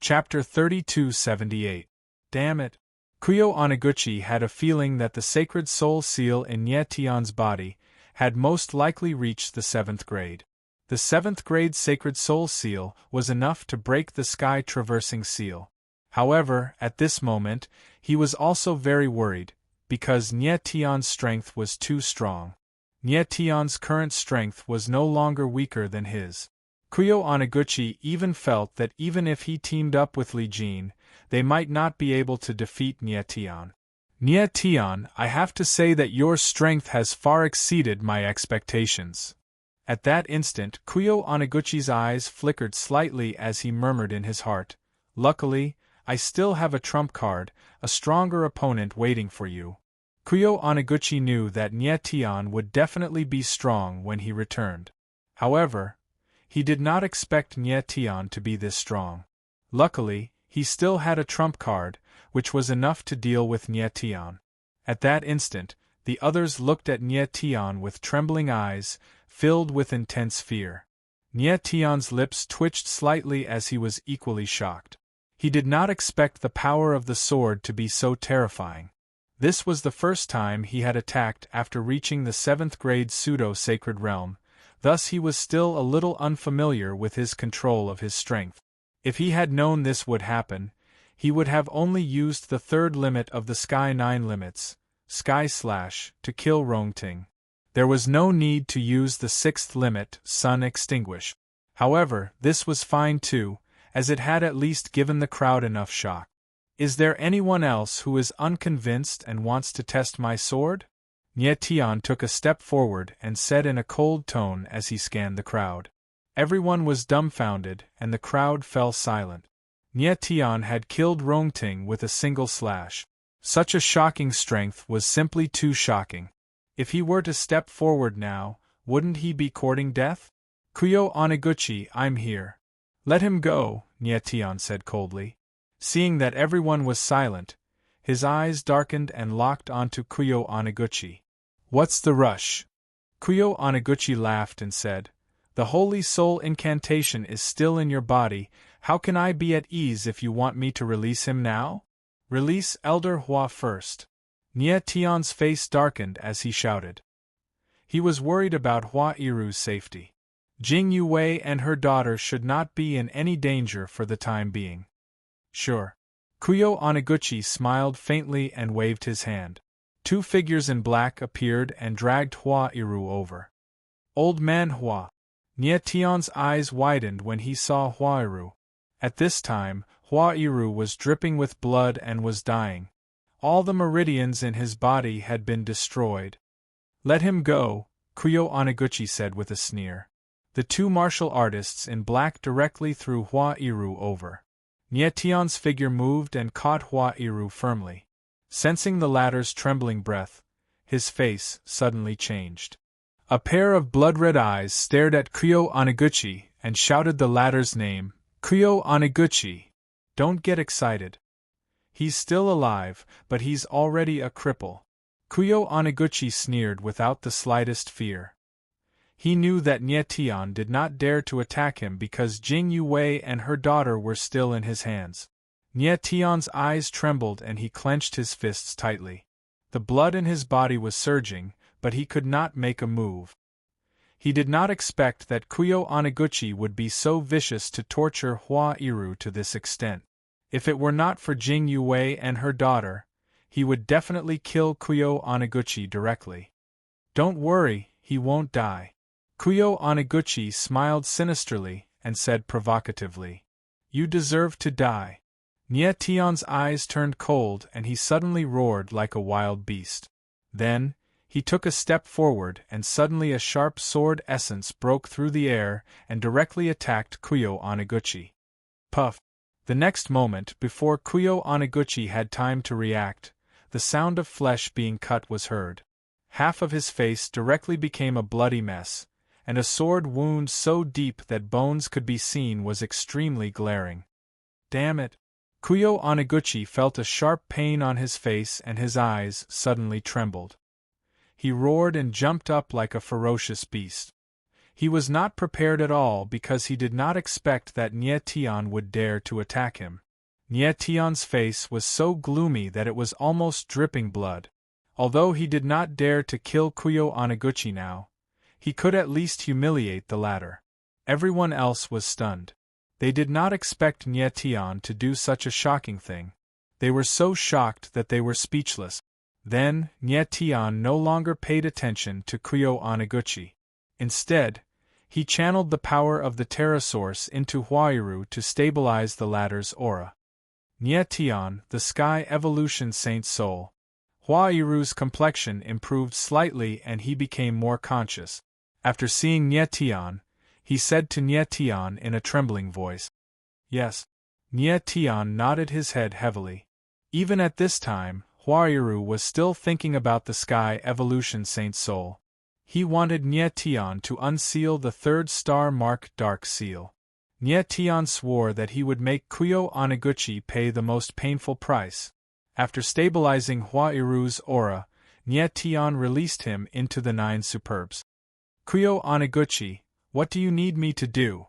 Chapter 3278. Damn it. Kuyo Oneguchi had a feeling that the sacred soul seal in Nie Tion's body had most likely reached the 7th grade. The 7th grade sacred soul seal was enough to break the sky-traversing seal. However, at this moment, he was also very worried, because Nie Tion's strength was too strong. Nie Tion's current strength was no longer weaker than his. Kuyo Oneguchi even felt that even if he teamed up with Li Jin, they might not be able to defeat Nie Tion. Nie Tion, I have to say that your strength has far exceeded my expectations. At that instant, Kuyo Oneguchi's eyes flickered slightly as he murmured in his heart, "Luckily, I still have a trump card, a stronger opponent waiting for you." Kuyo Oneguchi knew that Nie Tion would definitely be strong when he returned. However, he did not expect Nie Tion to be this strong. Luckily, he still had a trump card, which was enough to deal with Nie Tion. At that instant, the others looked at Nie Tion with trembling eyes, filled with intense fear. Nie Tion's lips twitched slightly as he was equally shocked. He did not expect the power of the sword to be so terrifying. This was the first time he had attacked after reaching the 7th grade pseudo-sacred realm, thus he was still a little unfamiliar with his control of his strength. If he had known this would happen, he would have only used the 3rd limit of the Sky 9 limits, Sky Slash, to kill Rongting. There was no need to use the 6th limit, Sun Extinguish. However, this was fine too, as it had at least given the crowd enough shock. Is there anyone else who is unconvinced and wants to test my sword? Nie Tion took a step forward and said in a cold tone as he scanned the crowd. Everyone was dumbfounded and the crowd fell silent. Nie Tion had killed Rongting with a single slash. Such a shocking strength was simply too shocking. If he were to step forward now, wouldn't he be courting death? Kuyo Oneguchi, I'm here. Let him go, Nie Tion said coldly. Seeing that everyone was silent, his eyes darkened and locked onto Kuyo Oneguchi. What's the rush? Kuyo Oneguchi laughed and said, The Holy Soul incantation is still in your body, how can I be at ease if you want me to release him now? Release Elder Hua first. Nie Tion's face darkened as he shouted. He was worried about Hua Iru's safety. Jing Yuwei and her daughter should not be in any danger for the time being. Sure. Kuyo Oneguchi smiled faintly and waved his hand. 2 figures in black appeared and dragged Hua Iru over. Old man Hua. Nie Tion's eyes widened when he saw Hua Iru. At this time, Hua Iru was dripping with blood and was dying. All the meridians in his body had been destroyed. Let him go, Kuyo Oneguchi said with a sneer. The 2 martial artists in black directly threw Hua Iru over. Nie Tion's figure moved and caught Hua Iru firmly. Sensing the latter's trembling breath, his face suddenly changed. A pair of blood-red eyes stared at Kuyo Oneguchi and shouted the latter's name, Kuyo Oneguchi. Don't get excited. He's still alive, but he's already a cripple. Kuyo Oneguchi sneered without the slightest fear. He knew that Nie Tion did not dare to attack him because Jing Yuwei and her daughter were still in his hands. Nie Tion's eyes trembled and he clenched his fists tightly. The blood in his body was surging, but he could not make a move. He did not expect that Kuyo Oneguchi would be so vicious to torture Hua Iru to this extent. If it were not for Jing Yuwei and her daughter, he would definitely kill Kuyo Oneguchi directly. Don't worry, he won't die. Kuyo Oneguchi smiled sinisterly and said provocatively, You deserve to die. Nie Tion's eyes turned cold and he suddenly roared like a wild beast. Then, he took a step forward and suddenly a sharp sword essence broke through the air and directly attacked Kuyo Oneguchi. Puff! The next moment, before Kuyo Oneguchi had time to react, the sound of flesh being cut was heard. Half of his face directly became a bloody mess, and a sword wound so deep that bones could be seen was extremely glaring. Damn it! Kuyo Oneguchi felt a sharp pain on his face and his eyes suddenly trembled. He roared and jumped up like a ferocious beast. He was not prepared at all because he did not expect that Nye Tian would dare to attack him. Nye Tian's face was so gloomy that it was almost dripping blood. Although he did not dare to kill Kuyo Anaguchi now, he could at least humiliate the latter. Everyone else was stunned. They did not expect Nye Tian to do such a shocking thing. They were so shocked that they were speechless. Then, Nye Tian no longer paid attention to Kuyo Anaguchi. Instead, he channeled the power of the Terra Source into Huairu to stabilize the latter's aura. Nye Tian, the Sky Evolution Saint Soul. Huairu's complexion improved slightly and he became more conscious. After seeing Nye Tian, he said to Nye Tian in a trembling voice, "Yes." Nye Tian nodded his head heavily. Even at this time, Huairu was still thinking about the Sky Evolution Saint Soul. He wanted Nye Tian to unseal the third star mark Dark Seal. Nye Tian swore that he would make Kuyo Anaguchi pay the most painful price. After stabilizing Huairu's aura, Nye Tian released him into the 9 superbs. "Kuyo Anaguchi, what do you need me to do?"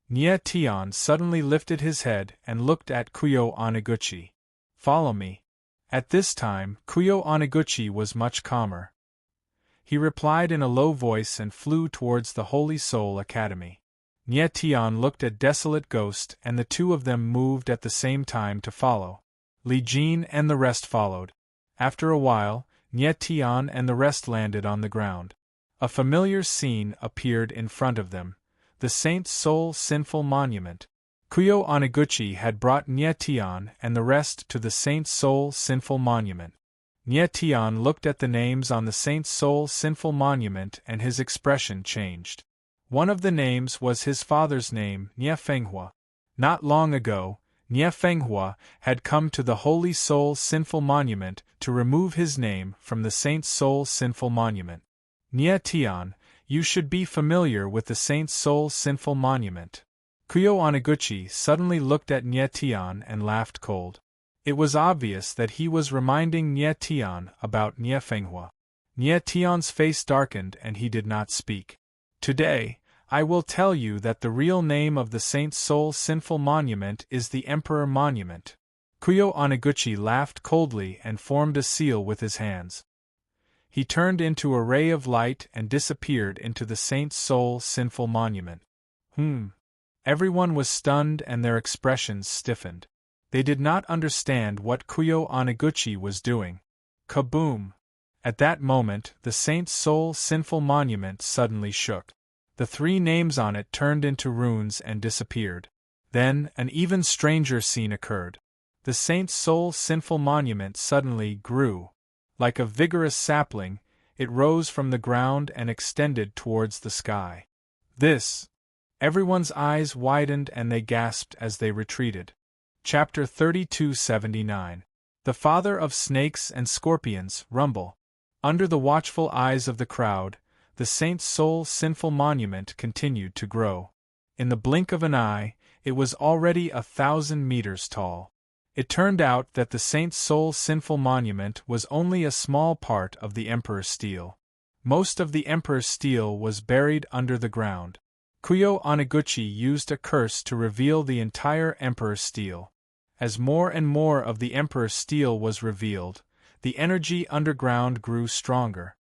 Nye Tian suddenly lifted his head and looked at Kuyo Anaguchi. "Follow me." At this time, Kuyo Anaguchi was much calmer. He replied in a low voice and flew towards the Holy Soul Academy. Nye Tian looked at Desolate Ghost and the two of them moved at the same time to follow. Li Jin and the rest followed. After a while, Nye Tian and the rest landed on the ground. A familiar scene appeared in front of them, the Saint's Soul Sinful Monument. Kuyo Anaguchi had brought Nye Tian and the rest to the Saint's Soul Sinful Monument. Nye Tian looked at the names on the Saint's Soul Sinful Monument and his expression changed. One of the names was his father's name, Nye Fenghua. Not long ago, Nye Fenghua had come to the Holy Soul Sinful Monument to remove his name from the Saint's Soul Sinful Monument. Nye Tian, you should be familiar with the Saint's Soul Sinful Monument. Kuyo Anaguchi suddenly looked at Nye Tian and laughed cold. It was obvious that he was reminding Nye Tian about Nye Fenghua. Nye Tian's face darkened and he did not speak. "Today, I will tell you that the real name of the Saint's Soul Sinful Monument is the Emperor Monument." Kuyo Anaguchi laughed coldly and formed a seal with his hands. He turned into a ray of light and disappeared into the Saint's Soul Sinful Monument. Everyone was stunned and their expressions stiffened. They did not understand what Kuyo Anaguchi was doing. Kaboom! At that moment, the Saint's Soul Sinful Monument suddenly shook. The 3 names on it turned into runes and disappeared. Then, an even stranger scene occurred. The Saint's Soul Sinful Monument suddenly grew. Like a vigorous sapling, it rose from the ground and extended towards the sky. Everyone's eyes widened and they gasped as they retreated. Chapter 3279. The Father of Snakes and Scorpions, Rumble. Under the watchful eyes of the crowd, the Saint's Soul Sinful Monument continued to grow. In the blink of an eye, it was already 1,000 meters tall. It turned out that the Saint's Soul Sinful Monument was only a small part of the Emperor's steel. Most of the Emperor's steel was buried under the ground. Kuyo Anaguchi used a curse to reveal the entire Emperor's steel. As more and more of the Emperor's steel was revealed, the energy underground grew stronger.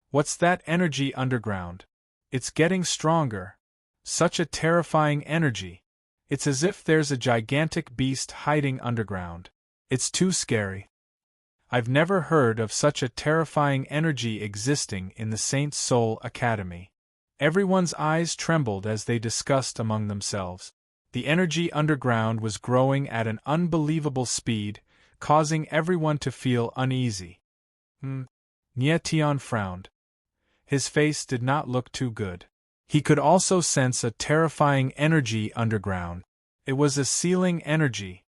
What's that energy underground? It's getting stronger. Such a terrifying energy. It's as if there's a gigantic beast hiding underground. It's too scary. I've never heard of such a terrifying energy existing in the Saint's Soul Academy. Everyone's eyes trembled as they discussed among themselves. The energy underground was growing at an unbelievable speed, causing everyone to feel uneasy. Nye Tian frowned. His face did not look too good. He could also sense a terrifying energy underground. It was a sealing energy.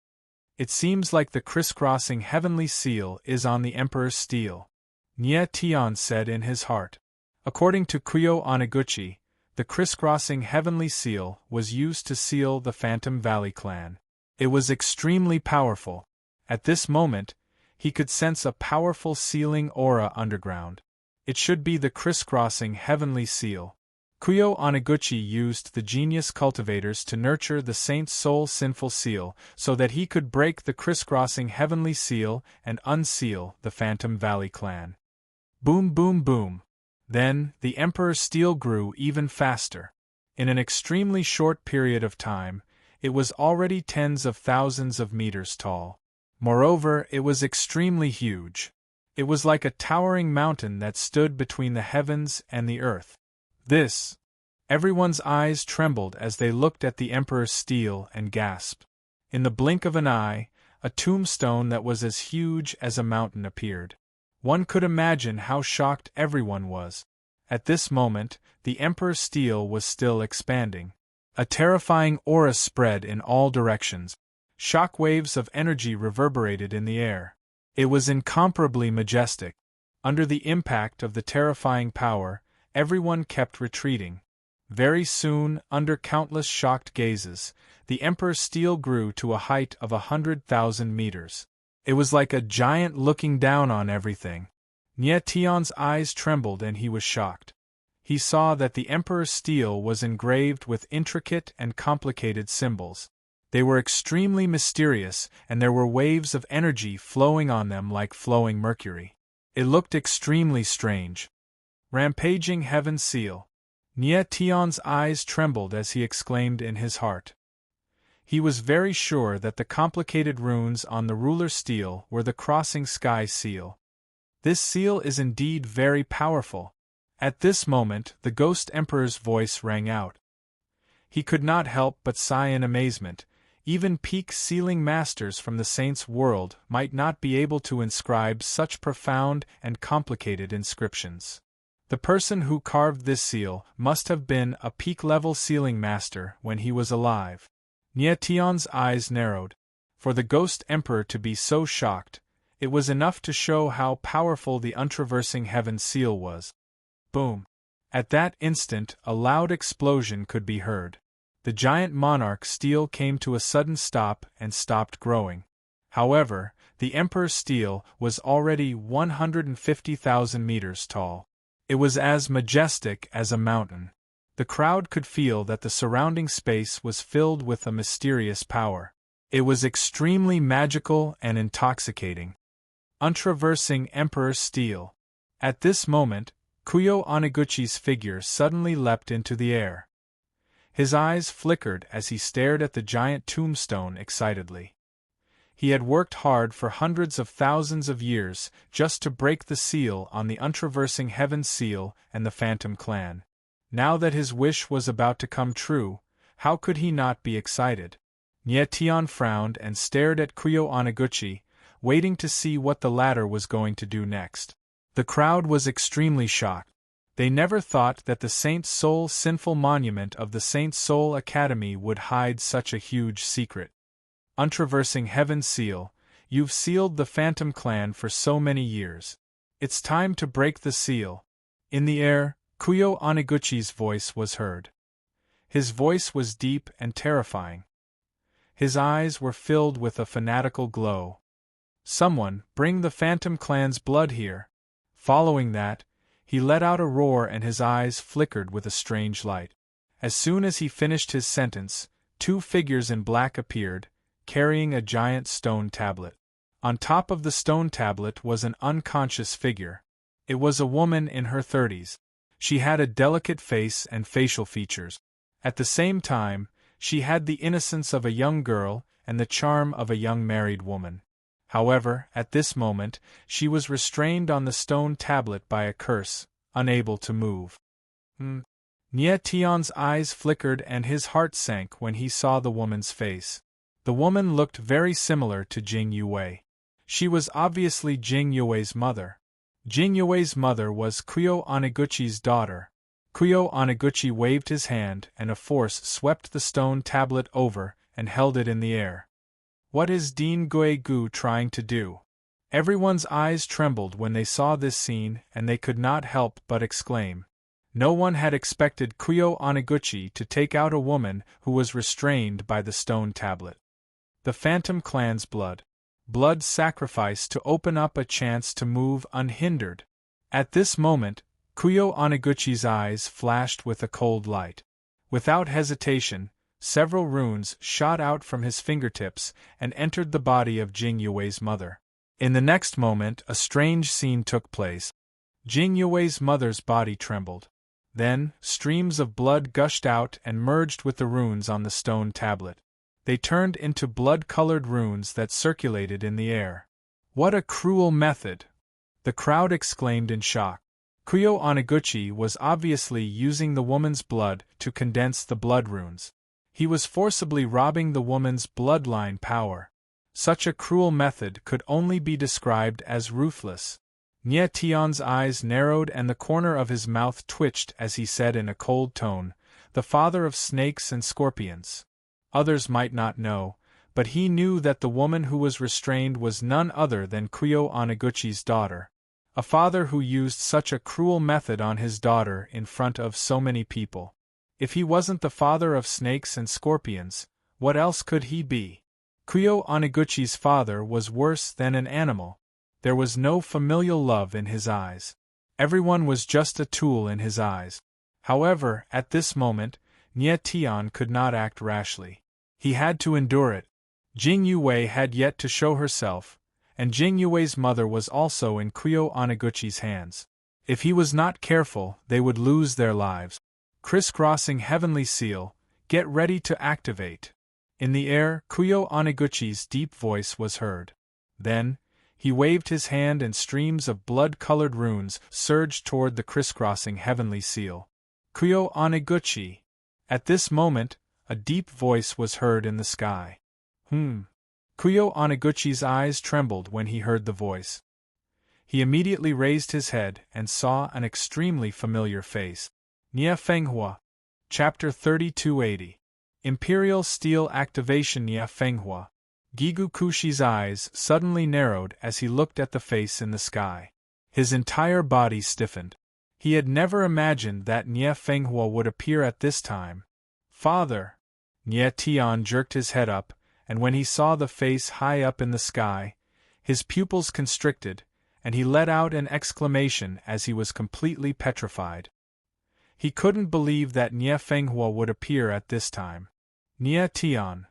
It seems like the crisscrossing heavenly seal is on the Emperor's steel. Nye Tian said in his heart. According to Kuyo Anaguchi, the crisscrossing heavenly seal was used to seal the Phantom Valley clan. It was extremely powerful. At this moment, he could sense a powerful sealing aura underground. It should be the crisscrossing heavenly seal. Kuyo Oniguchi used the genius cultivators to nurture the saint's soul sinful seal so that he could break the crisscrossing heavenly seal and unseal the Phantom Valley clan. Boom boom boom. Then, the Emperor's steel grew even faster. In an extremely short period of time, it was already tens of thousands of meters tall. Moreover, it was extremely huge. It was like a towering mountain that stood between the heavens and the earth. Everyone's eyes trembled as they looked at the Emperor's steel and gasped. In the blink of an eye, a tombstone that was as huge as a mountain appeared. One could imagine how shocked everyone was. At this moment, the Emperor's steel was still expanding. A terrifying aura spread in all directions. Shock waves of energy reverberated in the air. It was incomparably majestic. Under the impact of the terrifying power, everyone kept retreating. Very soon, under countless shocked gazes, the Emperor's steel grew to a height of 100,000 meters. It was like a giant looking down on everything. Nie Tian's eyes trembled and he was shocked. He saw that the Emperor's steel was engraved with intricate and complicated symbols. They were extremely mysterious, and there were waves of energy flowing on them like flowing mercury. It looked extremely strange. Rampaging Heaven Seal. Nie Tian's eyes trembled as he exclaimed in his heart. He was very sure that the complicated runes on the ruler steel were the Crossing Sky seal. This seal is indeed very powerful. At this moment, the Ghost Emperor's voice rang out. He could not help but sigh in amazement. Even peak sealing masters from the saint's world might not be able to inscribe such profound and complicated inscriptions. The person who carved this seal must have been a peak-level sealing master when he was alive. Nie Tian's eyes narrowed. For the Ghost Emperor to be so shocked, it was enough to show how powerful the untraversing heaven seal was. Boom! At that instant, a loud explosion could be heard. The giant Monarch steel came to a sudden stop and stopped growing. However, the Emperor's steel was already 150,000 meters tall. It was as majestic as a mountain. The crowd could feel that the surrounding space was filled with a mysterious power. It was extremely magical and intoxicating. Untraversing Emperor's steel. At this moment, Kuyo Oniguchi's figure suddenly leapt into the air. His eyes flickered as he stared at the giant tombstone excitedly. He had worked hard for hundreds of thousands of years just to break the seal on the untraversing heaven seal and the Phantom clan. Now that his wish was about to come true, how could he not be excited? Nie Tian frowned and stared at Kuyo Oniguchi, waiting to see what the latter was going to do next. The crowd was extremely shocked. They never thought that the Saint's Soul sinful monument of the Saint's Soul Academy would hide such a huge secret. Untraversing Heaven Seal, you've sealed the Phantom clan for so many years. It's time to break the seal. In the air, Kuyo Oniguchi's voice was heard. His voice was deep and terrifying. His eyes were filled with a fanatical glow. Someone, bring the Phantom clan's blood here. Following that, he let out a roar and his eyes flickered with a strange light. As soon as he finished his sentence, two figures in black appeared, carrying a giant stone tablet. On top of the stone tablet was an unconscious figure. It was a woman in her 30s. She had a delicate face and facial features. At the same time, she had the innocence of a young girl and the charm of a young married woman. However, at this moment, she was restrained on the stone tablet by a curse, unable to move. Nie Tian's eyes flickered and his heart sank when he saw the woman's face. The woman looked very similar to Jing Yue. She was obviously Jing Yue's mother. Jing Yue's mother was Kuyo Oniguchi's daughter. Kuyo Oniguchi waved his hand and a force swept the stone tablet over and held it in the air. What is Dean Guigu trying to do? Everyone's eyes trembled when they saw this scene and they could not help but exclaim. No one had expected Kuyo Oniguchi to take out a woman who was restrained by the stone tablet. The Phantom clan's blood. Blood sacrificed to open up a chance to move unhindered. At this moment, Kuyo Oniguchi's eyes flashed with a cold light. Without hesitation, several runes shot out from his fingertips and entered the body of Jing Yue's mother. In the next moment, a strange scene took place. Jing Yue's mother's body trembled. Then, streams of blood gushed out and merged with the runes on the stone tablet. They turned into blood-colored runes that circulated in the air. What a cruel method! The crowd exclaimed in shock. Kuyo Oniguchi was obviously using the woman's blood to condense the blood runes. He was forcibly robbing the woman's bloodline power. Such a cruel method could only be described as ruthless. Nie Tian's eyes narrowed and the corner of his mouth twitched as he said in a cold tone, "The father of snakes and scorpions." Others might not know, but he knew that the woman who was restrained was none other than Kuyo Oniguchi's daughter. A father who used such a cruel method on his daughter in front of so many people. If he wasn't the father of snakes and scorpions, what else could he be? Kuyo Oniguchi's father was worse than an animal. There was no familial love in his eyes. Everyone was just a tool in his eyes. However, at this moment, Nie Tian could not act rashly. He had to endure it. Jing Yue had yet to show herself, and Jing Yue's mother was also in Kuyo Oniguchi's hands. If he was not careful, they would lose their lives. Crisscrossing heavenly seal, get ready to activate. In the air, Kuyo Oniguchi's deep voice was heard. Then, he waved his hand and streams of blood-colored runes surged toward the crisscrossing heavenly seal. Kuyo Oniguchi! At this moment, a deep voice was heard in the sky. Kuyo Oniguchi's eyes trembled when he heard the voice. He immediately raised his head and saw an extremely familiar face. Nie Fenghua. Chapter 3280. Imperial Steel Activation. Nie Fenghua. Gigu Kushi's eyes suddenly narrowed as he looked at the face in the sky. His entire body stiffened. He had never imagined that Nie Fenghua would appear at this time. Father! Nie Tian jerked his head up, and when he saw the face high up in the sky, his pupils constricted, and he let out an exclamation as he was completely petrified. He couldn't believe that Nie Fenghua would appear at this time. Nie Tian.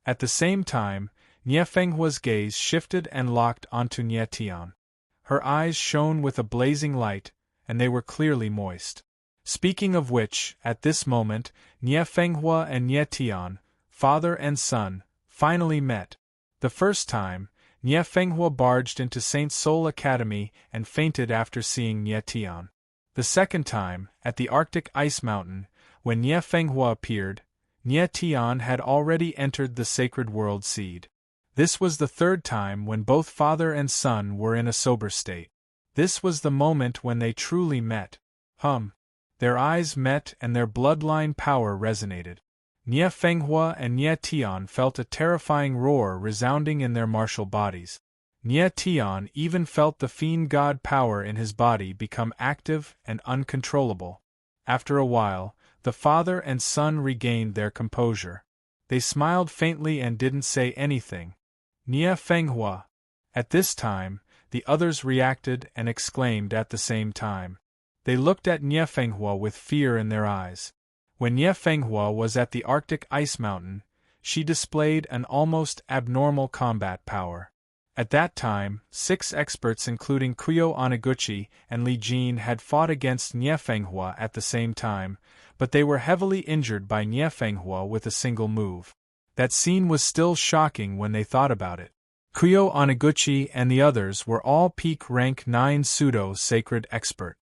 At the same time, Nie Fenghua's gaze shifted and locked onto Nie Tian. Her eyes shone with a blazing light, and they were clearly moist. Speaking of which, at this moment, Nie Fenghua and Nie Tian, father and son, finally met. The first time, Nie Fenghua barged into Saint Soul Academy and fainted after seeing Nie Tian. The second time, at the Arctic Ice Mountain, when Nie Fenghua appeared, Nie Tian had already entered the sacred world seed. This was the third time when both father and son were in a sober state. This was the moment when they truly met. Their eyes met and their bloodline power resonated. Nie Fenghua and Nie Tian felt a terrifying roar resounding in their martial bodies. Nie Tian even felt the fiend god power in his body become active and uncontrollable. After a while, the father and son regained their composure. They smiled faintly and didn't say anything. Nie Fenghua. At this time, the others reacted and exclaimed at the same time. They looked at Nie Fenghua with fear in their eyes. When Nie Fenghua was at the Arctic Ice Mountain, she displayed an almost abnormal combat power. At that time, 6 experts including Kuyo Oniguchi and Li Jin had fought against Nie Fenghua at the same time, but they were heavily injured by Nie Fenghua with a single move. That scene was still shocking when they thought about it. Kuyo Oniguchi and the others were all peak rank 9 pseudo-sacred expert.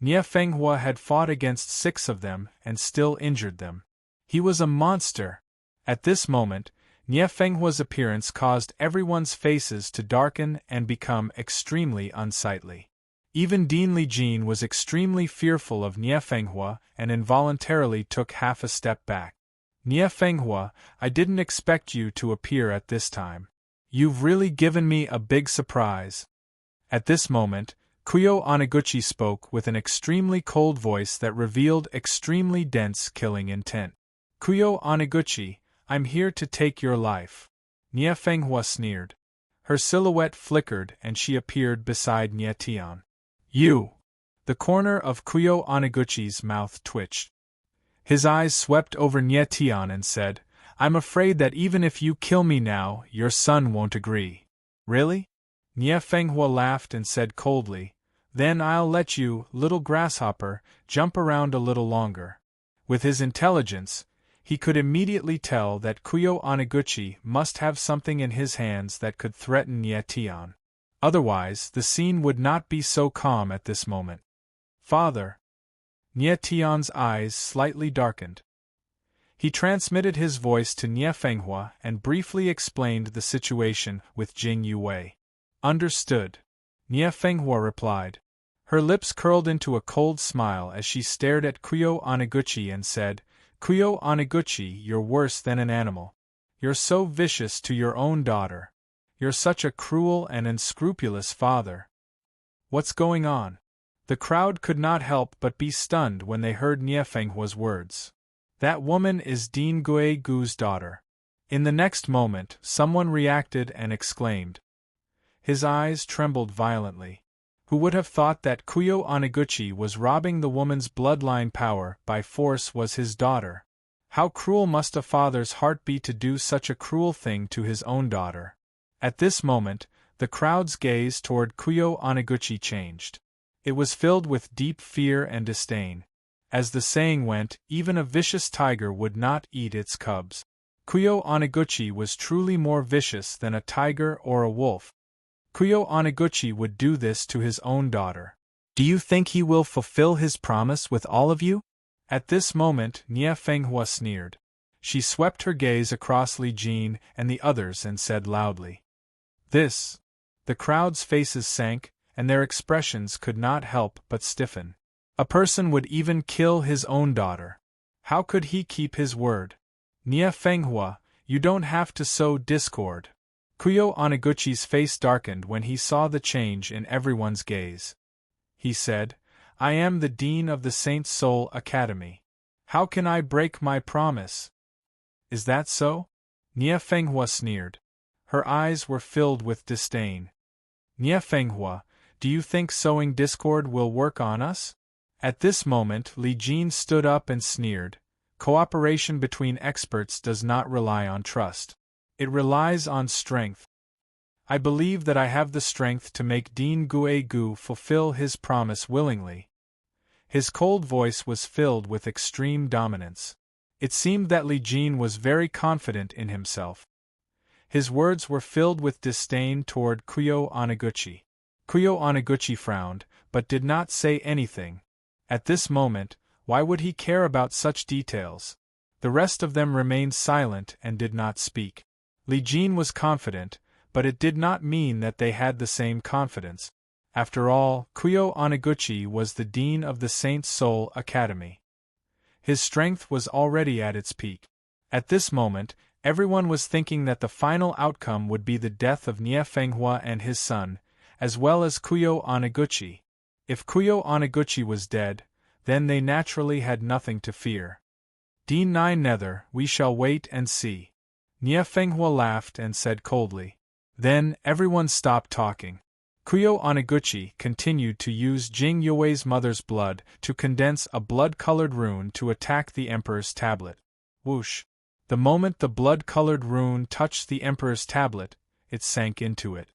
Nie Fenghua had fought against 6 of them and still injured them. He was a monster. At this moment, Nie Fenghua's appearance caused everyone's faces to darken and become extremely unsightly. Even Dean Li Jin was extremely fearful of Nie Fenghua and involuntarily took half a step back. Nie Fenghua, I didn't expect you to appear at this time. You've really given me a big surprise. At this moment, Kuyo Oniguchi spoke with an extremely cold voice that revealed extremely dense killing intent. Kuyo Oniguchi, I'm here to take your life. Nie Fenghua sneered. Her silhouette flickered and she appeared beside Nie Tian. You! The corner of Kuyo Oniguchi's mouth twitched. His eyes swept over Nie Tian and said, I'm afraid that even if you kill me now, your son won't agree. Really? Nie Fenghua laughed and said coldly, Then I'll let you, little grasshopper, jump around a little longer. With his intelligence, he could immediately tell that Kuyo Oniguchi must have something in his hands that could threaten Nie Tian. Otherwise, the scene would not be so calm at this moment. Father. Nie Tian's eyes slightly darkened. He transmitted his voice to Nie Fenghua and briefly explained the situation with Jing Yue. Understood. Nie Fenghua replied. Her lips curled into a cold smile as she stared at Kuyo Oniguchi and said, Kuyo Oniguchi, you're worse than an animal. You're so vicious to your own daughter. You're such a cruel and unscrupulous father. What's going on? The crowd could not help but be stunned when they heard Nie Fenghua's words. That woman is Dean Gui Gu's daughter. In the next moment, someone reacted and exclaimed. His eyes trembled violently. Who would have thought that Kuyo Oniguchi was robbing the woman's bloodline power by force was his daughter? How cruel must a father's heart be to do such a cruel thing to his own daughter? At this moment, the crowd's gaze toward Kuyo Oniguchi changed. It was filled with deep fear and disdain. As the saying went, even a vicious tiger would not eat its cubs. Kuyo Oniguchi was truly more vicious than a tiger or a wolf. Kuyo Oniguchi would do this to his own daughter. Do you think he will fulfill his promise with all of you? At this moment, Nie Fenghua sneered. She swept her gaze across Li Jin and the others and said loudly. This. The crowd's faces sank, and their expressions could not help but stiffen. A person would even kill his own daughter. How could he keep his word? Nie Fenghua, you don't have to sow discord. Kuyo Oniguchi's face darkened when he saw the change in everyone's gaze. He said, I am the Dean of the Saint Soul Academy. How can I break my promise? Is that so? Nie Fenghua sneered. Her eyes were filled with disdain. Nie Fenghua, do you think sowing discord will work on us? At this moment, Li Jin stood up and sneered. Cooperation between experts does not rely on trust. It relies on strength. I believe that I have the strength to make Dean Gui Gu fulfill his promise willingly. His cold voice was filled with extreme dominance. It seemed that Li Jin was very confident in himself. His words were filled with disdain toward Kuyo Oniguchi. Kuyo Oniguchi frowned, but did not say anything. At this moment, why would he care about such details? The rest of them remained silent and did not speak. Li Jin was confident, but it did not mean that they had the same confidence. After all, Kuyo Oniguchi was the dean of the Saint Soul Academy. His strength was already at its peak. At this moment, everyone was thinking that the final outcome would be the death of Nie Fenghua and his son, as well as Kuyo Oniguchi. If Kuyo Oniguchi was dead, then they naturally had nothing to fear. Dean Nai Nether, we shall wait and see. Nie Fenghua laughed and said coldly. Then, everyone stopped talking. Kuyo Oniguchi continued to use Jing Yue's mother's blood to condense a blood-colored rune to attack the Emperor's tablet. Whoosh! The moment the blood-colored rune touched the Emperor's tablet, it sank into it.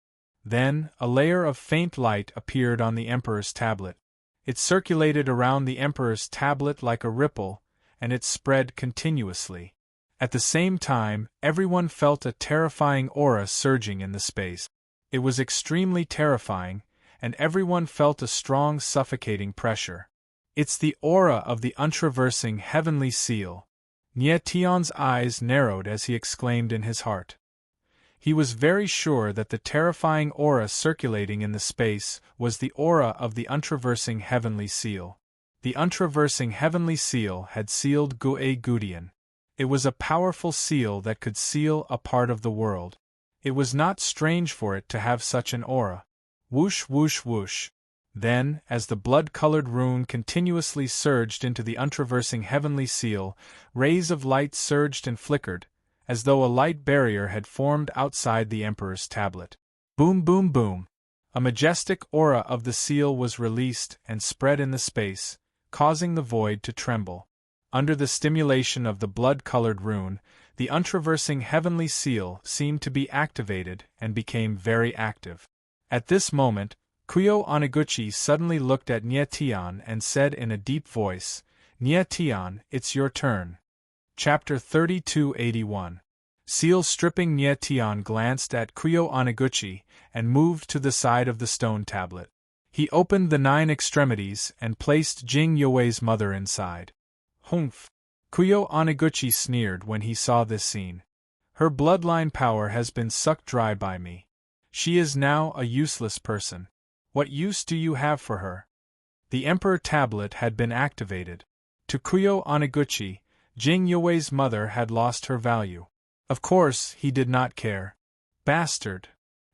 Then, a layer of faint light appeared on the Emperor's tablet. It circulated around the Emperor's tablet like a ripple, and it spread continuously. At the same time, everyone felt a terrifying aura surging in the space. It was extremely terrifying, and everyone felt a strong suffocating pressure. It's the aura of the untraversing heavenly seal. Nie Tian's eyes narrowed as he exclaimed in his heart. He was very sure that the terrifying aura circulating in the space was the aura of the untraversing heavenly seal. The untraversing heavenly seal had sealed Gui Gudian. It was a powerful seal that could seal a part of the world. It was not strange for it to have such an aura. Whoosh whoosh whoosh. Then, as the blood-colored rune continuously surged into the untraversing heavenly seal, rays of light surged and flickered, as though a light barrier had formed outside the Emperor's tablet. Boom boom boom! A majestic aura of the seal was released and spread in the space, causing the void to tremble. Under the stimulation of the blood-colored rune, the untraversing heavenly seal seemed to be activated and became very active. At this moment, Kuyo Oniguchi suddenly looked at Nyetian and said in a deep voice, "Nyetian, it's your turn." Chapter 3281. Seal stripping. Nyetian glanced at Kuyo Oniguchi and moved to the side of the stone tablet. He opened the 9 extremities and placed Jing Yue's mother inside. Humph! Kuyo Oniguchi sneered when he saw this scene. Her bloodline power has been sucked dry by me. She is now a useless person. What use do you have for her? The Emperor tablet had been activated. To Kuyo Oniguchi, Jing Yue's mother had lost her value. Of course, he did not care. Bastard!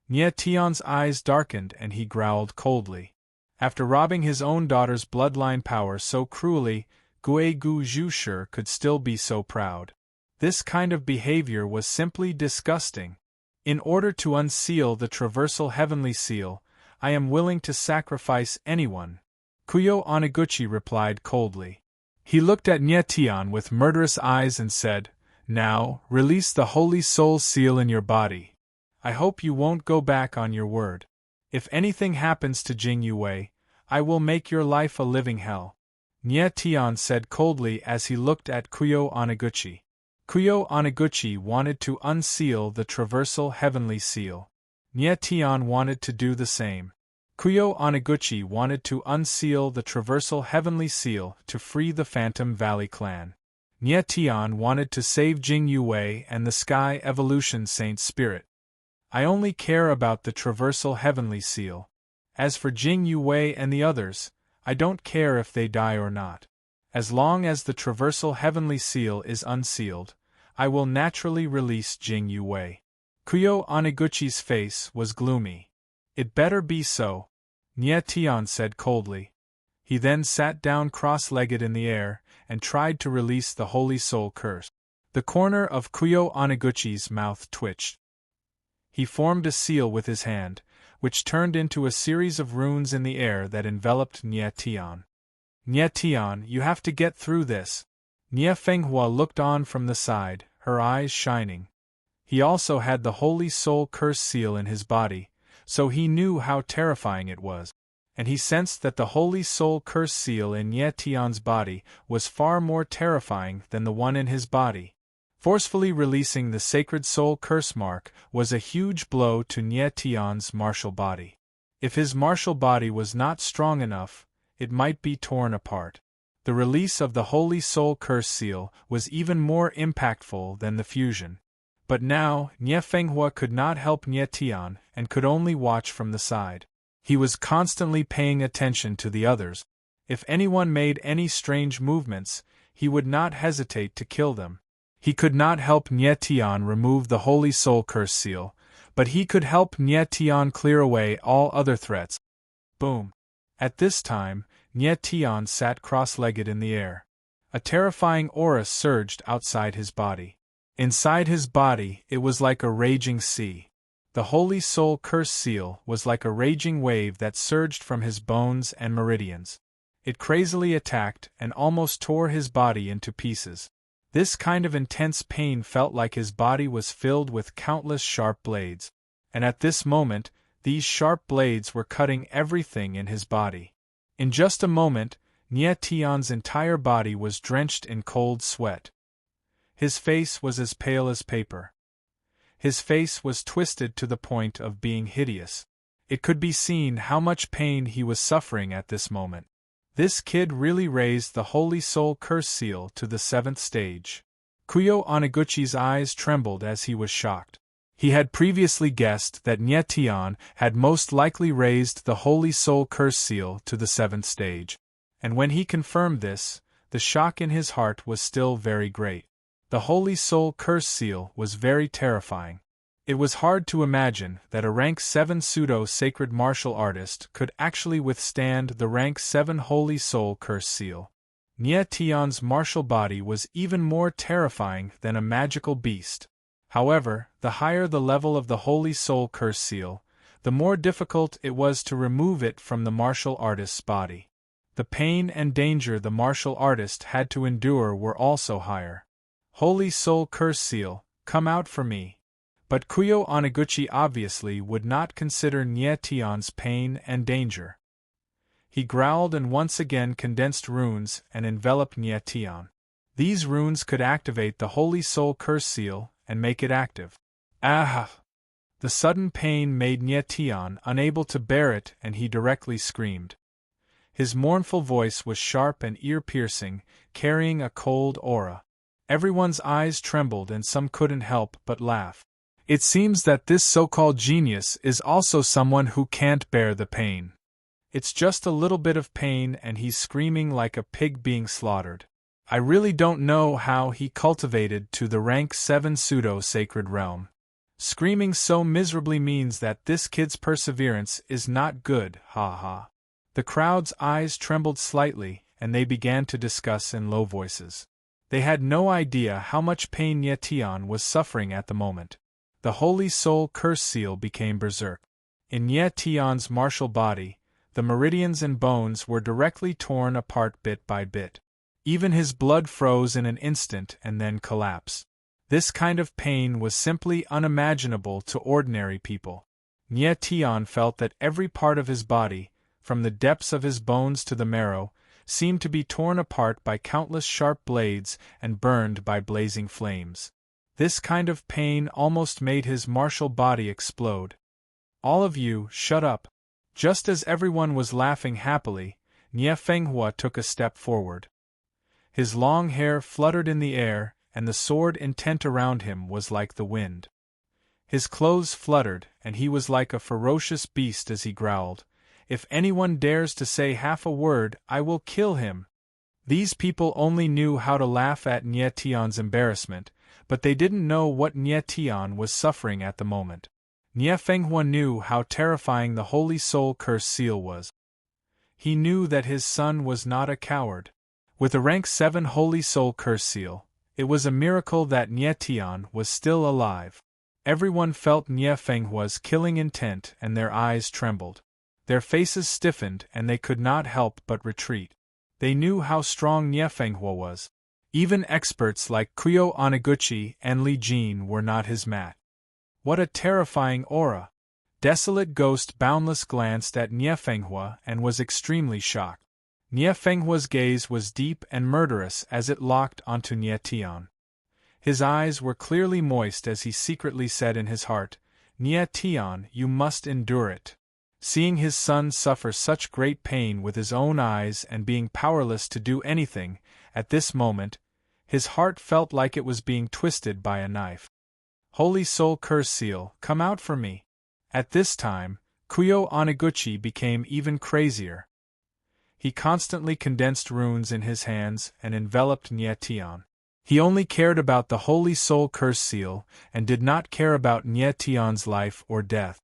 Nyetian's eyes darkened and he growled coldly. After robbing his own daughter's bloodline power so cruelly, Gue Gu Zhushi could still be so proud. This kind of behavior was simply disgusting. In order to unseal the traversal heavenly seal, I am willing to sacrifice anyone, Kuyo Oniguchi replied coldly. He looked at Nyetian with murderous eyes and said, "Now, release the holy soul seal in your body. I hope you won't go back on your word. If anything happens to Jing Yue, I will make your life a living hell," Nyetian said coldly as he looked at Kuyo Oniguchi. Kuyo Oniguchi wanted to unseal the traversal heavenly seal. Nyetian wanted to do the same. Kuyo Oniguchi wanted to unseal the traversal heavenly seal to free the Phantom Valley clan. Nyetian wanted to save Jing Yue and the Sky Evolution Saint Spirit. I only care about the traversal heavenly seal. As for Jing Yue and the others, I don't care if they die or not. As long as the traversal heavenly seal is unsealed, I will naturally release Jing Yue. Kuyo Oniguchi's face was gloomy. It better be so, Nyetian said coldly. He then sat down cross-legged in the air and tried to release the Holy Soul curse. The corner of Kuyo Oniguchi's mouth twitched. He formed a seal with his hand, which turned into a series of runes in the air that enveloped Nyetian. "Nyetian, you have to get through this." Nye Fenghua looked on from the side, her eyes shining. He also had the Holy Soul curse seal in his body, so he knew how terrifying it was. And he sensed that the Holy Soul curse seal in Nyetian's body was far more terrifying than the one in his body. Forcefully releasing the Sacred Soul curse mark was a huge blow to Nyetian's martial body. If his martial body was not strong enough, it might be torn apart. The release of the Holy Soul curse seal was even more impactful than the fusion. But now, Nye Fenghua could not help Nyetian and could only watch from the side. He was constantly paying attention to the others. If anyone made any strange movements, he would not hesitate to kill them. He could not help Nyetian remove the Holy Soul curse seal, but he could help Nyetian clear away all other threats. Boom! At this time, Nyetian sat cross-legged in the air. A terrifying aura surged outside his body. Inside his body, it was like a raging sea. The Holy Soul curse seal was like a raging wave that surged from his bones and meridians. It crazily attacked and almost tore his body into pieces. This kind of intense pain felt like his body was filled with countless sharp blades. And at this moment, these sharp blades were cutting everything in his body. In just a moment, Nyetian's entire body was drenched in cold sweat. His face was as pale as paper. His face was twisted to the point of being hideous. It could be seen how much pain he was suffering at this moment. This kid really raised the Holy Soul curse seal to the 7th stage. Kuyo Oniguchi's eyes trembled as he was shocked. He had previously guessed that Nyetian had most likely raised the Holy Soul curse seal to the 7th stage. And when he confirmed this, the shock in his heart was still very great. The Holy Soul curse seal was very terrifying. It was hard to imagine that a rank 7 pseudo-sacred martial artist could actually withstand the rank 7 Holy Soul curse seal. Nyetian's martial body was even more terrifying than a magical beast. However, the higher the level of the Holy Soul curse seal, the more difficult it was to remove it from the martial artist's body. The pain and danger the martial artist had to endure were also higher. Holy Soul Curse Seal, come out for me. But Kuyo Oniguchi obviously would not consider Nye Tion's pain and danger. He growled and once again condensed runes and enveloped Nye Tion. These runes could activate the Holy Soul Curse Seal and make it active. Ah! The sudden pain made Nye Tion unable to bear it and he directly screamed. His mournful voice was sharp and ear-piercing, carrying a cold aura. Everyone's eyes trembled and some couldn't help but laugh. It seems that this so-called genius is also someone who can't bear the pain. It's just a little bit of pain and he's screaming like a pig being slaughtered. I really don't know how he cultivated to the rank 7 pseudo-sacred realm. Screaming so miserably means that this kid's perseverance is not good, ha ha. The crowd's eyes trembled slightly, and they began to discuss in low voices. They had no idea how much pain Nye Tion was suffering at the moment. The Holy Soul Curse Seal became berserk. In Nye Tion's martial body, the meridians and bones were directly torn apart bit by bit. Even his blood froze in an instant and then collapsed. This kind of pain was simply unimaginable to ordinary people. Nye Tion felt that every part of his body, from the depths of his bones to the marrow, seemed to be torn apart by countless sharp blades and burned by blazing flames. This kind of pain almost made his martial body explode. All of you, shut up. Just as everyone was laughing happily, Nye Fenghua took a step forward. His long hair fluttered in the air, and the sword intent around him was like the wind. His clothes fluttered, and he was like a ferocious beast as he growled, "If anyone dares to say half a word, I will kill him." These people only knew how to laugh at Nye Tion's embarrassment, but they didn't know what Nye Tion was suffering at the moment. Nye Fenghua knew how terrifying the Holy Soul Curse Seal was. He knew that his son was not a coward. With a rank 7 Holy Soul Curse Seal, it was a miracle that Nye Tion was still alive. Everyone felt Nye Fenghua's killing intent and their eyes trembled. Their faces stiffened and they could not help but retreat. They knew how strong Nye Fenghua was. Even experts like Kuyo Oniguchi and Li Jin were not his match. What a terrifying aura! Desolate Ghost Boundless glanced at Nye Fenghua and was extremely shocked. Nye Fenghua's gaze was deep and murderous as it locked onto Nye Tion. His eyes were clearly moist as he secretly said in his heart, "Nye Tion, you must endure it." Seeing his son suffer such great pain with his own eyes and being powerless to do anything, at this moment, his heart felt like it was being twisted by a knife. Holy Soul Curse Seal, come out for me. At this time, Kuyo Oniguchi became even crazier. He constantly condensed runes in his hands and enveloped Nye Tion. He only cared about the Holy Soul Curse Seal and did not care about Nye Tion's life or death.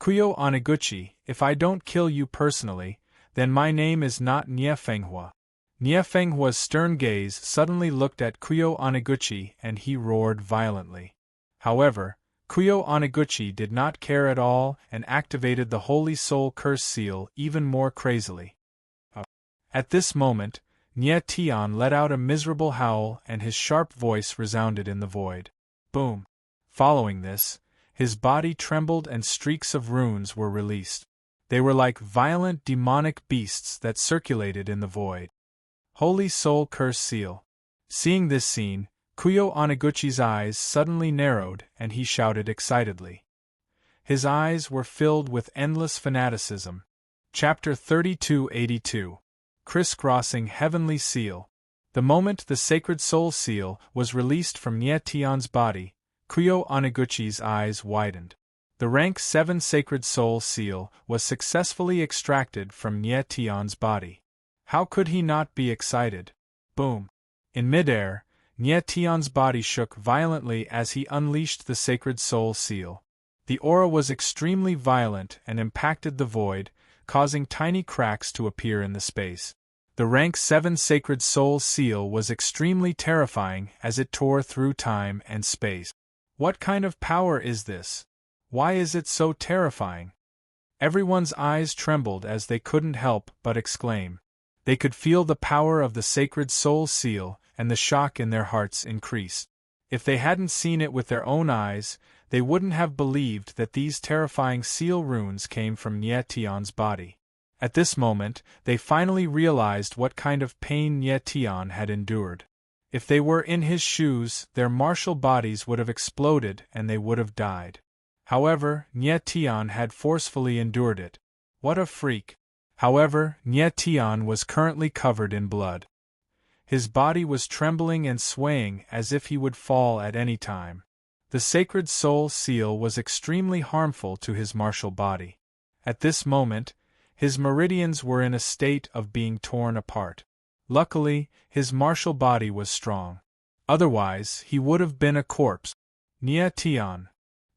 Kuyo Oniguchi, if I don't kill you personally, then my name is not Nye Fenghua. Nye Fenghua's stern gaze suddenly looked at Kuyo Oniguchi and he roared violently. However, Kuyo Oniguchi did not care at all and activated the Holy Soul Curse Seal even more crazily. At this moment, Nye Tion let out a miserable howl and his sharp voice resounded in the void. Boom! Following this, his body trembled and streaks of runes were released. They were like violent demonic beasts that circulated in the void. Holy Soul Curse Seal. Seeing this scene, Kuyo Oniguchi's eyes suddenly narrowed and he shouted excitedly. His eyes were filled with endless fanaticism. Chapter 3282. Crisscrossing Heavenly Seal. The moment the Sacred Soul Seal was released from Nye Tion's body, Kuyo Oniguchi's eyes widened. The rank 7 Sacred Soul Seal was successfully extracted from Nye Tion's body. How could he not be excited? Boom! In midair, Nye Tion's body shook violently as he unleashed the Sacred Soul Seal. The aura was extremely violent and impacted the void, causing tiny cracks to appear in the space. The rank 7 Sacred Soul Seal was extremely terrifying as it tore through time and space. What kind of power is this? Why is it so terrifying? Everyone's eyes trembled as they couldn't help but exclaim. They could feel the power of the sacred soul seal, and the shock in their hearts increased. If they hadn't seen it with their own eyes, they wouldn't have believed that these terrifying seal runes came from Nye Tion's body. At this moment, they finally realized what kind of pain Nye Tion had endured. If they were in his shoes, their martial bodies would have exploded and they would have died. However, Nye Tion had forcefully endured it. What a freak! However, Nye Tion was currently covered in blood. His body was trembling and swaying as if he would fall at any time. The sacred soul seal was extremely harmful to his martial body. At this moment, his meridians were in a state of being torn apart. Luckily, his martial body was strong. Otherwise, he would have been a corpse. Nye Tion.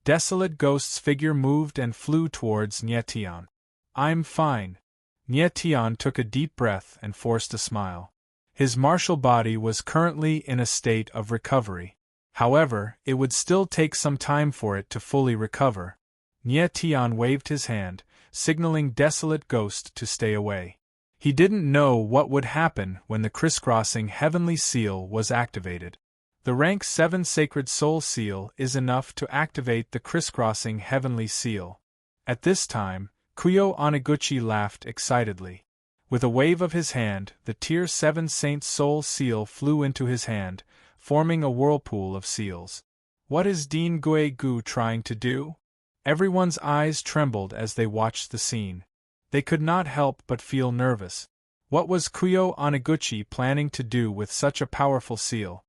Desolate Ghost's figure moved and flew towards Nye Tion. I'm fine. Nye Tion took a deep breath and forced a smile. His martial body was currently in a state of recovery. However, it would still take some time for it to fully recover. Nye Tion waved his hand, signaling Desolate Ghost to stay away. He didn't know what would happen when the crisscrossing heavenly seal was activated. The rank 7 sacred soul seal is enough to activate the crisscrossing heavenly seal. At this time, Kuyo Oniguchi laughed excitedly. With a wave of his hand, the Tier 7 Saint Soul seal flew into his hand, forming a whirlpool of seals. What is Dean Gui-gu trying to do? Everyone's eyes trembled as they watched the scene. They could not help but feel nervous. What was Kuyo Oniguchi planning to do with such a powerful seal?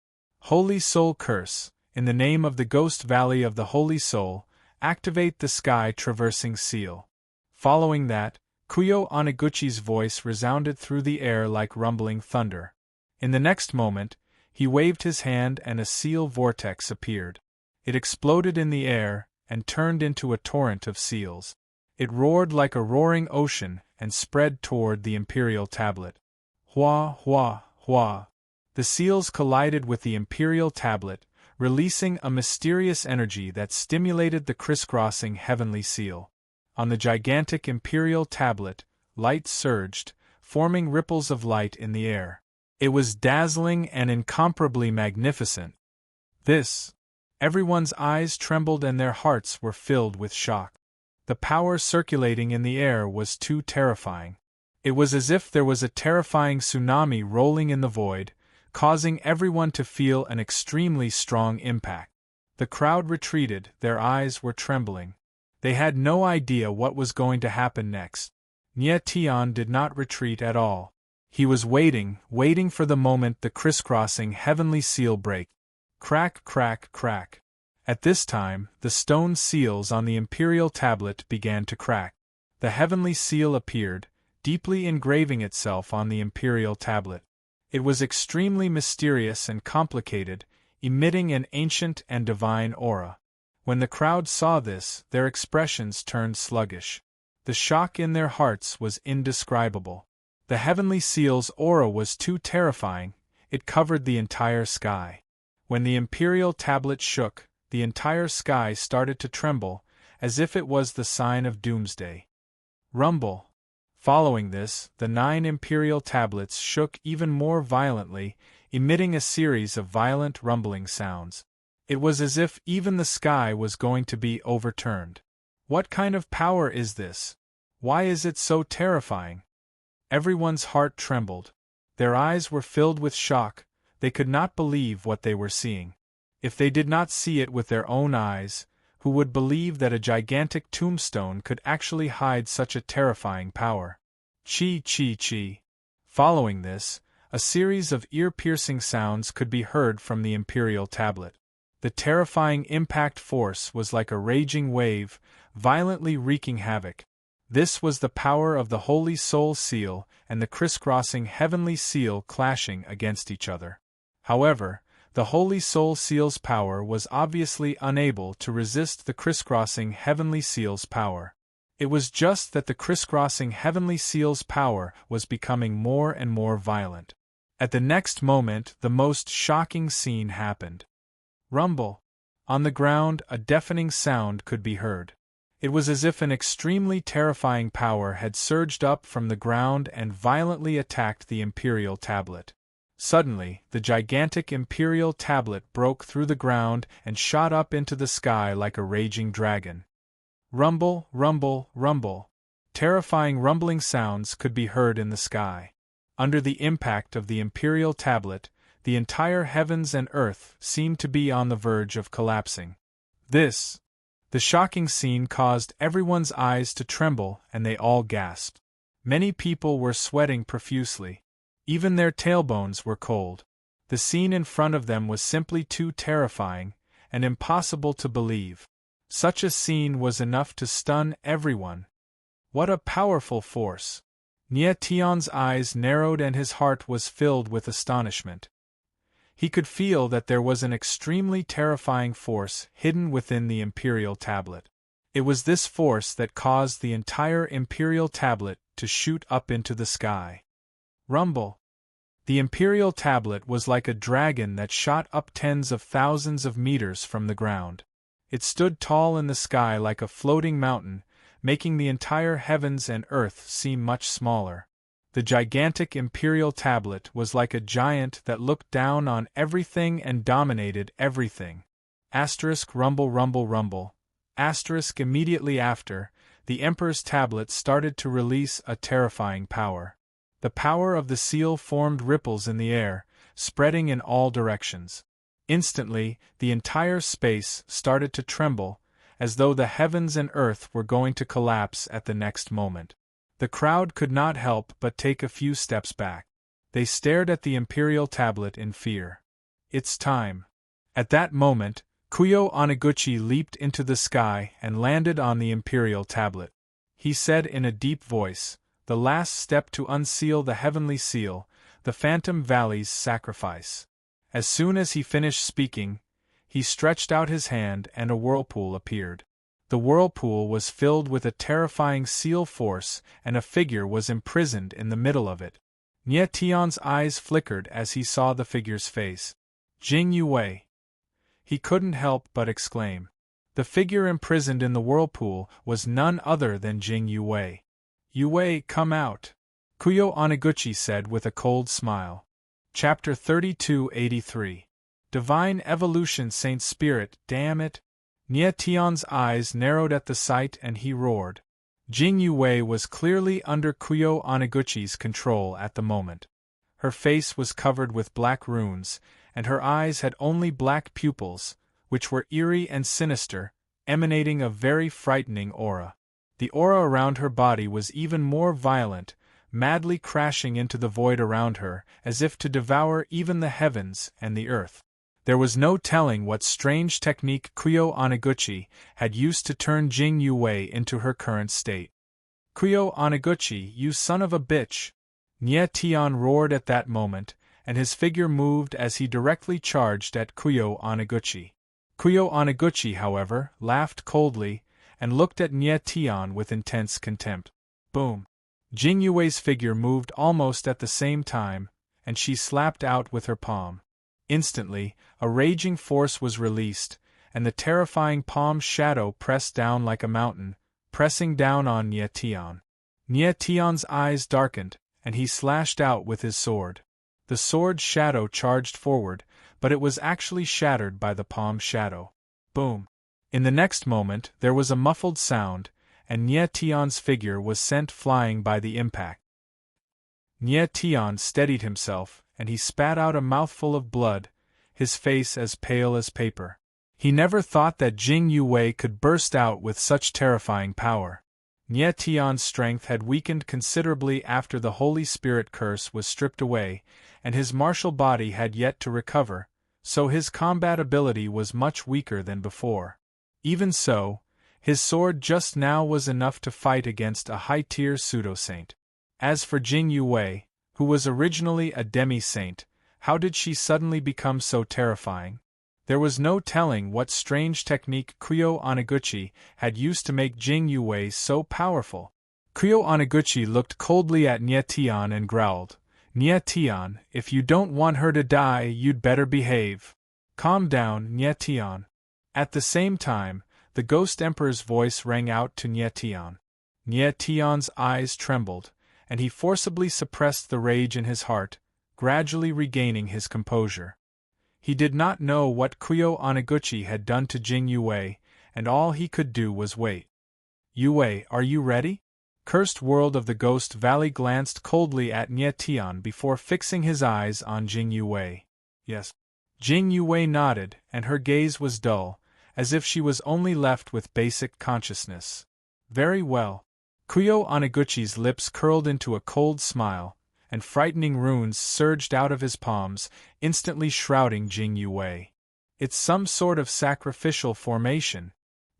Holy Soul Curse, in the name of the Ghost Valley of the Holy Soul, activate the sky-traversing seal. Following that, Kuyo Oniguchi's voice resounded through the air like rumbling thunder. In the next moment, he waved his hand and a seal vortex appeared. It exploded in the air and turned into a torrent of seals. It roared like a roaring ocean and spread toward the Imperial Tablet. Hua, hua, hua. The seals collided with the Imperial Tablet, releasing a mysterious energy that stimulated the crisscrossing heavenly seal. On the gigantic Imperial Tablet, light surged, forming ripples of light in the air. It was dazzling and incomparably magnificent. Everyone's eyes trembled and their hearts were filled with shock. The power circulating in the air was too terrifying. It was as if there was a terrifying tsunami rolling in the void, causing everyone to feel an extremely strong impact. The crowd retreated, their eyes were trembling. They had no idea what was going to happen next. Nye Tion did not retreat at all. He was waiting for the moment the crisscrossing heavenly seal break. Crack, crack, crack. At this time, the stone seals on the Imperial Tablet began to crack. The heavenly seal appeared, deeply engraving itself on the Imperial Tablet. It was extremely mysterious and complicated, emitting an ancient and divine aura. When the crowd saw this, their expressions turned sluggish. The shock in their hearts was indescribable. The heavenly seal's aura was too terrifying, it covered the entire sky. When the Imperial Tablet shook, the entire sky started to tremble, as if it was the sign of doomsday. Rumble. Following this, the 9 Imperial Tablets shook even more violently, emitting a series of violent rumbling sounds. It was as if even the sky was going to be overturned. What kind of power is this? Why is it so terrifying? Everyone's heart trembled. Their eyes were filled with shock, they could not believe what they were seeing. If they did not see it with their own eyes, who would believe that a gigantic tombstone could actually hide such a terrifying power? Chi, chi, chi. Following this, a series of ear-piercing sounds could be heard from the Imperial Tablet. The terrifying impact force was like a raging wave, violently wreaking havoc. This was the power of the Holy Soul Seal and the crisscrossing heavenly seal clashing against each other. However, the Holy Soul Seal's power was obviously unable to resist the crisscrossing heavenly seal's power. It was just that the crisscrossing heavenly seal's power was becoming more and more violent. At the next moment, the most shocking scene happened. Rumble. On the ground, a deafening sound could be heard. It was as if an extremely terrifying power had surged up from the ground and violently attacked the Imperial tablet. Suddenly, the gigantic Imperial tablet broke through the ground and shot up into the sky like a raging dragon. Rumble, rumble, rumble. Terrifying rumbling sounds could be heard in the sky. Under the impact of the Imperial tablet, the entire heavens and earth seemed to be on the verge of collapsing. The shocking scene caused everyone's eyes to tremble and they all gasped. Many people were sweating profusely. Even their tailbones were cold. The scene in front of them was simply too terrifying and impossible to believe. Such a scene was enough to stun everyone. What a powerful force! Nie Tion's eyes narrowed and his heart was filled with astonishment. He could feel that there was an extremely terrifying force hidden within the Imperial tablet. It was this force that caused the entire Imperial tablet to shoot up into the sky. Rumble! The Imperial tablet was like a dragon that shot up tens of thousands of meters from the ground. It stood tall in the sky like a floating mountain, making the entire heavens and earth seem much smaller. The gigantic Imperial tablet was like a giant that looked down on everything and dominated everything. Rumble rumble rumble. Immediately after, the Emperor's tablet started to release a terrifying power. The power of the seal formed ripples in the air, spreading in all directions. Instantly, the entire space started to tremble, as though the heavens and earth were going to collapse at the next moment. The crowd could not help but take a few steps back. They stared at the Imperial tablet in fear. It's time. At that moment, Kuyo Oniguchi leaped into the sky and landed on the Imperial tablet. He said in a deep voice, "The last step to unseal the heavenly seal, the Phantom Valley's sacrifice." As soon as he finished speaking, he stretched out his hand and a whirlpool appeared. The whirlpool was filled with a terrifying seal force and a figure was imprisoned in the middle of it. Nie Tion's eyes flickered as he saw the figure's face. Jing Yue! He couldn't help but exclaim. The figure imprisoned in the whirlpool was none other than Jing Yue. "Yue, come out," Kuyo Oniguchi said with a cold smile. Chapter 3283. Divine Evolution. Saint Spirit, damn it! Nie Tion's eyes narrowed at the sight and he roared. Jing Yue was clearly under Kuyo Oniguchi's control at the moment. Her face was covered with black runes, and her eyes had only black pupils, which were eerie and sinister, emanating a very frightening aura. The aura around her body was even more violent, madly crashing into the void around her, as if to devour even the heavens and the earth. There was no telling what strange technique Kuyo Oniguchi had used to turn Jing Yue into her current state. "Kuyo Oniguchi, you son of a bitch!" Nie Tion roared at that moment, and his figure moved as he directly charged at Kuyo Oniguchi. Kuyo Oniguchi, however, laughed coldly, and looked at Nie Tion with intense contempt. Boom! Jing Yue's figure moved almost at the same time, and she slapped out with her palm. Instantly, a raging force was released, and the terrifying palm's shadow pressed down like a mountain, pressing down on Nie Tion. Nie Tion's eyes darkened, and he slashed out with his sword. The sword's shadow charged forward, but it was actually shattered by the palm's shadow. Boom! In the next moment, there was a muffled sound, and Nie Tion's figure was sent flying by the impact. Nie Tion steadied himself, and he spat out a mouthful of blood, his face as pale as paper. He never thought that Jing Yue could burst out with such terrifying power. Nie Tion's strength had weakened considerably after the Holy Spirit curse was stripped away, and his martial body had yet to recover, so his combat ability was much weaker than before. Even so, his sword just now was enough to fight against a high-tier pseudo-saint. As for Jing Yue, who was originally a demi-saint, how did she suddenly become so terrifying? There was no telling what strange technique Kuyo Oniguchi had used to make Jing Yue so powerful. Kuyo Oniguchi looked coldly at Nie Tion and growled, "Nie Tion, if you don't want her to die, you'd better behave." "Calm down, Nie Tion." At the same time, The Ghost Emperor's voice rang out to Nie Tian. Nie Tian's eyes trembled, and he forcibly suppressed the rage in his heart, gradually regaining his composure. He did not know what Kuyo Anaguchi had done to Jing Yue, and all he could do was wait. Yue, are you ready? Cursed World of the Ghost Valley glanced coldly at Nie Tian before fixing his eyes on Jing Yue. Yes. Jing Yue nodded, and her gaze was dull, as if she was only left with basic consciousness. Very well. Kuyo Anaguchi's lips curled into a cold smile, and frightening runes surged out of his palms, instantly shrouding Jing Yue. It's some sort of sacrificial formation.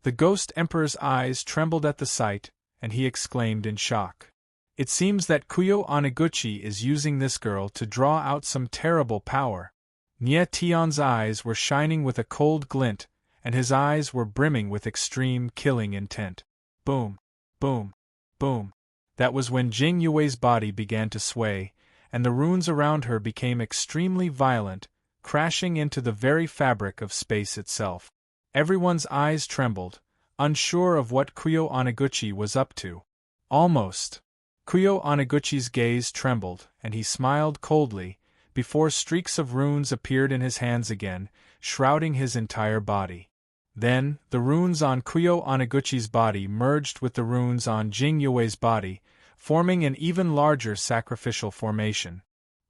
The Ghost Emperor's eyes trembled at the sight, and he exclaimed in shock. It seems that Kuyo Anaguchi is using this girl to draw out some terrible power. Nie Tian's eyes were shining with a cold glint, and his eyes were brimming with extreme killing intent. Boom, boom, boom. That was when Jing Yue's body began to sway, and the runes around her became extremely violent, crashing into the very fabric of space itself. Everyone's eyes trembled, unsure of what Kuyo Anaguchi was up to. Almost. Kuyo Anaguchi's gaze trembled, and he smiled coldly, before streaks of runes appeared in his hands again, shrouding his entire body. Then, the runes on Kuyo Anaguchi's body merged with the runes on Jing Yue's body, forming an even larger sacrificial formation.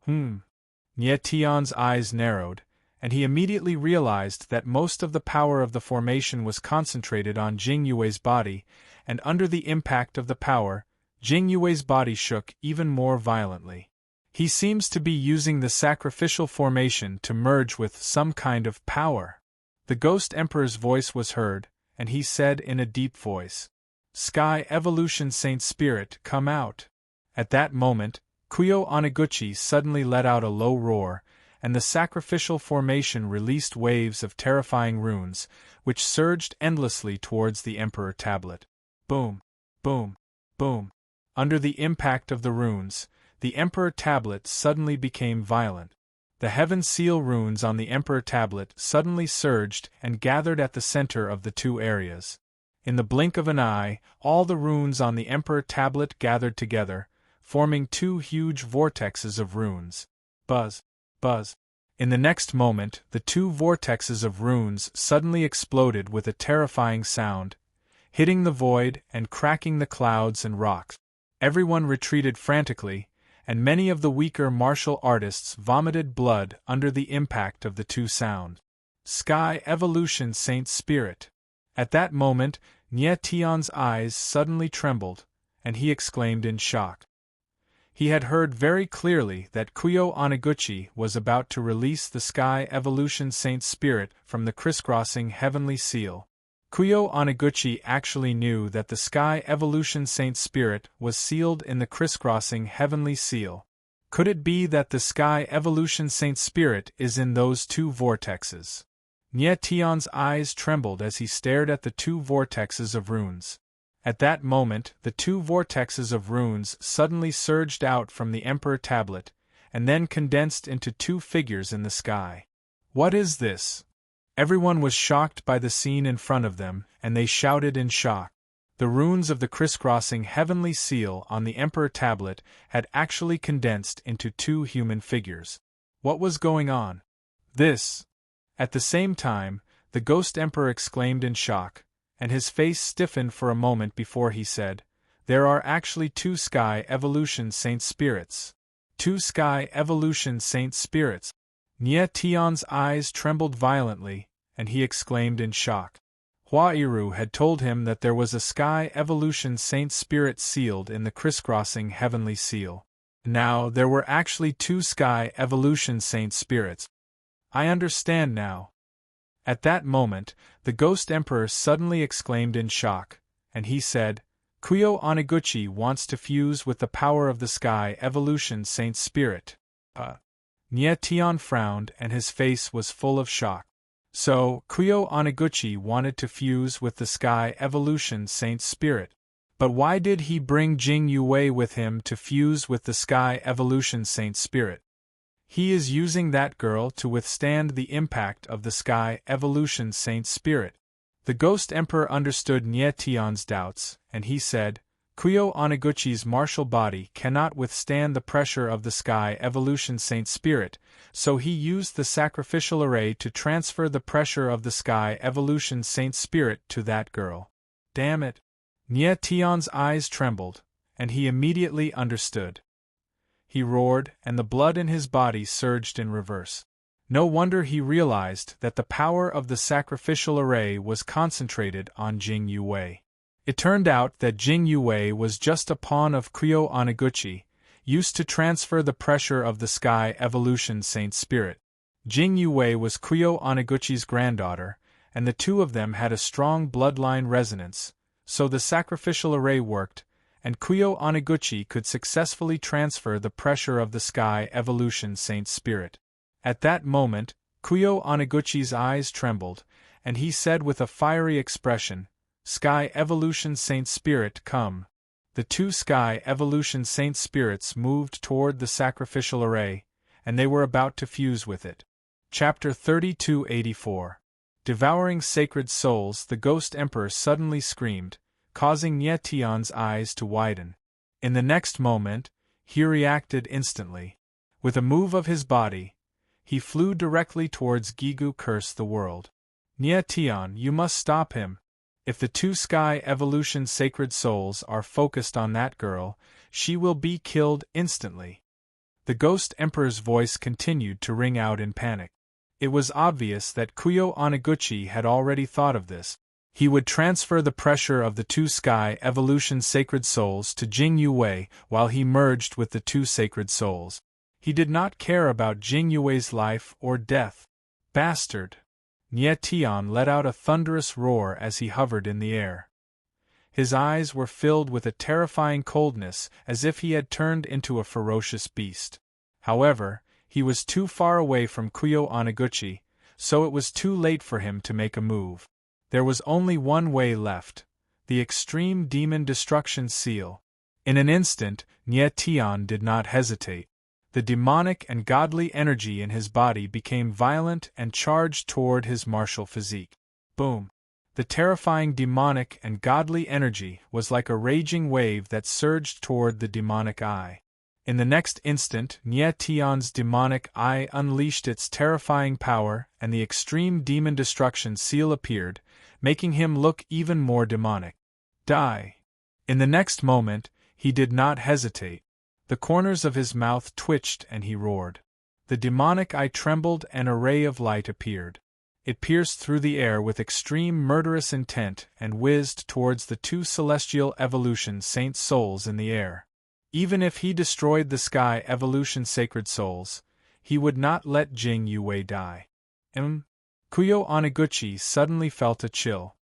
Nie Tian's eyes narrowed, and he immediately realized that most of the power of the formation was concentrated on Jing Yue's body, and under the impact of the power, Jing Yue's body shook even more violently. He seems to be using the sacrificial formation to merge with some kind of power. The Ghost Emperor's voice was heard, and he said in a deep voice, "Sky Evolution Saint Spirit, come out." At that moment, Kuyo Anaguchi suddenly let out a low roar, and the sacrificial formation released waves of terrifying runes, which surged endlessly towards the Emperor tablet. Boom, boom, boom. Under the impact of the runes, the Emperor tablet suddenly became violent. The Heaven Seal runes on the Emperor tablet suddenly surged and gathered at the center of the two areas. In the blink of an eye, all the runes on the Emperor tablet gathered together, forming two huge vortexes of runes. Buzz, buzz. In the next moment, the two vortexes of runes suddenly exploded with a terrifying sound, hitting the void and cracking the clouds and rocks. Everyone retreated frantically, and many of the weaker martial artists vomited blood under the impact of the two sounds. Sky Evolution Saint Spirit. At that moment, Nie Tian's eyes suddenly trembled, and he exclaimed in shock. He had heard very clearly that Kuyo Anaguchi was about to release the Sky Evolution Saint Spirit from the crisscrossing heavenly seal. Kuyo Anaguchi actually knew that the Sky Evolution Saint Spirit was sealed in the crisscrossing heavenly seal. Could it be that the Sky Evolution Saint Spirit is in those two vortexes? Nie Tian's eyes trembled as he stared at the two vortexes of runes. At that moment, the two vortexes of runes suddenly surged out from the Emperor tablet, and then condensed into two figures in the sky. What is this? Everyone was shocked by the scene in front of them, and they shouted in shock. The runes of the crisscrossing heavenly seal on the Emperor tablet had actually condensed into two human figures. What was going on? This! At the same time, the Ghost Emperor exclaimed in shock, and his face stiffened for a moment before he said, "There are actually two Sky Evolution Saint Spirits. Two Sky Evolution Saint Spirits." Nie Tian's eyes trembled violently, and he exclaimed in shock. Huairu had told him that there was a Sky Evolution Saint Spirit sealed in the crisscrossing heavenly seal. Now there were actually two Sky Evolution Saint Spirits. I understand now. At that moment, the Ghost Emperor suddenly exclaimed in shock, and he said, "Kuyo Anaguchi wants to fuse with the power of the Sky Evolution Saint Spirit." Nie Tian frowned and his face was full of shock. So, Kuyo Anaguchi wanted to fuse with the Sky Evolution Saint Spirit. But why did he bring Jing Yue with him to fuse with the Sky Evolution Saint Spirit? He is using that girl to withstand the impact of the Sky Evolution Saint Spirit. The Ghost Emperor understood Nie Tian's doubts, and he said, Kuyo Oneguchi's martial body cannot withstand the pressure of the Sky Evolution Saint Spirit, so he used the sacrificial array to transfer the pressure of the Sky Evolution Saint Spirit to that girl. Damn it! Nie Tian's eyes trembled, and he immediately understood. He roared, and the blood in his body surged in reverse. No wonder he realized that the power of the sacrificial array was concentrated on Jing Yuwei. It turned out that Jing Yuwei was just a pawn of Kuyo Oneguchi, used to transfer the pressure of the Sky Evolution Saint Spirit. Jing Yuwei was Kuyo Oneguchi's granddaughter, and the two of them had a strong bloodline resonance, so the sacrificial array worked, and Kuyo Oneguchi could successfully transfer the pressure of the Sky Evolution Saint Spirit. At that moment, Kuyo Oneguchi's eyes trembled, and he said with a fiery expression, Sky Evolution Saint Spirit, come. The two Sky Evolution Saint Spirits moved toward the sacrificial array, and they were about to fuse with it. Chapter 3284. Devouring Sacred Souls. The Ghost Emperor suddenly screamed, causing Nie Tian's eyes to widen. In the next moment, he reacted instantly. With a move of his body, he flew directly towards Gigu. Curse the world. Nie Tian, you must stop him. If the two Sky Evolution Sacred Souls are focused on that girl, she will be killed instantly. The Ghost Emperor's voice continued to ring out in panic. It was obvious that Kuyo Oneguchi had already thought of this. He would transfer the pressure of the two Sky Evolution Sacred Souls to Jing Yuwei while he merged with the two Sacred Souls. He did not care about Jing Yuwei's life or death. Bastard! Nie Tian let out a thunderous roar as he hovered in the air. His eyes were filled with a terrifying coldness, as if he had turned into a ferocious beast. However, he was too far away from Kuyo Oneguchi, so it was too late for him to make a move. There was only one way left: the Extreme Demon Destruction Seal. In an instant, Nie Tian did not hesitate. The demonic and godly energy in his body became violent and charged toward his martial physique. Boom! The terrifying demonic and godly energy was like a raging wave that surged toward the demonic eye. In the next instant, Nie Tian's demonic eye unleashed its terrifying power, and the Extreme Demon Destruction Seal appeared, making him look even more demonic. Die! In the next moment, he did not hesitate. The corners of his mouth twitched and he roared. The demonic eye trembled and a ray of light appeared. It pierced through the air with extreme murderous intent and whizzed towards the two Celestial Evolution Saint Souls in the air. Even if he destroyed the Sky Evolution Sacred Souls, he would not let Jing Yuwei die. Kuyo Oneguchi suddenly felt a chill.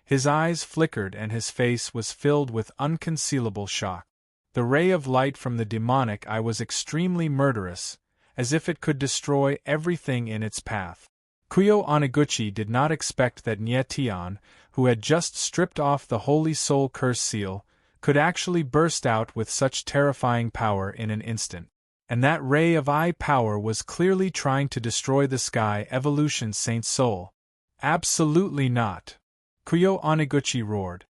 His eyes flickered and his face was filled with unconcealable shock. The ray of light from the demonic eye was extremely murderous, as if it could destroy everything in its path. Kuyo Oneguchi did not expect that Nie Tian, who had just stripped off the Holy Soul Curse Seal, could actually burst out with such terrifying power in an instant. And that ray of eye power was clearly trying to destroy the Sky Evolution Saint Soul. Absolutely not! Kuyo Oneguchi roared.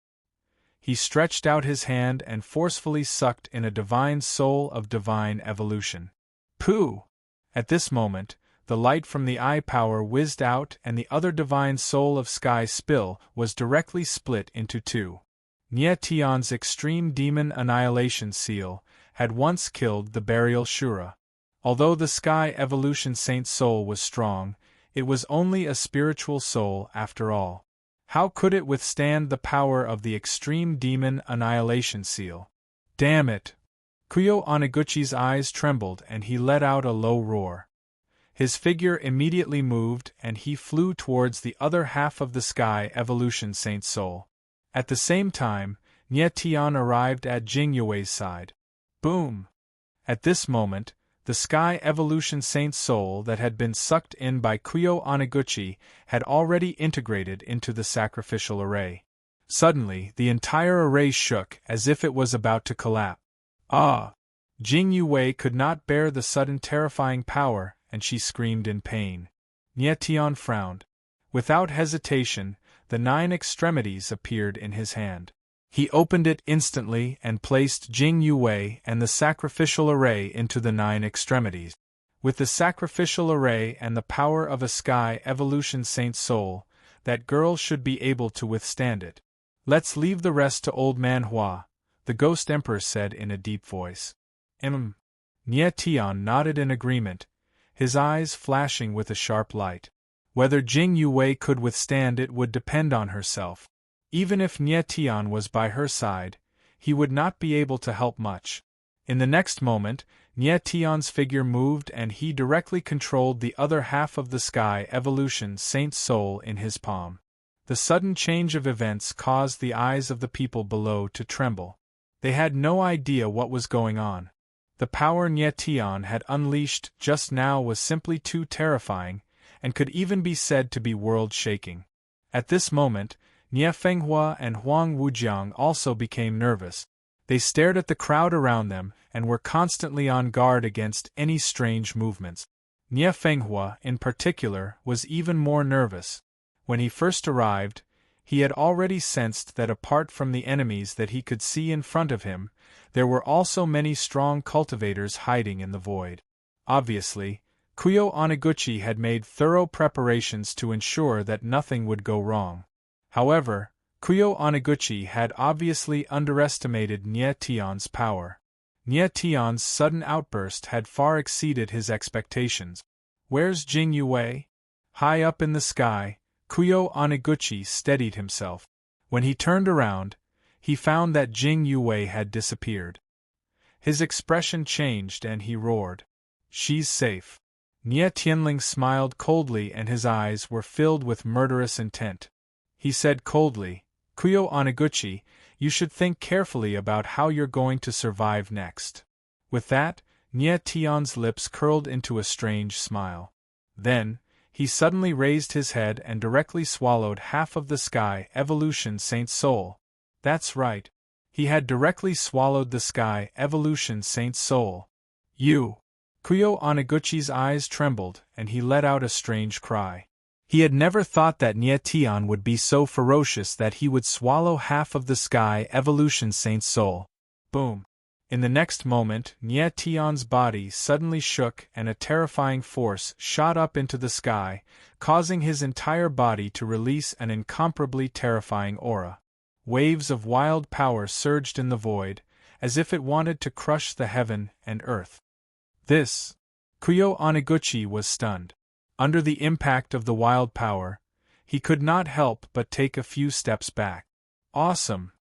He stretched out his hand and forcefully sucked in a divine soul of divine evolution. Pooh! At this moment, the light from the eye power whizzed out and the other divine soul of Sky Spill was directly split into two. Nie Tian's Extreme Demon Annihilation Seal had once killed the Burial Shura. Although the Sky Evolution Saint Soul was strong, it was only a spiritual soul after all. How could it withstand the power of the Extreme Demon Annihilation Seal? Damn it! Kuyo Oneguchi's eyes trembled and he let out a low roar. His figure immediately moved and he flew towards the other half of the Sky Evolution Saint Soul. At the same time, Nie Tian arrived at Jing Yuwei's side. Boom! At this moment, the Sky Evolution Saint Soul that had been sucked in by Kuyo Oneguchi had already integrated into the sacrificial array. Suddenly, the entire array shook as if it was about to collapse. Ah! Jing Yuwei could not bear the sudden terrifying power, and she screamed in pain. Nie Tian frowned. Without hesitation, the 9 extremities appeared in his hand. He opened it instantly and placed Jing Yue and the sacrificial array into the 9 extremities. With the sacrificial array and the power of a sky evolution Saint Soul, that girl should be able to withstand it. Let's leave the rest to Old Man Hua, the Ghost Emperor said in a deep voice. Nie Tian nodded in agreement, his eyes flashing with a sharp light. Whether Jing Yue could withstand it would depend on herself. Even if Nie Tian was by her side, he would not be able to help much. In the next moment, Nie Tian's figure moved and he directly controlled the other half of the sky evolution Saint Soul in his palm. The sudden change of events caused the eyes of the people below to tremble. They had no idea what was going on. The power Nie Tian had unleashed just now was simply too terrifying, and could even be said to be world-shaking. At this moment, Nie Fenghua and Huang Wujiang also became nervous. They stared at the crowd around them and were constantly on guard against any strange movements. Nie Fenghua, in particular, was even more nervous. When he first arrived, he had already sensed that apart from the enemies that he could see in front of him, there were also many strong cultivators hiding in the void. Obviously, Kuyo Oniguchi had made thorough preparations to ensure that nothing would go wrong. However, Kuyo Oniguchi had obviously underestimated Nie Tian's power. Nie Tian's sudden outburst had far exceeded his expectations. "Where's Jing Yue?" High up in the sky, Kuyo Oniguchi steadied himself. When he turned around, he found that Jing Yue had disappeared. His expression changed and he roared, "She's safe." Nie Tianling smiled coldly and his eyes were filled with murderous intent. He said coldly, "Kuyo Oniguchi, you should think carefully about how you're going to survive next." With that, Nie Tian's lips curled into a strange smile. Then, he suddenly raised his head and directly swallowed half of the sky evolution Saint Soul. That's right. He had directly swallowed the sky evolution Saint Soul. "You!" Kuyo Oniguchi's eyes trembled and he let out a strange cry. He had never thought that Nie Tian would be so ferocious that he would swallow half of the sky evolution Saint Soul. Boom! In the next moment, Nie Tian's body suddenly shook and a terrifying force shot up into the sky, causing his entire body to release an incomparably terrifying aura. Waves of wild power surged in the void, as if it wanted to crush the heaven and earth. This! Kuyo Oniguchi was stunned. Under the impact of the wild power, he could not help but take a few steps back. Awesome!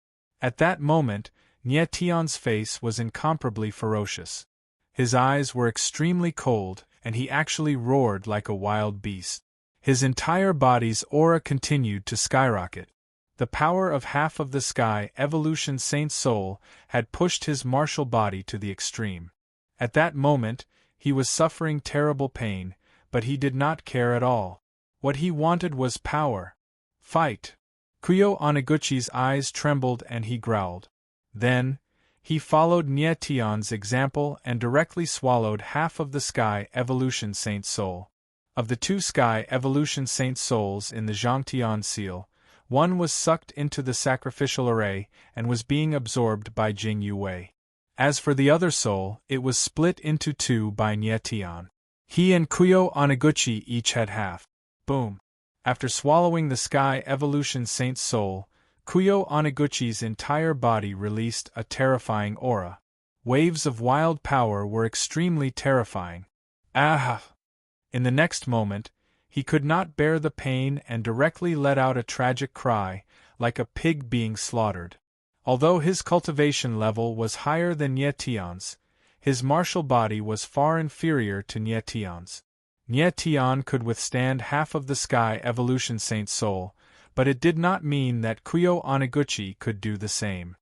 At that moment, Nie Tian's face was incomparably ferocious. His eyes were extremely cold, and he actually roared like a wild beast. His entire body's aura continued to skyrocket. The power of half of the sky evolution Saint Soul had pushed his martial body to the extreme. At that moment, he was suffering terrible pain, but he did not care at all. What he wanted was power. Fight! Kuyo Oniguchi's eyes trembled and he growled. Then, he followed Nie Tian's example and directly swallowed half of the sky evolution Saint Soul. Of the 2 sky evolution Saint Souls in the Zhangtian seal, one was sucked into the sacrificial array and was being absorbed by Jing Yue. As for the other soul, it was split into 2 by Nie Tian. He and Kuyo Oniguchi each had half. Boom! After swallowing the sky evolution Saint Soul, Kuyo Oniguchi's entire body released a terrifying aura. Waves of wild power were extremely terrifying. Ah! In the next moment, he could not bear the pain and directly let out a tragic cry, like a pig being slaughtered. Although his cultivation level was higher than Nie Tian's, his martial body was far inferior to Nie Tian's. Nie Tian could withstand half of the sky evolution Saint Soul, but it did not mean that Kuyo Oniguchi could do the same.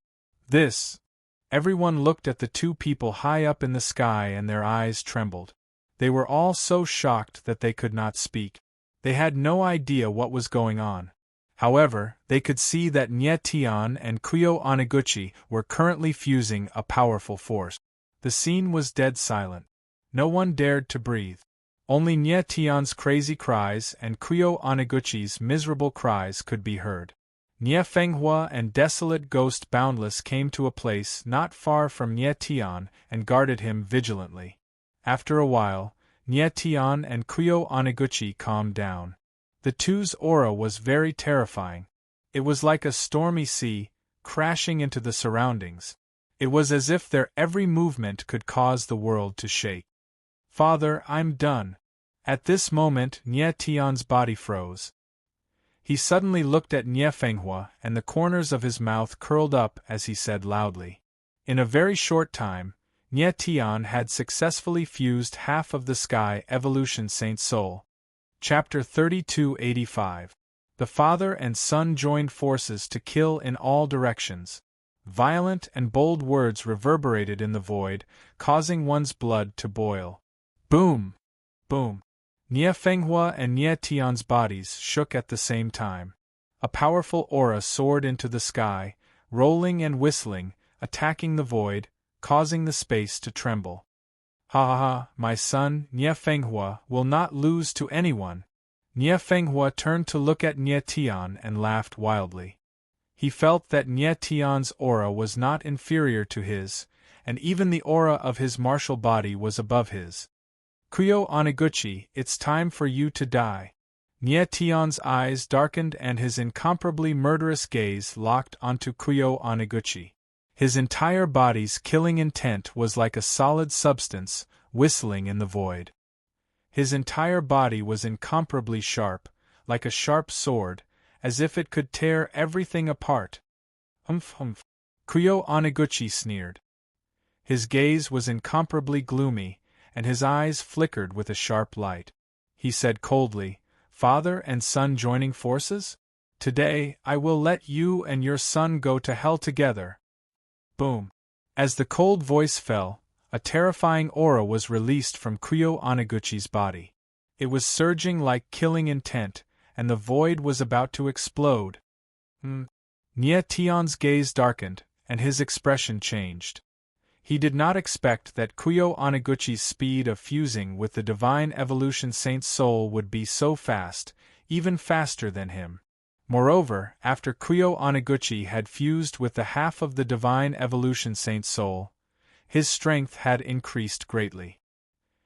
Everyone looked at the 2 people high up in the sky and their eyes trembled. They were all so shocked that they could not speak. They had no idea what was going on. However, they could see that Nie Tian and Kuyo Oniguchi were currently fusing a powerful force. The scene was dead silent. No one dared to breathe. Only Nye Tion's crazy cries and Kuyo Oniguchi's miserable cries could be heard. Nye Fenghua and desolate Ghost Boundless came to a place not far from Nye Tian and guarded him vigilantly. After a while, Nye Tian and Kuyo Oniguchi calmed down. The two's aura was very terrifying. It was like a stormy sea, crashing into the surroundings. It was as if their every movement could cause the world to shake. "Father, I'm done." At this moment, Nye Tian's body froze. He suddenly looked at Nye Fenghua, and the corners of his mouth curled up as he said loudly. In a very short time, Nye Tian had successfully fused half of the Sky Evolution Saint Soul. Chapter 3285. The father and son joined forces to kill in all directions. Violent and bold words reverberated in the void, causing one's blood to boil. Boom! Boom! Nye Fenghua and Nye Tian's bodies shook at the same time. A powerful aura soared into the sky, rolling and whistling, attacking the void, causing the space to tremble. "Ha ha ha, my son, Nye Fenghua, will not lose to anyone." Nye Fenghua turned to look at Nye Tian and laughed wildly. He felt that Nye Tian's aura was not inferior to his, and even the aura of his martial body was above his. "Kuyo Oniguchi, it's time for you to die." Nye Tian's eyes darkened and his incomparably murderous gaze locked onto Kuyo Oniguchi. His entire body's killing intent was like a solid substance, whistling in the void. His entire body was incomparably sharp, like a sharp sword, as if it could tear everything apart. "Humph humph," Kuyo Oniguchi sneered. His gaze was incomparably gloomy, and his eyes flickered with a sharp light. He said coldly, "Father and son joining forces? Today, I will let you and your son go to hell together." Boom! As the cold voice fell, a terrifying aura was released from Kuyo Oniguchi's body. It was surging like killing intent, and the void was about to explode. Nye Tian's gaze darkened, and his expression changed. He did not expect that Kuyo Oniguchi's speed of fusing with the Divine Evolution Saint's soul would be so fast, even faster than him. Moreover, after Kuyo Oniguchi had fused with the half of the Divine Evolution Saint's soul, his strength had increased greatly.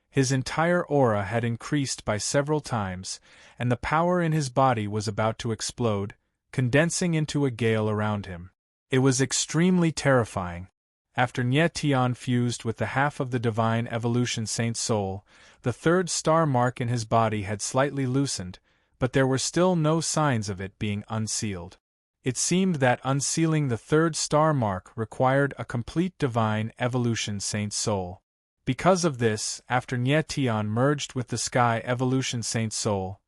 His entire aura had increased by several times, and the power in his body was about to explode, condensing into a gale around him. It was extremely terrifying. After Nye Tian fused with the half of the Divine Evolution Saint's soul, the third star mark in his body had slightly loosened, but there were still no signs of it being unsealed. It seemed that unsealing the third star mark required a complete Divine Evolution Saint's soul. Because of this, after Nye Tian merged with the Sky Evolution Saint's soul,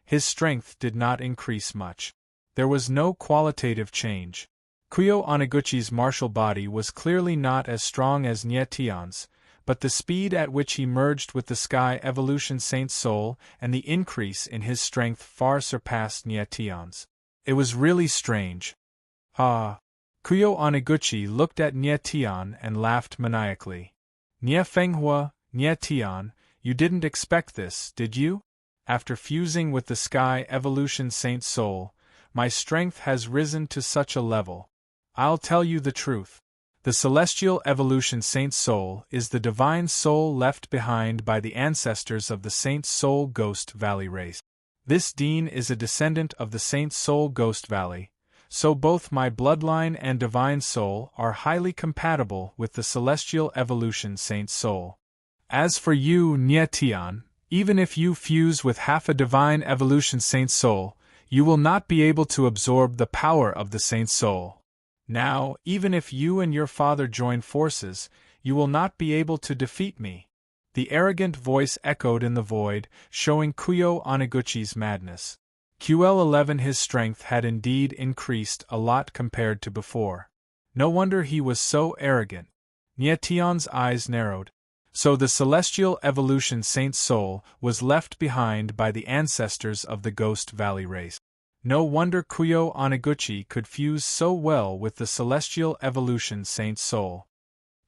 his strength did not increase much. There was no qualitative change. Kuyo Oniguchi's martial body was clearly not as strong as Nye Tian's, but the speed at which he merged with the Sky Evolution Saint's soul and the increase in his strength far surpassed Nye Tian's. It was really strange. "Ah!" Kuyo Oniguchi looked at Nye Tian and laughed maniacally. "Nye Fenghua, Nye Tian, you didn't expect this, did you? After fusing with the Sky Evolution Saint's soul, my strength has risen to such a level. I'll tell you the truth. The Celestial Evolution Saint's soul is the divine soul left behind by the ancestors of the Saint's Soul Ghost Valley race. This Dean is a descendant of the Saint's Soul Ghost Valley, so both my bloodline and divine soul are highly compatible with the Celestial Evolution Saint's soul. As for you, Nye Tian, even if you fuse with half a Divine Evolution Saint's soul, you will not be able to absorb the power of the Saint's soul. Now, even if you and your father join forces, you will not be able to defeat me." The arrogant voice echoed in the void, showing Kuyo Oniguchi's madness. QL11 His strength had indeed increased a lot compared to before. No wonder he was so arrogant. Nye Tian's eyes narrowed. So the Celestial Evolution Saint's soul was left behind by the ancestors of the Ghost Valley race. No wonder Kuyo Oniguchi could fuse so well with the Celestial Evolution Saint's soul.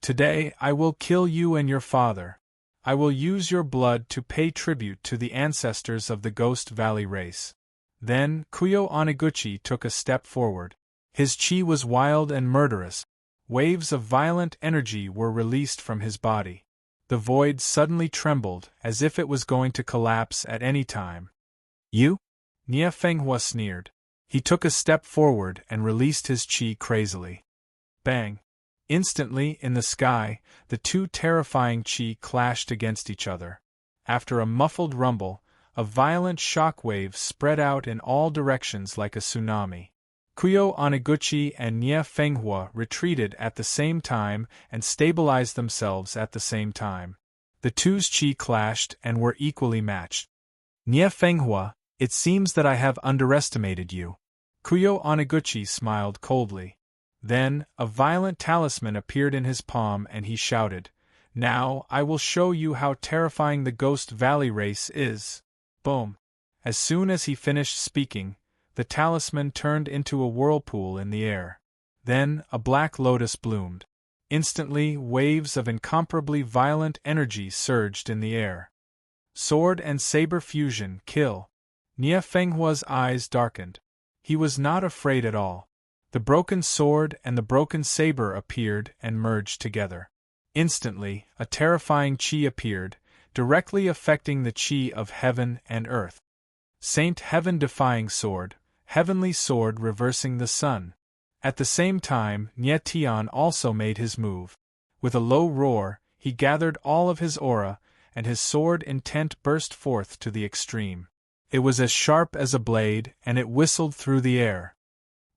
"Today I will kill you and your father. I will use your blood to pay tribute to the ancestors of the Ghost Valley race. Then, Kuyo Oniguchi took a step forward. His chi was wild and murderous. Waves of violent energy were released from his body. The void suddenly trembled, as if it was going to collapse at any time. You? Nie Fenghua sneered. He took a step forward and released his chi crazily. Bang! Instantly, in the sky, the two terrifying chi clashed against each other. After a muffled rumble, a violent shock wave spread out in all directions like a tsunami. Kuyo Oniguchi and Nie Fenghua retreated at the same time and stabilized themselves at the same time. The two's chi clashed and were equally matched. Nie Fenghua, it seems that I have underestimated you. Kuyo Oniguchi smiled coldly. Then, a violent talisman appeared in his palm and he shouted, "Now I will show you how terrifying the Ghost Valley race is." Boom! As soon as he finished speaking, the talisman turned into a whirlpool in the air. Then, a black lotus bloomed. Instantly, waves of incomparably violent energy surged in the air. Sword and saber fusion, kill. Nie Fenghua's eyes darkened. He was not afraid at all. The broken sword and the broken saber appeared and merged together. Instantly, a terrifying chi appeared, directly affecting the chi of heaven and earth. Saint Heaven-defying sword, heavenly sword reversing the sun. At the same time, Nie Tian also made his move. With a low roar, he gathered all of his aura, and his sword intent burst forth to the extreme. It was as sharp as a blade, and it whistled through the air.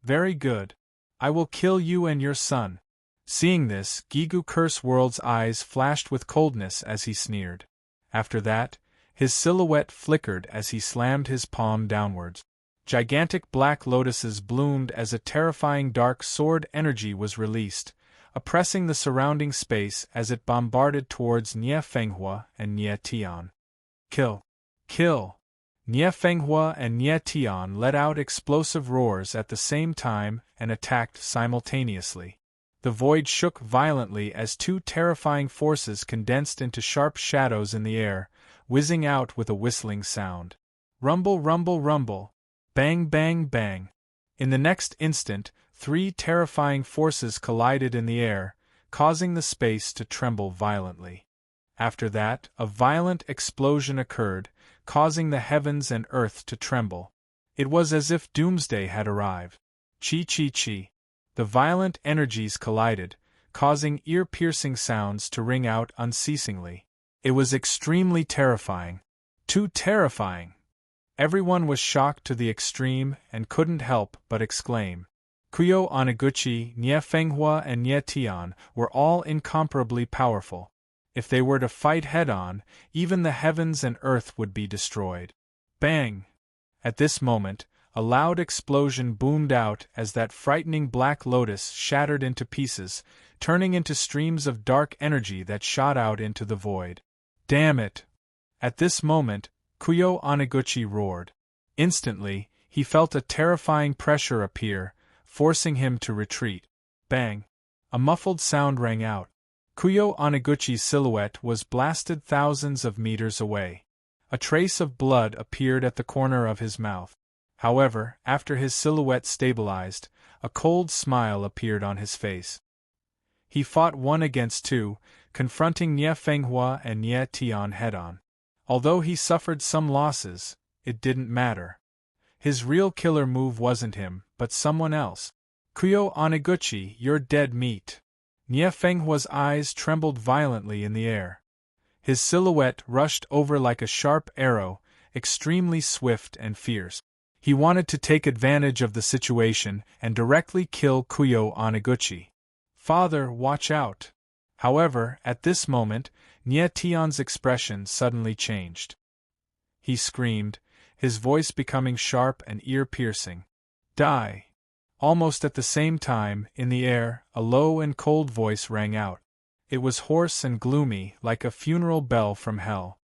Very good. I will kill you and your son. Seeing this, Gigu Curse World's eyes flashed with coldness as he sneered. After that, his silhouette flickered as he slammed his palm downwards. Gigantic black lotuses bloomed as a terrifying dark sword energy was released, oppressing the surrounding space as it bombarded towards Nie Fenghua and Nie Tian. Kill! Kill! Nie Fenghua and Nie Tian let out explosive roars at the same time and attacked simultaneously. The void shook violently as two terrifying forces condensed into sharp shadows in the air, whizzing out with a whistling sound. Rumble, rumble, rumble. Bang, bang, bang. In the next instant, three terrifying forces collided in the air, causing the space to tremble violently. After that, a violent explosion occurred, causing the heavens and earth to tremble. It was as if doomsday had arrived. Chi chi chi. The violent energies collided, causing ear-piercing sounds to ring out unceasingly. It was extremely terrifying. Too terrifying! Everyone was shocked to the extreme and couldn't help but exclaim. Kuyo Oniguchi, Nie Fenghua and Nie Tian were all incomparably powerful. If they were to fight head-on, even the heavens and earth would be destroyed. Bang! At this moment, a loud explosion boomed out as that frightening black lotus shattered into pieces, turning into streams of dark energy that shot out into the void. Damn it! At this moment, Kuyo Oniguchi roared. Instantly, he felt a terrifying pressure appear, forcing him to retreat. Bang! A muffled sound rang out. Kuyo Oniguchi's silhouette was blasted thousands of meters away. A trace of blood appeared at the corner of his mouth. However, after his silhouette stabilized, a cold smile appeared on his face. He fought 1 against 2, confronting Nie Fenghua and Nie Tian head-on. Although he suffered some losses, it didn't matter. His real killer move wasn't him, but someone else. Kuyo Oniguchi, you're dead meat. Nie Fenghua's eyes trembled violently in the air. His silhouette rushed over like a sharp arrow, extremely swift and fierce. He wanted to take advantage of the situation and directly kill Kuyo Oniguchi. Father, watch out! However, at this moment, Nie Tian's expression suddenly changed. He screamed, his voice becoming sharp and ear-piercing. Die! Almost at the same time, in the air, a low and cold voice rang out. It was hoarse and gloomy, like a funeral bell from hell.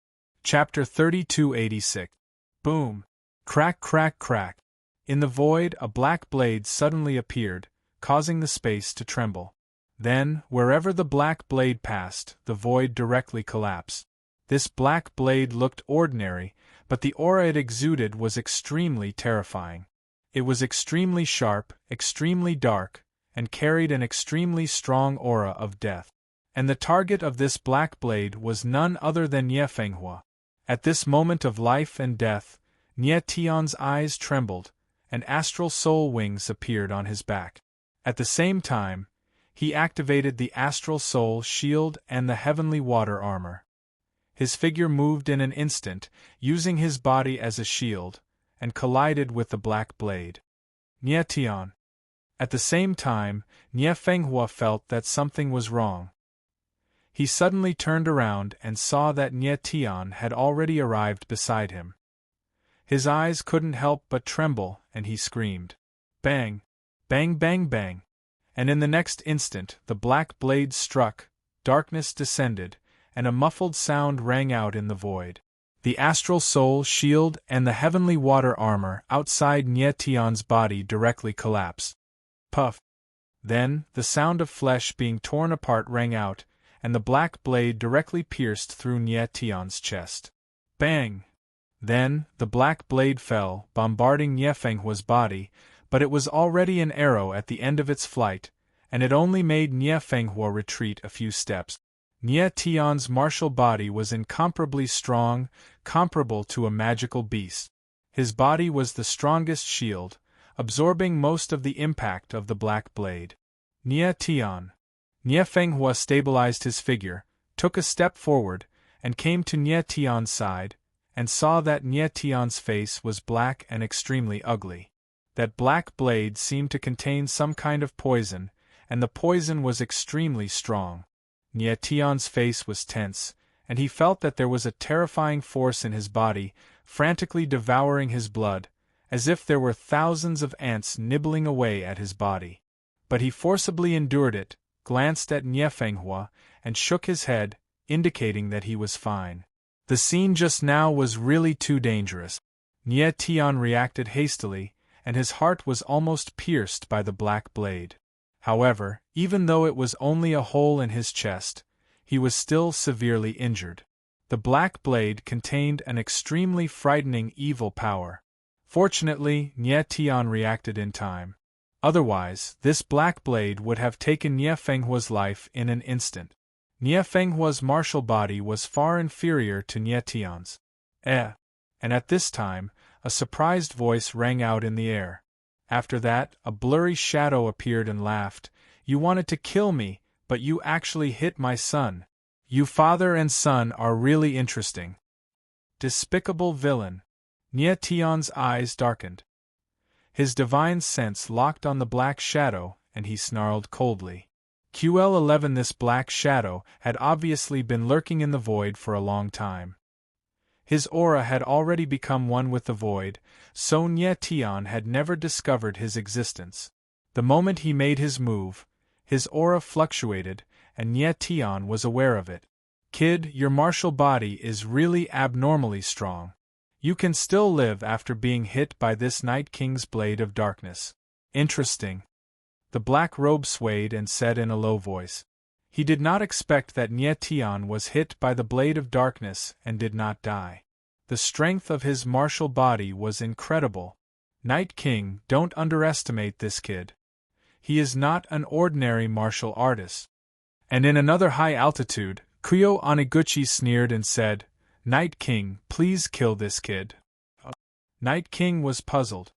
Chapter 3286. Boom! Crack, crack, crack. In the void, a black blade suddenly appeared, causing the space to tremble. Then, wherever the black blade passed, the void directly collapsed. This black blade looked ordinary, but the aura it exuded was extremely terrifying. It was extremely sharp, extremely dark, and carried an extremely strong aura of death. And the target of this black blade was none other than Nie Fenghua. At this moment of life and death, Nie Tian's eyes trembled, and astral soul wings appeared on his back. At the same time, he activated the astral soul shield and the heavenly water armor. His figure moved in an instant, using his body as a shield, and collided with the black blade. Nie Tian. At the same time, Nie Fenghua felt that something was wrong. He suddenly turned around and saw that Nie Tian had already arrived beside him. His eyes couldn't help but tremble, and he screamed. Bang! Bang bang bang! And in the next instant the black blade struck, darkness descended, and a muffled sound rang out in the void. The astral soul shield and the heavenly water armor outside Nie Tian's body directly collapsed. Puff! Then, the sound of flesh being torn apart rang out, and the black blade directly pierced through Nie Tian's chest. Bang! Then, the black blade fell, bombarding Nie Fenghua's body, but it was already an arrow at the end of its flight, and it only made Nie Fenghua retreat a few steps. Nie Tian's martial body was incomparably strong, comparable to a magical beast. His body was the strongest shield, absorbing most of the impact of the black blade. Nie Tian. Nie Fenghua stabilized his figure, took a step forward, and came to Nie Tian's side, and saw that Nie Tian's face was black and extremely ugly. That black blade seemed to contain some kind of poison, and the poison was extremely strong. Nie Tian's face was tense, and he felt that there was a terrifying force in his body, frantically devouring his blood, as if there were thousands of ants nibbling away at his body. But he forcibly endured it, glanced at Nie Fenghua, and shook his head, indicating that he was fine. The scene just now was really too dangerous. Nie Tian reacted hastily, and his heart was almost pierced by the black blade. However, even though it was only a hole in his chest, he was still severely injured. The black blade contained an extremely frightening evil power. Fortunately, Nie Tian reacted in time. Otherwise, this black blade would have taken Nie Fenghua's life in an instant. Nie Fenghua's martial body was far inferior to Nie Tian's. And at this time, a surprised voice rang out in the air. After that, a blurry shadow appeared and laughed. You wanted to kill me, but you actually hit my son. You father and son are really interesting. Despicable villain. Nie Tian's eyes darkened. His divine sense locked on the black shadow, and he snarled coldly. QL11. This black shadow had obviously been lurking in the void for a long time. His aura had already become one with the void, so Nie Tian had never discovered his existence. The moment he made his move, his aura fluctuated, and Nie Tian was aware of it. Kid, your martial body is really abnormally strong. You can still live after being hit by this Night King's blade of darkness. Interesting. The black robe swayed and said in a low voice. He did not expect that Nie Tian was hit by the blade of darkness and did not die. The strength of his martial body was incredible. Night King, don't underestimate this kid. He is not an ordinary martial artist. And in another high altitude, Kuyo Oniguchi sneered and said, Night King, please kill this kid. Night King was puzzled.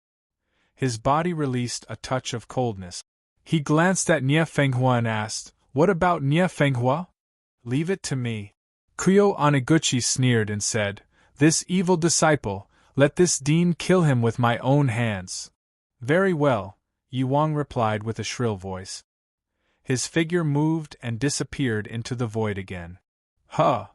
His body released a touch of coldness. He glanced at Nie Fenghua and asked, What about Nie Fenghua? Leave it to me. Kuyo Oniguchi sneered and said, This evil disciple, let this dean kill him with my own hands. Very well, Yuang replied with a shrill voice. His figure moved and disappeared into the void again. Huh!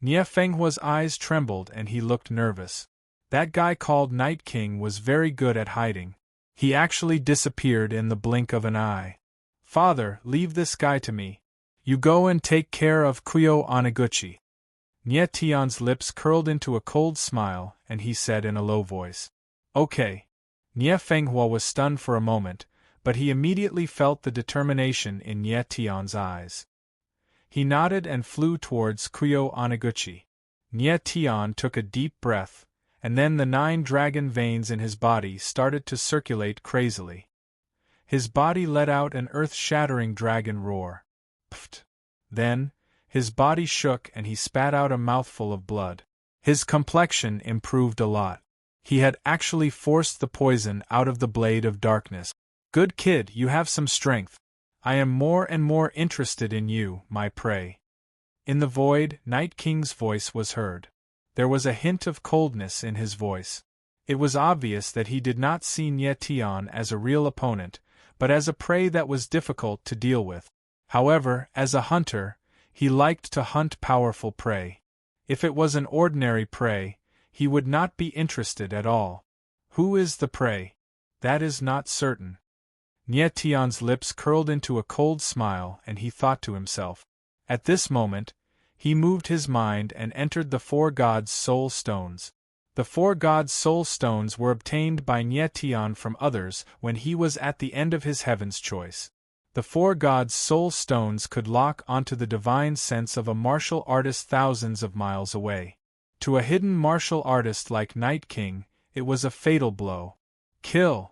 Nie Fenghua's eyes trembled and he looked nervous. That guy called Night King was very good at hiding. He actually disappeared in the blink of an eye. Father, leave this guy to me. You go and take care of Kuyo Oniguchi. Nie Tian's lips curled into a cold smile, and he said in a low voice. Okay. Nie Fenghua was stunned for a moment, but he immediately felt the determination in Nie Tian's eyes. He nodded and flew towards Kuyo Oniguchi. Nie Tian took a deep breath, and then the 9 dragon veins in his body started to circulate crazily. His body let out an earth-shattering dragon roar. Pft! Then, his body shook and he spat out a mouthful of blood. His complexion improved a lot. He had actually forced the poison out of the blade of darkness. Good kid, you have some strength. I am more and more interested in you, my prey. In the void, Night King's voice was heard. There was a hint of coldness in his voice. It was obvious that he did not see Nie Tian as a real opponent, but as a prey that was difficult to deal with. However, as a hunter, he liked to hunt powerful prey. If it was an ordinary prey, he would not be interested at all. Who is the prey? That is not certain. Nie Tian's lips curled into a cold smile and he thought to himself. At this moment, he moved his mind and entered the 4 gods' soul stones. The 4 gods' soul stones were obtained by Nie Tian from others when he was at the end of his heaven's choice. The 4 gods' soul stones could lock onto the divine sense of a martial artist thousands of miles away. To a hidden martial artist like Night King, it was a fatal blow. Kill!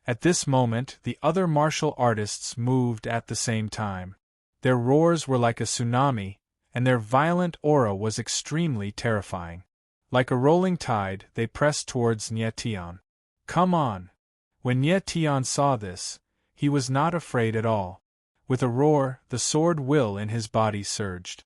At this moment, the other martial artists moved at the same time. Their roars were like a tsunami, and their violent aura was extremely terrifying. Like a rolling tide, they pressed towards Nie Tian. Come on! When Nie Tian saw this, he was not afraid at all. With a roar, the sword will in his body surged.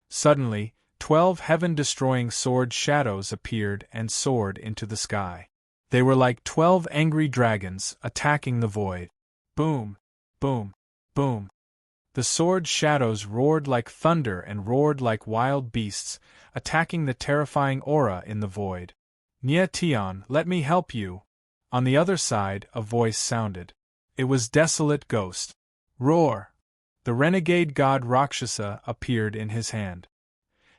Suddenly, 12 heaven-destroying sword shadows appeared and soared into the sky. They were like 12 angry dragons attacking the void. Boom! Boom! Boom! The sword shadows roared like thunder and roared like wild beasts, attacking the terrifying aura in the void. Nie Tian, let me help you. On the other side, a voice sounded. It was Desolate Ghost. Roar! The renegade god Rakshasa appeared in his hand.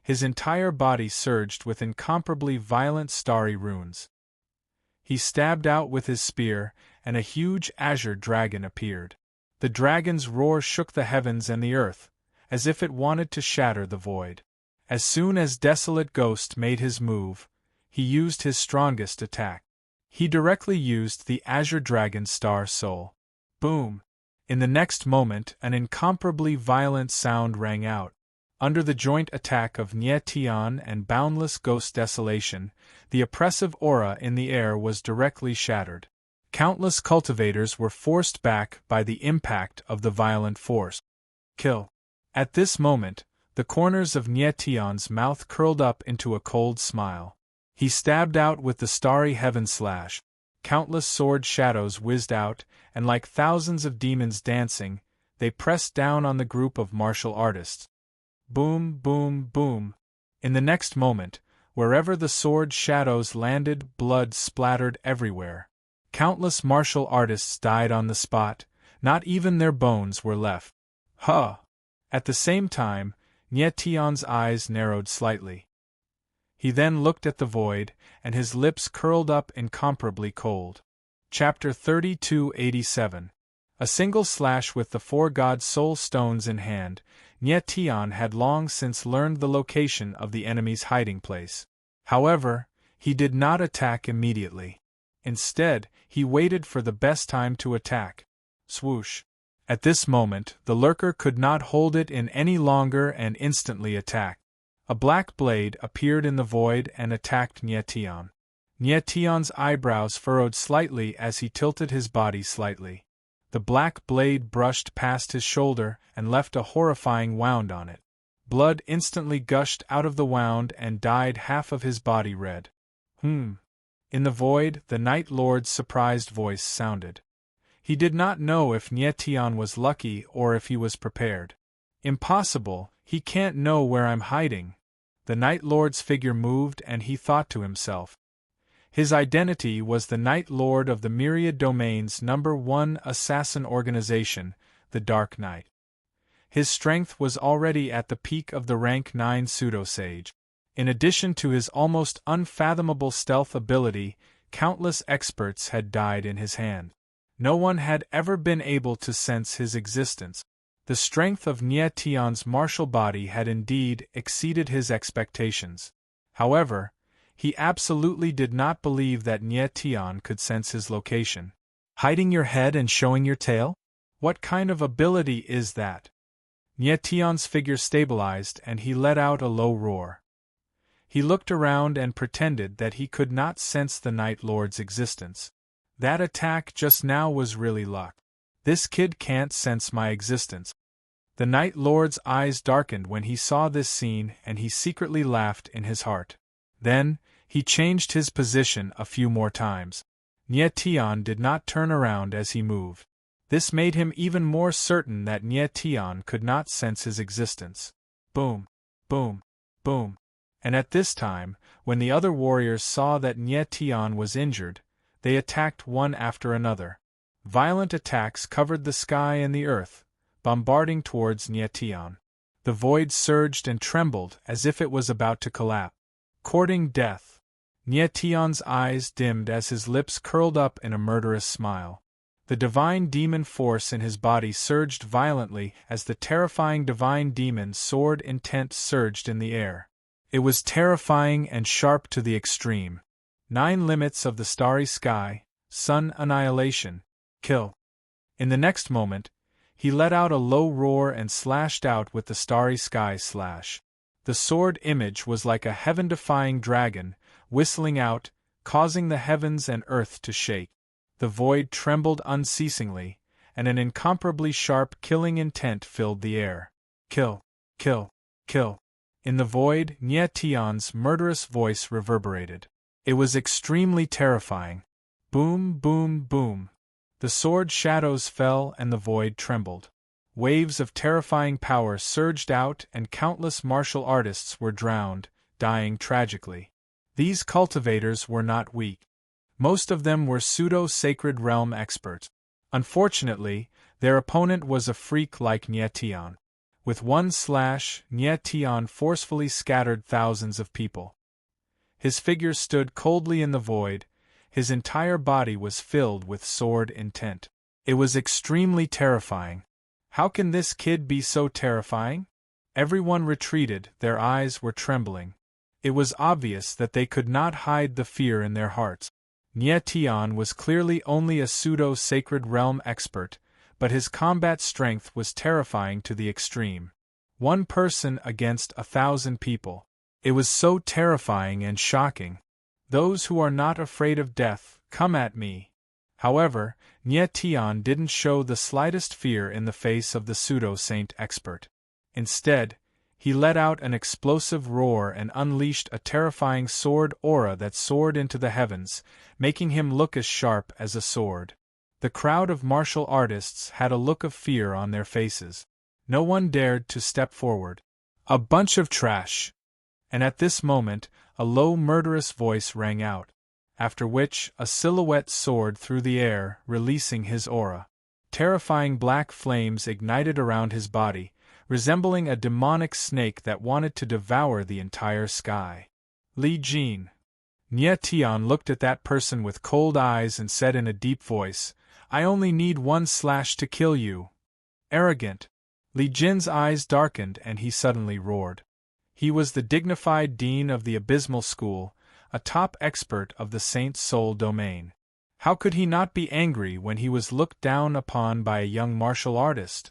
His entire body surged with incomparably violent starry runes. He stabbed out with his spear, and a huge azure dragon appeared. The dragon's roar shook the heavens and the earth, as if it wanted to shatter the void. As soon as Desolate Ghost made his move, he used his strongest attack. He directly used the azure dragon's star soul. Boom! In the next moment, an incomparably violent sound rang out. Under the joint attack of Nie Tian and boundless ghost desolation, the oppressive aura in the air was directly shattered. Countless cultivators were forced back by the impact of the violent force. Kill! At this moment, the corners of Nie Tian's mouth curled up into a cold smile. He stabbed out with the starry heaven slash. Countless sword shadows whizzed out, and like thousands of demons dancing, they pressed down on the group of martial artists. Boom, boom, boom. In the next moment, wherever the sword shadows landed, blood splattered everywhere. Countless martial artists died on the spot, not even their bones were left. Huh! At the same time, Nie Tian's eyes narrowed slightly. He then looked at the void, and his lips curled up incomparably cold. Chapter 3287. A single slash with the 4 god soul stones in hand, Nie Tian had long since learned the location of the enemy's hiding place. However, he did not attack immediately. Instead, he waited for the best time to attack. Swoosh! At this moment, the lurker could not hold it in any longer and instantly attacked. A black blade appeared in the void and attacked Nie Tian. Nie Tian's eyebrows furrowed slightly as he tilted his body slightly. The black blade brushed past his shoulder and left a horrifying wound on it. Blood instantly gushed out of the wound and dyed half of his body red. In the void, the Night Lord's surprised voice sounded. He did not know if Nie Tian was lucky or if he was prepared. Impossible, he can't know where I'm hiding. The Night Lord's figure moved and he thought to himself. His identity was the Night Lord of the Myriad Domains #1 assassin organization, the Dark Knight. His strength was already at the peak of the rank 9 pseudo-sage. In addition to his almost unfathomable stealth ability, countless experts had died in his hand. No one had ever been able to sense his existence. The strength of Nie Tian's martial body had indeed exceeded his expectations. However, he absolutely did not believe that Nye Tian could sense his location. Hiding your head and showing your tail? What kind of ability is that? Nye Tian's figure stabilized and he let out a low roar. He looked around and pretended that he could not sense the Night Lord's existence. That attack just now was really luck. This kid can't sense my existence. The Night Lord's eyes darkened when he saw this scene and he secretly laughed in his heart. Then, he changed his position a few more times. Nye Tian did not turn around as he moved. This made him even more certain that Nye Tian could not sense his existence. Boom, boom, boom. And at this time, when the other warriors saw that Nye Tian was injured, they attacked one after another. Violent attacks covered the sky and the earth, bombarding towards Nye Tian. The void surged and trembled as if it was about to collapse. Courting death. Nye Tian's eyes dimmed as his lips curled up in a murderous smile. The divine demon force in his body surged violently as the terrifying divine demon sword intent surged in the air. It was terrifying and sharp to the extreme. 9 limits of the starry sky, sun annihilation, kill. In the next moment, he let out a low roar and slashed out with the starry sky slash. The sword image was like a heaven-defying dragon, whistling out, causing the heavens and earth to shake. The void trembled unceasingly, and an incomparably sharp killing intent filled the air. Kill, kill, kill. In the void, Nye Tian's murderous voice reverberated. It was extremely terrifying. Boom, boom, boom. The sword shadows fell and the void trembled. Waves of terrifying power surged out and countless martial artists were drowned, dying tragically. These cultivators were not weak. Most of them were pseudo-sacred realm experts. Unfortunately, their opponent was a freak like Nye Tian. With one slash, Nye Tian forcefully scattered thousands of people. His figure stood coldly in the void, his entire body was filled with sword intent. It was extremely terrifying. How can this kid be so terrifying? Everyone retreated, their eyes were trembling. It was obvious that they could not hide the fear in their hearts. Nye Tian was clearly only a pseudo-sacred realm expert, but his combat strength was terrifying to the extreme. 1 person against 1,000 people. It was so terrifying and shocking. Those who are not afraid of death, come at me. However, Nye Tian didn't show the slightest fear in the face of the pseudo-saint expert. Instead, he let out an explosive roar and unleashed a terrifying sword aura that soared into the heavens, making him look as sharp as a sword. The crowd of martial artists had a look of fear on their faces. No one dared to step forward. A bunch of trash. And at this moment, a low murderous voice rang out, after which a silhouette soared through the air, releasing his aura. Terrifying black flames ignited around his body, resembling a demonic snake that wanted to devour the entire sky. Li Jin. Nye Tian looked at that person with cold eyes and said in a deep voice, "I only need 1 slash to kill you." Arrogant. Li Jin's eyes darkened and he suddenly roared. He was the dignified dean of the Abysmal School, a top expert of the Saint Soul domain. How could he not be angry when he was looked down upon by a young martial artist?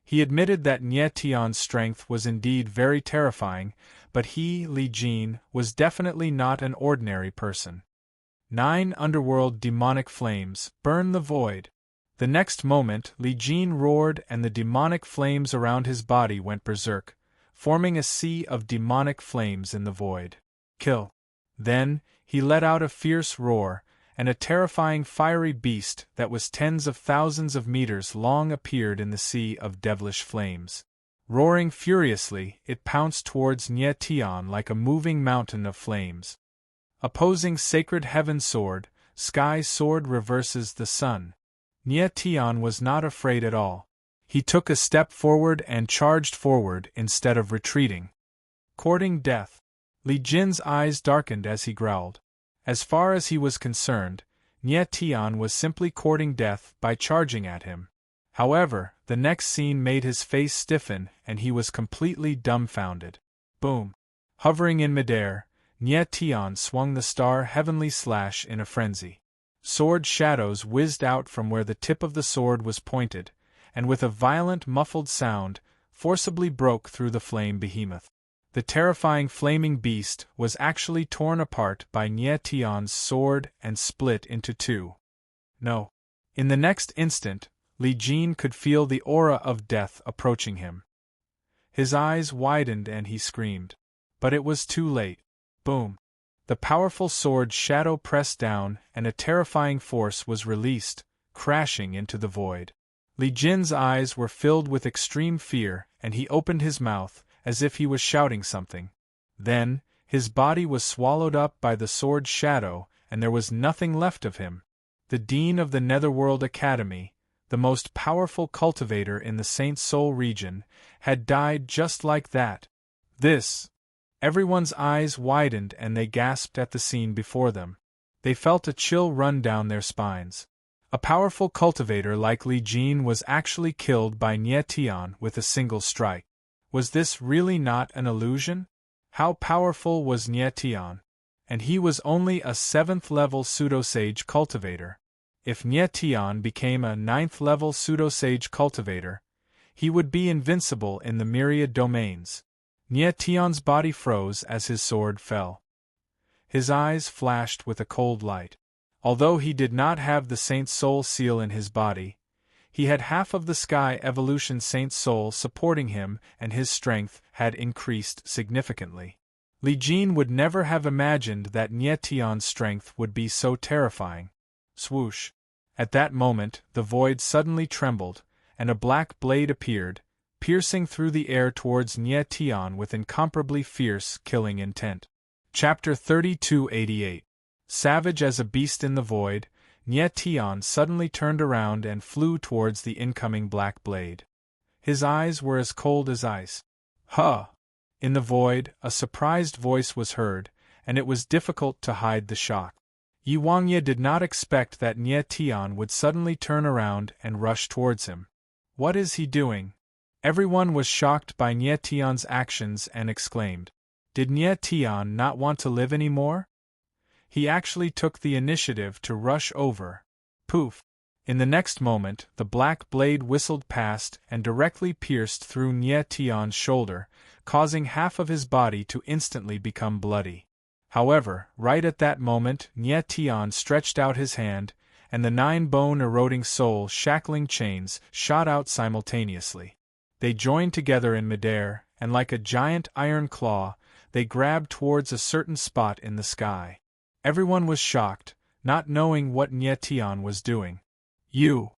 He admitted that Nye Tian's strength was indeed very terrifying, but he, Li Jin, was definitely not an ordinary person. 9 underworld demonic flames, burn the void. The next moment, Li Jin roared and the demonic flames around his body went berserk, forming a sea of demonic flames in the void. Kill. Then, he let out a fierce roar, and a terrifying fiery beast that was tens of thousands of meters long appeared in the sea of devilish flames. Roaring furiously, it pounced towards Nye Tian like a moving mountain of flames. Opposing Sacred Heaven Sword, Sky Sword reverses the sun. Nye Tian was not afraid at all. He took a step forward and charged forward instead of retreating. Courting death. Li Jin's eyes darkened as he growled. As far as he was concerned, Nye Tian was simply courting death by charging at him. However, the next scene made his face stiffen and he was completely dumbfounded. Boom! Hovering in midair, Nie Tian swung the star heavenly slash in a frenzy. Sword shadows whizzed out from where the tip of the sword was pointed, and with a violent muffled sound, forcibly broke through the flame behemoth. The terrifying flaming beast was actually torn apart by Nie Tian's sword and split into two. No. In the next instant, Li Jin could feel the aura of death approaching him. His eyes widened and he screamed. But it was too late. Boom. The powerful sword shadow pressed down and a terrifying force was released, crashing into the void. Li Jin's eyes were filled with extreme fear and he opened his mouth, as if he was shouting something. Then, his body was swallowed up by the sword shadow and there was nothing left of him. The Dean of the Netherworld Academy, the most powerful cultivator in the Saint Soul region, had died just like that. This. Everyone's eyes widened and they gasped at the scene before them. They felt a chill run down their spines. A powerful cultivator like Li Jin was actually killed by Nie Tian with a single strike. Was this really not an illusion? How powerful was Nie Tian? And he was only a 7th-level pseudo-sage cultivator. If Nie Tian became a 9th-level pseudo-sage cultivator, he would be invincible in the myriad domains. Nie Tian's body froze as his sword fell. His eyes flashed with a cold light. Although he did not have the Saint Soul seal in his body, he had half of the Sky Evolution Saint Soul supporting him and his strength had increased significantly. Li Jin would never have imagined that Nie Tian's strength would be so terrifying. Swoosh! At that moment, the void suddenly trembled, and a black blade appeared, piercing through the air towards Nie Tian with incomparably fierce, killing intent. Chapter 3288. Savage as a beast in the void, Nie Tian suddenly turned around and flew towards the incoming black blade. His eyes were as cold as ice. Huh! In the void, a surprised voice was heard, and it was difficult to hide the shock. Yi Wangye did not expect that Nie Tian would suddenly turn around and rush towards him. What is he doing? Everyone was shocked by Nie Tian's actions and exclaimed. Did Nie Tian not want to live anymore? He actually took the initiative to rush over. Poof! In the next moment, the black blade whistled past and directly pierced through Nie Tian's shoulder, causing half of his body to instantly become bloody. However, right at that moment, Nie Tian stretched out his hand, and the 9 bone-eroding soul shackling chains shot out simultaneously. They joined together in midair, and like a giant iron claw, they grabbed towards a certain spot in the sky. Everyone was shocked, not knowing what Nie Tian was doing. You!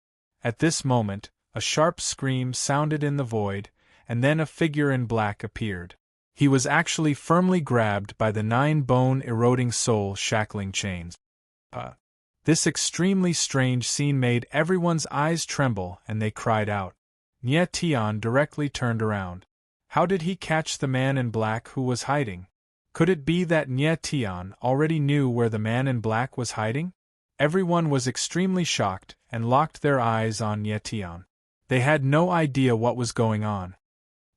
At this moment, a sharp scream sounded in the void, and then a figure in black appeared. He was actually firmly grabbed by the 9 bone-eroding soul shackling chains. This extremely strange scene made everyone's eyes tremble and they cried out. Nie Tian directly turned around. How did he catch the man in black who was hiding? Could it be that Nie Tian already knew where the man in black was hiding? Everyone was extremely shocked and locked their eyes on Nie Tian. They had no idea what was going on.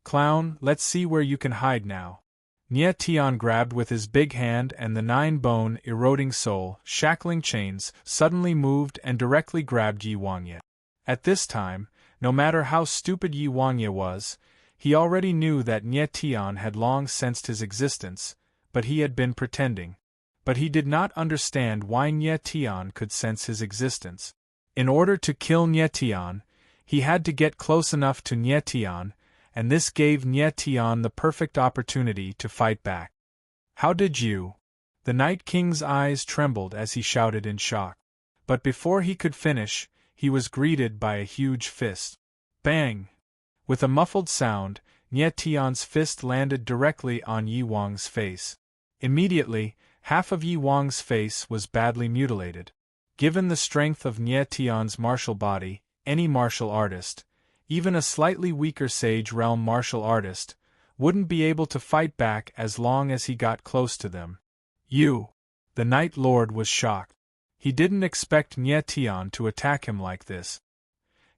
Clown, let's see where you can hide now. Nie Tian grabbed with his big hand and the 9 bone-eroding soul shackling chains suddenly moved and directly grabbed Yi Wangye. At this time, no matter how stupid Yi Wangye was, he already knew that Nie Tian had long sensed his existence, but he had been pretending. But he did not understand why Nie Tian could sense his existence. In order to kill Nie Tian, he had to get close enough to Nie Tian, and this gave Nie Tian the perfect opportunity to fight back. How did you? The Night King's eyes trembled as he shouted in shock. But before he could finish, he was greeted by a huge fist. Bang! With a muffled sound, Nie Tian's fist landed directly on Yi Wang's face. Immediately, half of Yi Wang's face was badly mutilated. Given the strength of Nie Tian's martial body, any martial artist, even a slightly weaker Sage Realm martial artist, wouldn't be able to fight back as long as he got close to them. You! The Night Lord was shocked. He didn't expect Nie Tian to attack him like this.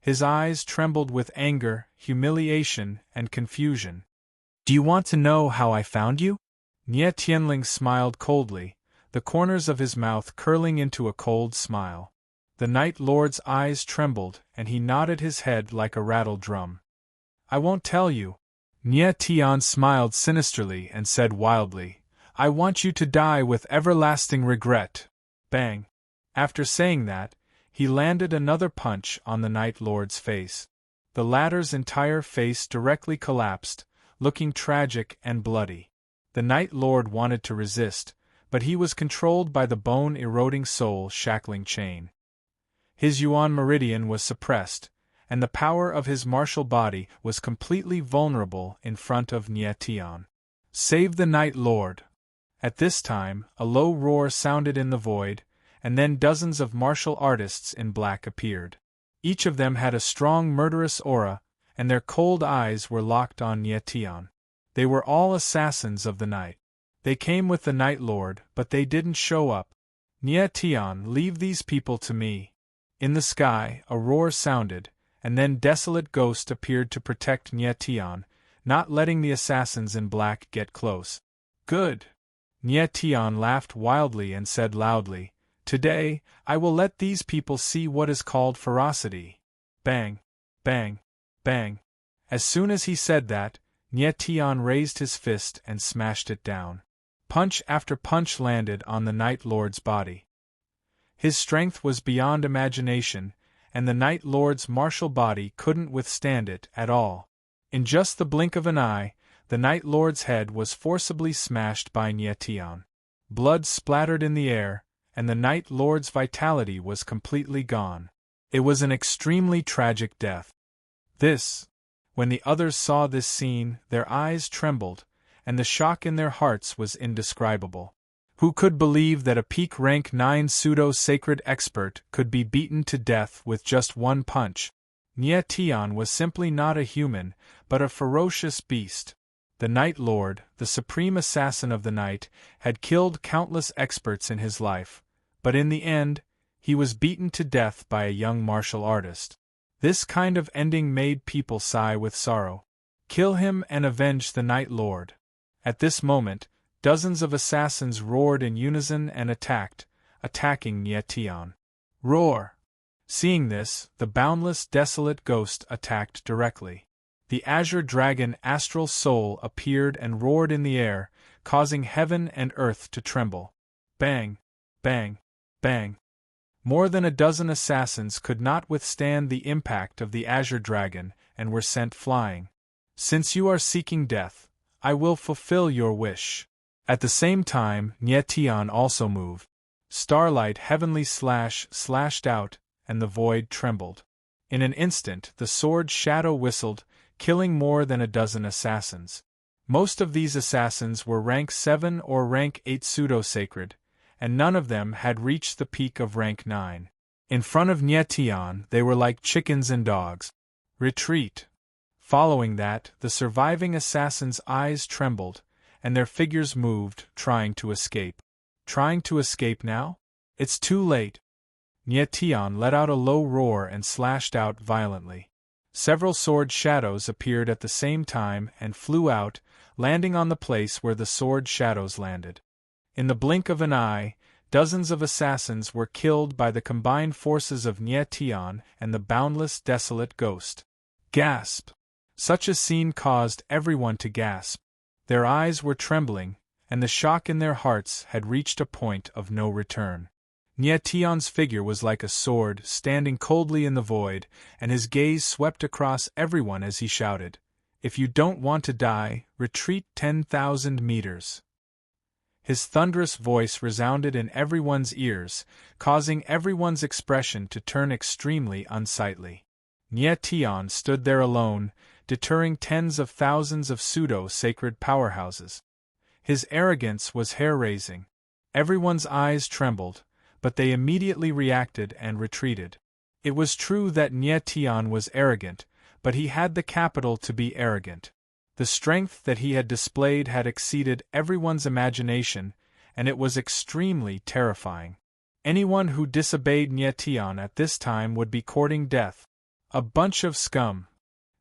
His eyes trembled with anger, humiliation, and confusion. Do you want to know how I found you? Nie Tianling smiled coldly, the corners of his mouth curling into a cold smile. The Night Lord's eyes trembled and he nodded his head like a rattled drum. I won't tell you. Nie Tian smiled sinisterly and said wildly, I want you to die with everlasting regret. Bang! After saying that, he landed another punch on the Night Lord's face. The latter's entire face directly collapsed, looking tragic and bloody. The Night Lord wanted to resist, but he was controlled by the bone-eroding soul-shackling chain. His Yuan meridian was suppressed, and the power of his martial body was completely vulnerable in front of Nie Tian. Save the Night Lord! At this time, a low roar sounded in the void, and then dozens of martial artists in black appeared. Each of them had a strong murderous aura, and their cold eyes were locked on Nie Tian. They were all assassins of the night. They came with the Night Lord, but they didn't show up. Nie Tian, leave these people to me. In the sky, a roar sounded, and then Desolate Ghost appeared to protect Nie Tian, not letting the assassins in black get close. Good! Nie Tian laughed wildly and said loudly, Today, I will let these people see what is called ferocity. Bang! Bang! Bang! As soon as he said that, Nie Tian raised his fist and smashed it down. Punch after punch landed on the Night Lord's body. His strength was beyond imagination, and the Night Lord's martial body couldn't withstand it at all. In just the blink of an eye, the Night Lord's head was forcibly smashed by Nie Tian. Blood splattered in the air, and the Night Lord's vitality was completely gone. It was an extremely tragic death. When the others saw this scene, their eyes trembled, and the shock in their hearts was indescribable. Who could believe that a peak rank 9 pseudo-sacred expert could be beaten to death with just one punch? Nie Tian was simply not a human, but a ferocious beast. The Night Lord, the supreme assassin of the night, had killed countless experts in his life, but in the end, he was beaten to death by a young martial artist. This kind of ending made people sigh with sorrow. Kill him and avenge the Night Lord. At this moment, dozens of assassins roared in unison and attacking Nie Tian. Roar! Seeing this, the boundless Desolate Ghost attacked directly. The Azure Dragon Astral Soul appeared and roared in the air, causing heaven and earth to tremble. Bang! Bang! Bang! More than a dozen assassins could not withstand the impact of the Azure Dragon and were sent flying. Since you are seeking death, I will fulfill your wish. At the same time, Nie Tian also moved. Starlight heavenly slashed out, and the void trembled. In an instant, the sword shadow whistled, killing more than a dozen assassins. Most of these assassins were rank 7 or rank 8 pseudo-sacred, and none of them had reached the peak of rank 9. In front of Nie Tian, they were like chickens and dogs. Retreat! Following that, the surviving assassins' eyes trembled, and their figures moved, trying to escape. Trying to escape now? It's too late. Nie Tian let out a low roar and slashed out violently. Several sword shadows appeared at the same time and flew out, landing on the place where the sword shadows landed. In the blink of an eye, dozens of assassins were killed by the combined forces of Nie Tian and the boundless Desolate Ghost. Gasp! Such a scene caused everyone to gasp. Their eyes were trembling, and the shock in their hearts had reached a point of no return. Nie Tian's figure was like a sword standing coldly in the void, and his gaze swept across everyone as he shouted, If you don't want to die, retreat 10,000 meters. His thunderous voice resounded in everyone's ears, causing everyone's expression to turn extremely unsightly. Nie Tian stood there alone, deterring tens of thousands of pseudo-sacred powerhouses. His arrogance was hair-raising. Everyone's eyes trembled, but they immediately reacted and retreated. It was true that Nie Tian was arrogant, but he had the capital to be arrogant. The strength that he had displayed had exceeded everyone's imagination, and it was extremely terrifying. Anyone who disobeyed Nie Tian at this time would be courting death. A bunch of scum.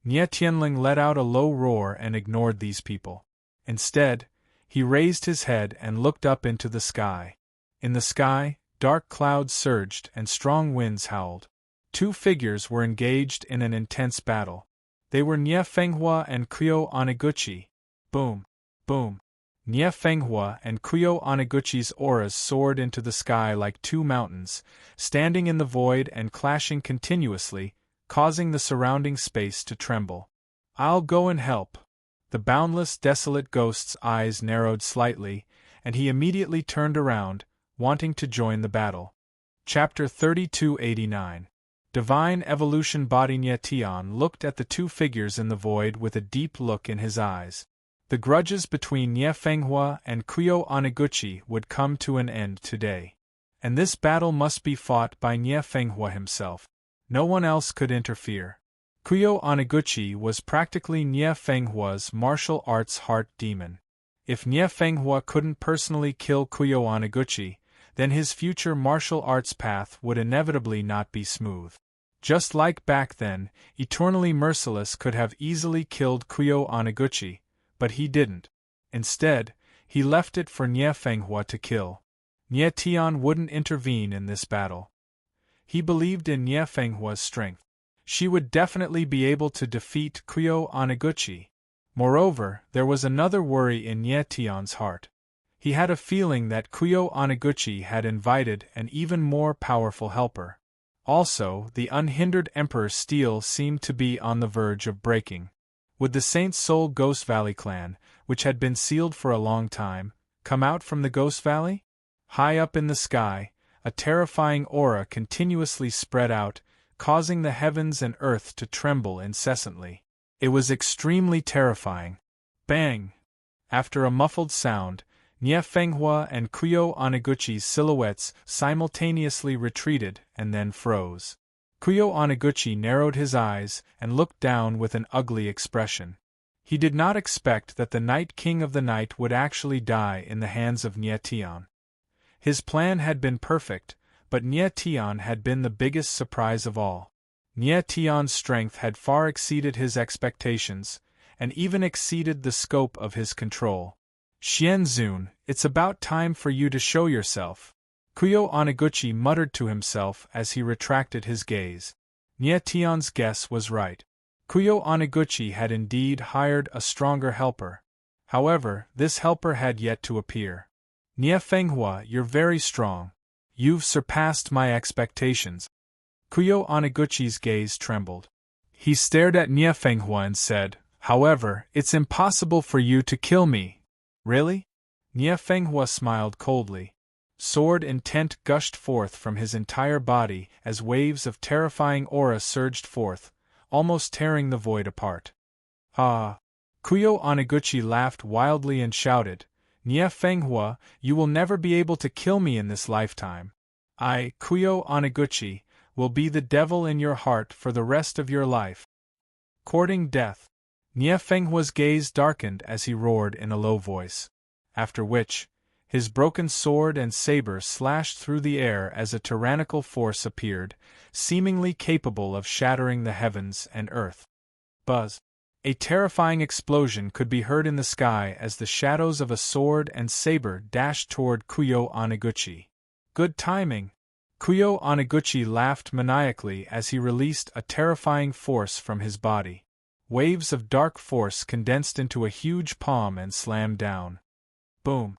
Nie Tianling let out a low roar and ignored these people. Instead, He raised his head and looked up into the sky. In the sky, dark clouds surged and strong winds howled. Two figures were engaged in an intense battle. They were Nie Fenghua and Kuyo Oniguchi. Boom! Boom! Nie Fenghua and Kuyo Oniguchi's auras soared into the sky like two mountains, standing in the void and clashing continuously, causing the surrounding space to tremble. "I'll go and help." The boundless, desolate ghost's eyes narrowed slightly, and he immediately turned around, wanting to join the battle. Chapter 3289. Divine Evolution. Body. Nie Tian looked at the two figures in the void with a deep look in his eyes. The grudges between Nie Fenghua and Kuyo Oniguchi would come to an end today. And this battle must be fought by Nie Fenghua himself. No one else could interfere. Kuyo Oniguchi was practically Nie Fenghua's martial arts heart demon. If Nie Fenghua couldn't personally kill Kuyo Oniguchi, then his future martial arts path would inevitably not be smooth. Just like back then, Eternally Merciless could have easily killed Kuyo Oniguchi, but he didn't. Instead, he left it for Nie Fenghua to kill. Nie Tian wouldn't intervene in this battle. He believed in Nie Fenghua's strength. She would definitely be able to defeat Kuyo Oniguchi. Moreover, there was another worry in Nie Tian's heart. He had a feeling that Kuyo Oniguchi had invited an even more powerful helper. Also, the unhindered Emperor's steel seemed to be on the verge of breaking. Would the Saint Soul Ghost Valley clan, which had been sealed for a long time, come out from the Ghost Valley? High up in the sky, a terrifying aura continuously spread out, causing the heavens and earth to tremble incessantly. It was extremely terrifying. Bang! After a muffled sound, Nie Fenghua and Kuyo Oniguchi's silhouettes simultaneously retreated and then froze. Kuyo Oniguchi narrowed his eyes and looked down with an ugly expression. He did not expect that the Night King of the Night would actually die in the hands of Nie Tian. His plan had been perfect, but Nie Tian had been the biggest surprise of all. Nie Tian's strength had far exceeded his expectations, and even exceeded the scope of his control. "Xianzun, it's about time for you to show yourself," Kuyo Oniguchi muttered to himself as he retracted his gaze. Nie Tian's guess was right. Kuyo Oniguchi had indeed hired a stronger helper. However, this helper had yet to appear. "Nie Fenghua, you're very strong. You've surpassed my expectations." Kuyo Oniguchi's gaze trembled. He stared at Nie Fenghua and said, "However, it's impossible for you to kill me." "Really?" Nie Fenghua smiled coldly. Sword intent gushed forth from his entire body as waves of terrifying aura surged forth, almost tearing the void apart. "Ah!" Kuyo Oniguchi laughed wildly and shouted, "Nie Fenghua, you will never be able to kill me in this lifetime. I, Kuyo Oniguchi, will be the devil in your heart for the rest of your life." Courting death. Nie Fenghua's gaze darkened as he roared in a low voice. After which, his broken sword and saber slashed through the air as a tyrannical force appeared, seemingly capable of shattering the heavens and earth. Buzz! A terrifying explosion could be heard in the sky as the shadows of a sword and saber dashed toward Kuyo Oniguchi. "Good timing!" Kuyo Oniguchi laughed maniacally as he released a terrifying force from his body. Waves of dark force condensed into a huge palm and slammed down. Boom!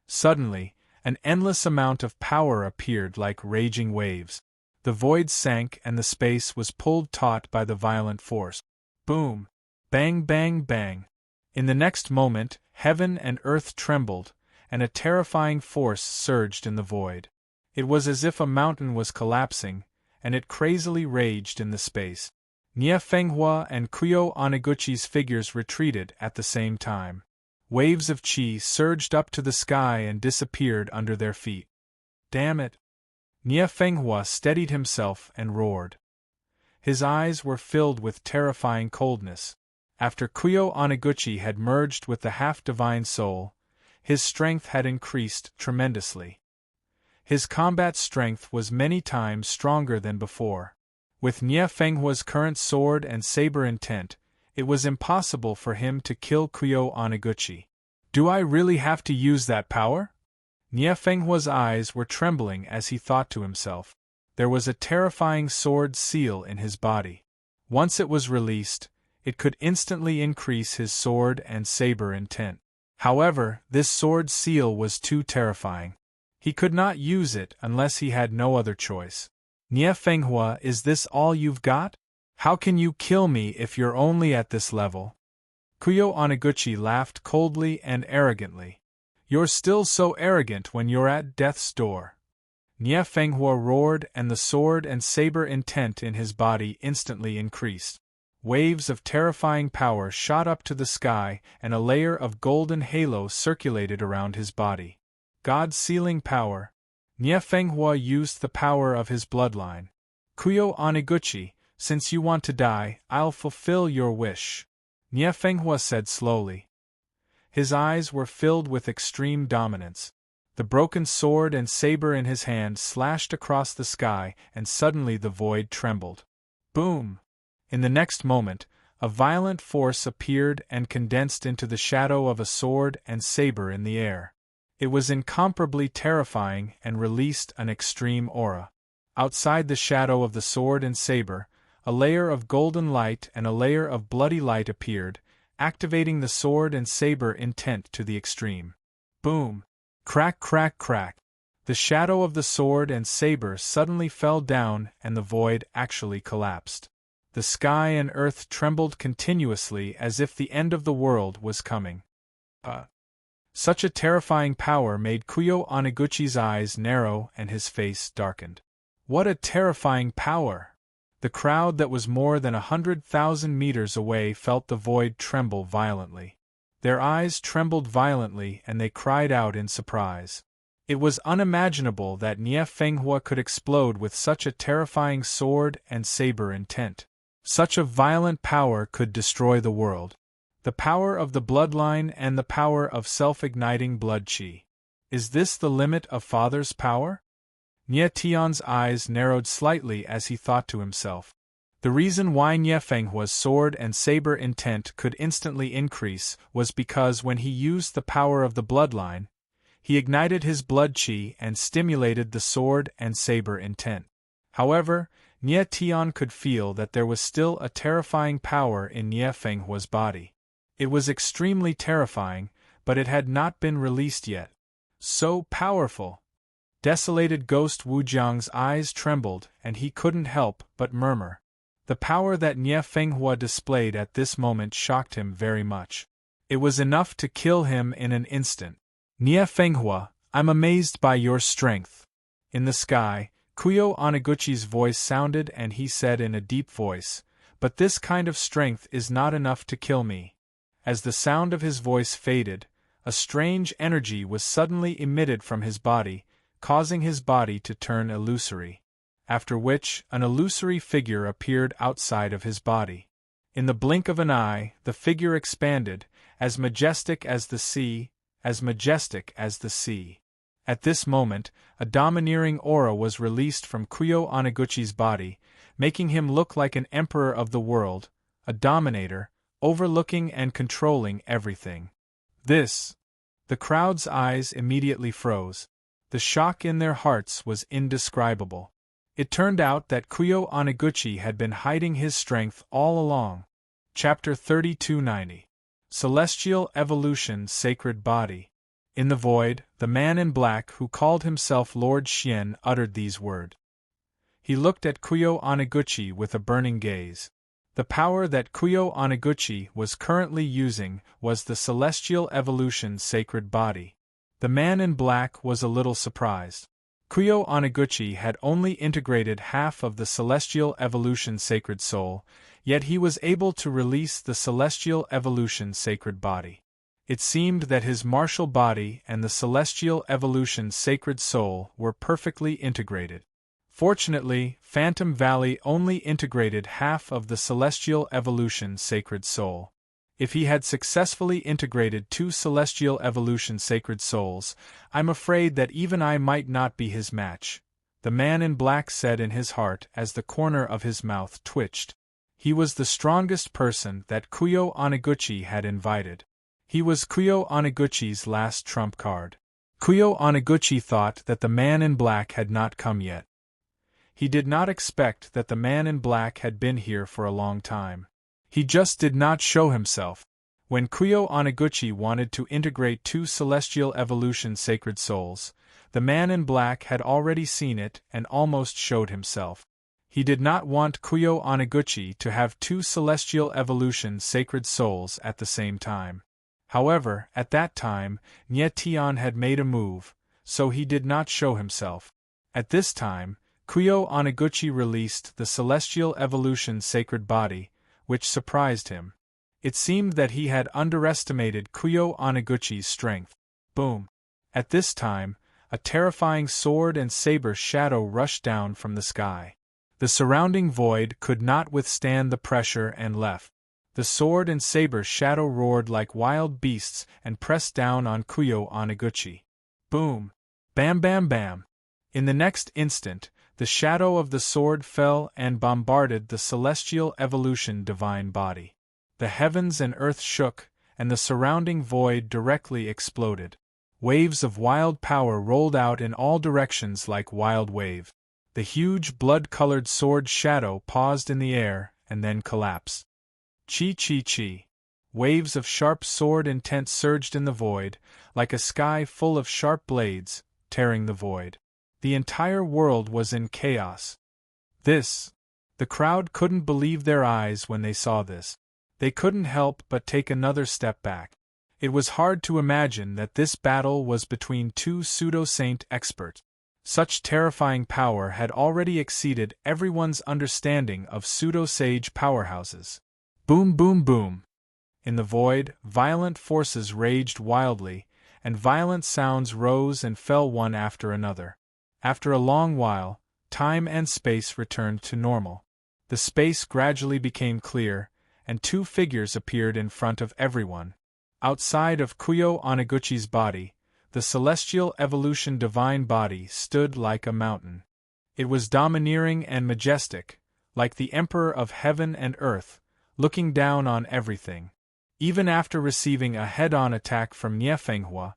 Suddenly, an endless amount of power appeared like raging waves. The void sank and the space was pulled taut by the violent force. Boom! Bang, bang, bang! In the next moment, heaven and earth trembled, and a terrifying force surged in the void. It was as if a mountain was collapsing, and it crazily raged in the space. Nie Fenghua and Kuyo Oniguchi's figures retreated at the same time. Waves of chi surged up to the sky and disappeared under their feet. "Damn it!" Nie Fenghua steadied himself and roared. His eyes were filled with terrifying coldness. After Kuyo Oniguchi had merged with the half-divine soul, his strength had increased tremendously. His combat strength was many times stronger than before. With Nie Fenghua's current sword and saber intent, it was impossible for him to kill Kuyo Oniguchi. Do I really have to use that power? Nie Fenghua's eyes were trembling as he thought to himself. There was a terrifying sword seal in his body. Once it was released, it could instantly increase his sword and saber intent. However, this sword seal was too terrifying. He could not use it unless he had no other choice. Nie Fenghua, is this all you've got? How can you kill me if you're only at this level? Kuyo Oneguchi laughed coldly and arrogantly. You're still so arrogant when you're at death's door. Nie Fenghua roared, and the sword and saber intent in his body instantly increased. Waves of terrifying power shot up to the sky, and a layer of golden halo circulated around his body. God-sealing power. Nie Fenghua used the power of his bloodline. Kuyo Oneguchi, since you want to die, I'll fulfill your wish. Nie Fenghua said slowly. His eyes were filled with extreme dominance. The broken sword and saber in his hand slashed across the sky, and suddenly the void trembled. Boom! In the next moment, a violent force appeared and condensed into the shadow of a sword and saber in the air. It was incomparably terrifying and released an extreme aura. Outside the shadow of the sword and saber, a layer of golden light and a layer of bloody light appeared, activating the sword and saber intent to the extreme. Boom! Crack, crack, crack! The shadow of the sword and saber suddenly fell down, and the void actually collapsed. The sky and earth trembled continuously as if the end of the world was coming. Such a terrifying power made Kuyo Oneguchi's eyes narrow and his face darkened. What a terrifying power! The crowd that was more than 100,000 meters away felt the void tremble violently. Their eyes trembled violently and they cried out in surprise. It was unimaginable that Nie Fenghua could explode with such a terrifying sword and saber intent. Such a violent power could destroy the world. The power of the bloodline and the power of self-igniting blood qi. Is this the limit of Father's power? Nie Tian's eyes narrowed slightly as he thought to himself. The reason why Nie Fenghua's sword and saber intent could instantly increase was because when he used the power of the bloodline, he ignited his blood qi and stimulated the sword and saber intent. However, Nie Tian could feel that there was still a terrifying power in Nie Fenghua's body. It was extremely terrifying, but it had not been released yet. So powerful! Desolated Ghost Wujiang's eyes trembled, and he couldn't help but murmur. The power that Nie Fenghua displayed at this moment shocked him very much. It was enough to kill him in an instant. Nie Fenghua, I'm amazed by your strength. In the sky, Kuyo Oneguchi's voice sounded and he said in a deep voice, but this kind of strength is not enough to kill me. As the sound of his voice faded, a strange energy was suddenly emitted from his body, causing his body to turn illusory. After which, an illusory figure appeared outside of his body. In the blink of an eye, the figure expanded, as majestic as the sea, as majestic as the sea. At this moment, a domineering aura was released from Kuyo Oneguchi's body, making him look like an emperor of the world, a dominator, overlooking and controlling everything. This! The crowd's eyes immediately froze. The shock in their hearts was indescribable. It turned out that Kuyo Oneguchi had been hiding his strength all along. Chapter 3290. Celestial Evolution Sacred Body. In the void, the man in black who called himself Lord Xian uttered these words. He looked at Kuyo Oneguchi with a burning gaze. The power that Kuyo Oneguchi was currently using was the Celestial Evolution Sacred Body. The man in black was a little surprised. Kuyo Oneguchi had only integrated half of the Celestial Evolution Sacred Soul, yet he was able to release the Celestial Evolution Sacred Body. It seemed that his martial body and the Celestial Evolution Sacred Soul were perfectly integrated. Fortunately, Phantom Valley only integrated half of the Celestial Evolution Sacred Soul. If he had successfully integrated 2 Celestial Evolution Sacred Souls, I'm afraid that even I might not be his match, the man in black said in his heart as the corner of his mouth twitched. He was the strongest person that Kuyo Oneguchi had invited. He was Kuyo Oniguchi's last trump card. Kuyo Oniguchi thought that the man in black had not come yet. He did not expect that the man in black had been here for a long time. He just did not show himself. When Kuyo Oniguchi wanted to integrate 2 celestial evolution sacred souls, the man in black had already seen it and almost showed himself. He did not want Kuyo Oniguchi to have 2 celestial evolution sacred souls at the same time. However, at that time, Nye Tian had made a move, so he did not show himself. At this time, Kuyo Oniguchi released the celestial evolution sacred body, which surprised him. It seemed that he had underestimated Kuyo Oniguchi's strength. Boom! At this time, a terrifying sword and saber shadow rushed down from the sky. The surrounding void could not withstand the pressure and left. The sword and saber shadow roared like wild beasts and pressed down on Kuyo Oniguchi. Boom! Bam bam bam! In the next instant, the shadow of the sword fell and bombarded the celestial evolution divine body. The heavens and earth shook, and the surrounding void directly exploded. Waves of wild power rolled out in all directions like wild wave. The huge blood-colored sword shadow paused in the air and then collapsed. Chi chi chi. Waves of sharp sword intent surged in the void, like a sky full of sharp blades, tearing the void. The entire world was in chaos. The crowd couldn't believe their eyes when they saw this. They couldn't help but take another step back. It was hard to imagine that this battle was between 2 pseudo-saint experts. Such terrifying power had already exceeded everyone's understanding of pseudo-sage powerhouses. Boom boom boom! In the void, violent forces raged wildly, and violent sounds rose and fell one after another. After a long while, time and space returned to normal. The space gradually became clear, and 2 figures appeared in front of everyone. Outside of Kuyo Oniguchi's body, the celestial evolution divine body stood like a mountain. It was domineering and majestic, like the emperor of heaven and earth, looking down on everything. Even after receiving a head-on attack from Nye Fenghua,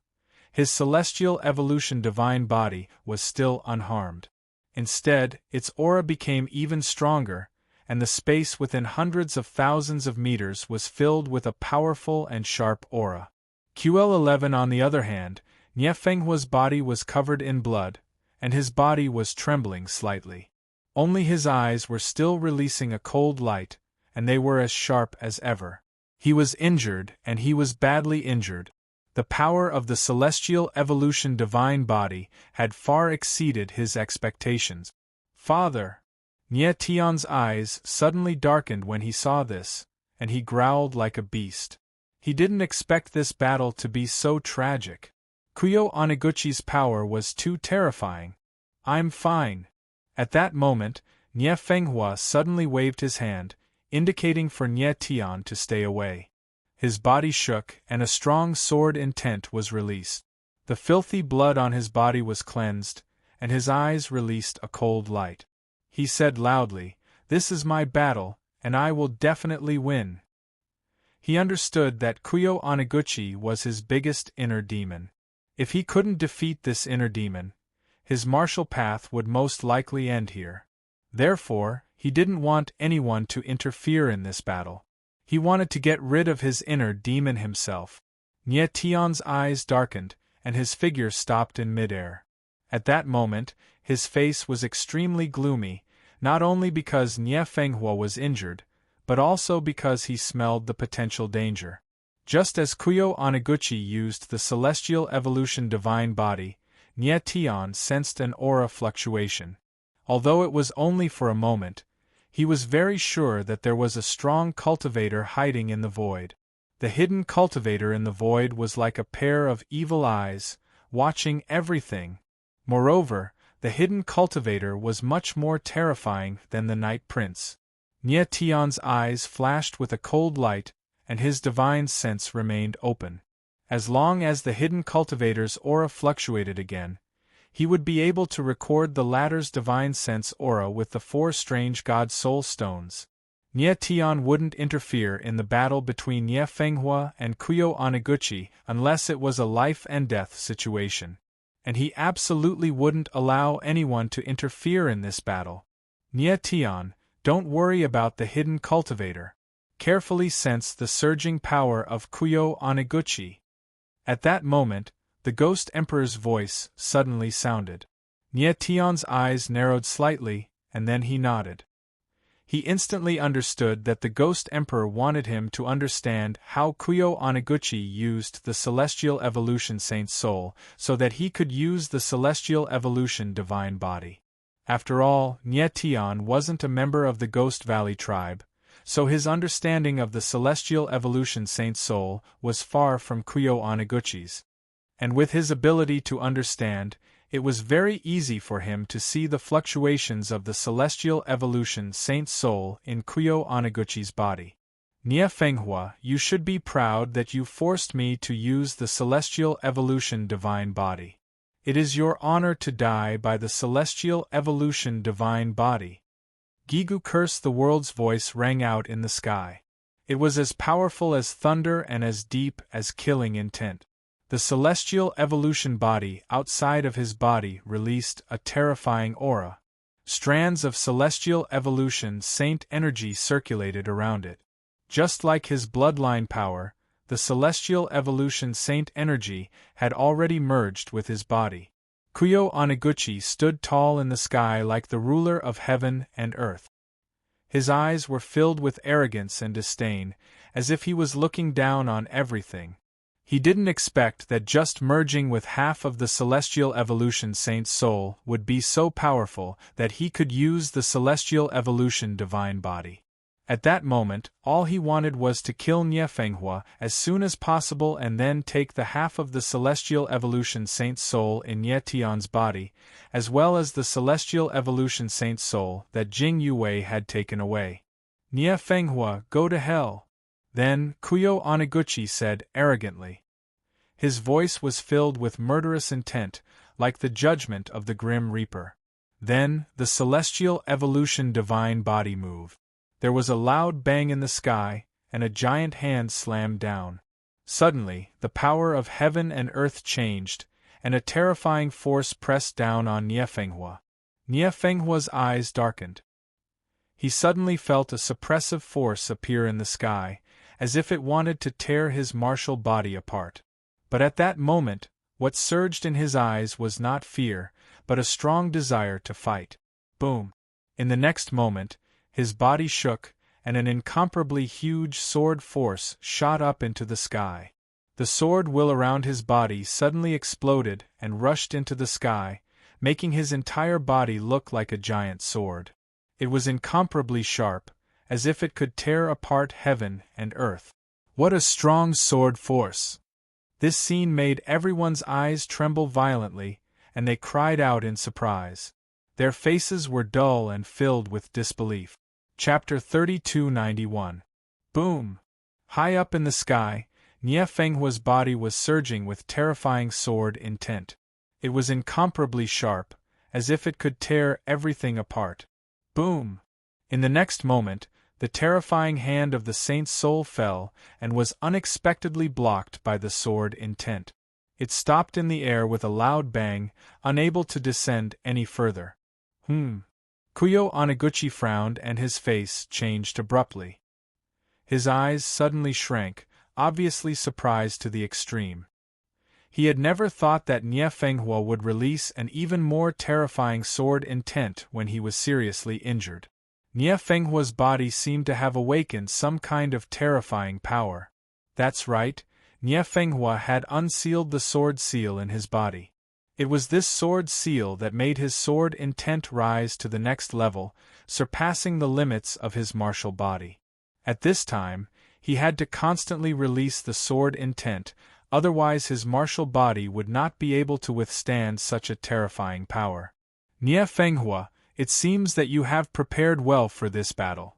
his celestial evolution divine body was still unharmed. Instead, its aura became even stronger, and the space within hundreds of thousands of meters was filled with a powerful and sharp aura. QL11 on the other hand, Nye Fenghua's body was covered in blood, and his body was trembling slightly. Only his eyes were still releasing a cold light, and they were as sharp as ever. He was injured, and he was badly injured. The power of the celestial evolution divine body had far exceeded his expectations. Father! Nye Tian's eyes suddenly darkened when he saw this, and he growled like a beast. He didn't expect this battle to be so tragic. Kuyo Oniguchi's power was too terrifying. I'm fine. At that moment, Nye Fenghua suddenly waved his hand, indicating for Nye Tian to stay away. His body shook, and a strong sword intent was released. The filthy blood on his body was cleansed, and his eyes released a cold light. He said loudly, "This is my battle, and I will definitely win." He understood that Kuyo Oniguchi was his biggest inner demon. If he couldn't defeat this inner demon, his martial path would most likely end here. Therefore, he didn't want anyone to interfere in this battle. He wanted to get rid of his inner demon himself. Nye Tian's eyes darkened, and his figure stopped in midair. At that moment, his face was extremely gloomy, not only because Nye Fenghua was injured, but also because he smelled the potential danger. Just as Kuyo Oniguchi used the celestial evolution divine body, Nye Tian sensed an aura fluctuation. Although it was only for a moment, he was very sure that there was a strong cultivator hiding in the void. The hidden cultivator in the void was like a pair of evil eyes, watching everything. Moreover, the hidden cultivator was much more terrifying than the Night Prince. Nye Tian's eyes flashed with a cold light, and his divine sense remained open. As long as the hidden cultivator's aura fluctuated again, he would be able to record the latter's divine sense aura with the 4 strange god soul stones. Nie Tian wouldn't interfere in the battle between Nie Fenghua and Kuyo Oniguchi unless it was a life-and-death situation. And he absolutely wouldn't allow anyone to interfere in this battle. Nie Tian, don't worry about the hidden cultivator. Carefully sense the surging power of Kuyo Oniguchi. At that moment, the Ghost Emperor's voice suddenly sounded. Nie Tian's eyes narrowed slightly, and then he nodded. He instantly understood that the Ghost Emperor wanted him to understand how Kuyo Oniguchi used the Celestial Evolution Saint Soul so that he could use the Celestial Evolution Divine Body. After all, Nie Tian wasn't a member of the Ghost Valley tribe, so his understanding of the Celestial Evolution Saint Soul was far from Kuyo Oniguchi's. And with his ability to understand, it was very easy for him to see the fluctuations of the Celestial Evolution Saint Soul in Kuyo Oniguchi's body. Nie Fenghua, you should be proud that you forced me to use the Celestial Evolution Divine Body. It is your honor to die by the Celestial Evolution Divine Body. Gigu Curse the World's voice rang out in the sky. It was as powerful as thunder and as deep as killing intent. The Celestial Evolution Body outside of his body released a terrifying aura. Strands of Celestial Evolution Saint energy circulated around it. Just like his bloodline power, the Celestial Evolution Saint energy had already merged with his body. Kuyo Oniguchi stood tall in the sky like the ruler of heaven and earth. His eyes were filled with arrogance and disdain, as if he was looking down on everything. He didn't expect that just merging with half of the Celestial Evolution Saint's soul would be so powerful that he could use the Celestial Evolution Divine Body. At that moment, all he wanted was to kill Nie Fenghua as soon as possible and then take the half of the Celestial Evolution Saint's soul in Nie Tian's body, as well as the Celestial Evolution Saint's soul that Jing Yue had taken away. Nie Fenghua, go to hell! Then, Kuyo Oniguchi said arrogantly. His voice was filled with murderous intent, like the judgment of the Grim Reaper. Then, the Celestial Evolution Divine Body moved. There was a loud bang in the sky, and a giant hand slammed down. Suddenly, the power of heaven and earth changed, and a terrifying force pressed down on Nie Fenghua. Nie Fenghua's eyes darkened. He suddenly felt a suppressive force appear in the sky, as if it wanted to tear his martial body apart. But at that moment, what surged in his eyes was not fear, but a strong desire to fight. Boom! In the next moment, his body shook, and an incomparably huge sword force shot up into the sky. The sword will around his body suddenly exploded and rushed into the sky, making his entire body look like a giant sword. It was incomparably sharp, as if it could tear apart heaven and earth. What a strong sword force! This scene made everyone's eyes tremble violently, and they cried out in surprise. Their faces were dull and filled with disbelief. Chapter 3291. Boom! High up in the sky, Nie Fenghua's body was surging with terrifying sword intent. It was incomparably sharp, as if it could tear everything apart. Boom! In the next moment, the terrifying hand of the Saint's soul fell and was unexpectedly blocked by the sword intent. It stopped in the air with a loud bang, unable to descend any further. Kuyo Oniguchi frowned and his face changed abruptly. His eyes suddenly shrank, obviously surprised to the extreme. He had never thought that Nie Fenghua would release an even more terrifying sword intent when he was seriously injured. Nie Fenghua's body seemed to have awakened some kind of terrifying power. That's right, Nie Fenghua had unsealed the sword seal in his body. It was this sword seal that made his sword intent rise to the next level, surpassing the limits of his martial body. At this time, he had to constantly release the sword intent, otherwise his martial body would not be able to withstand such a terrifying power. Nie Fenghua, it seems that you have prepared well for this battle.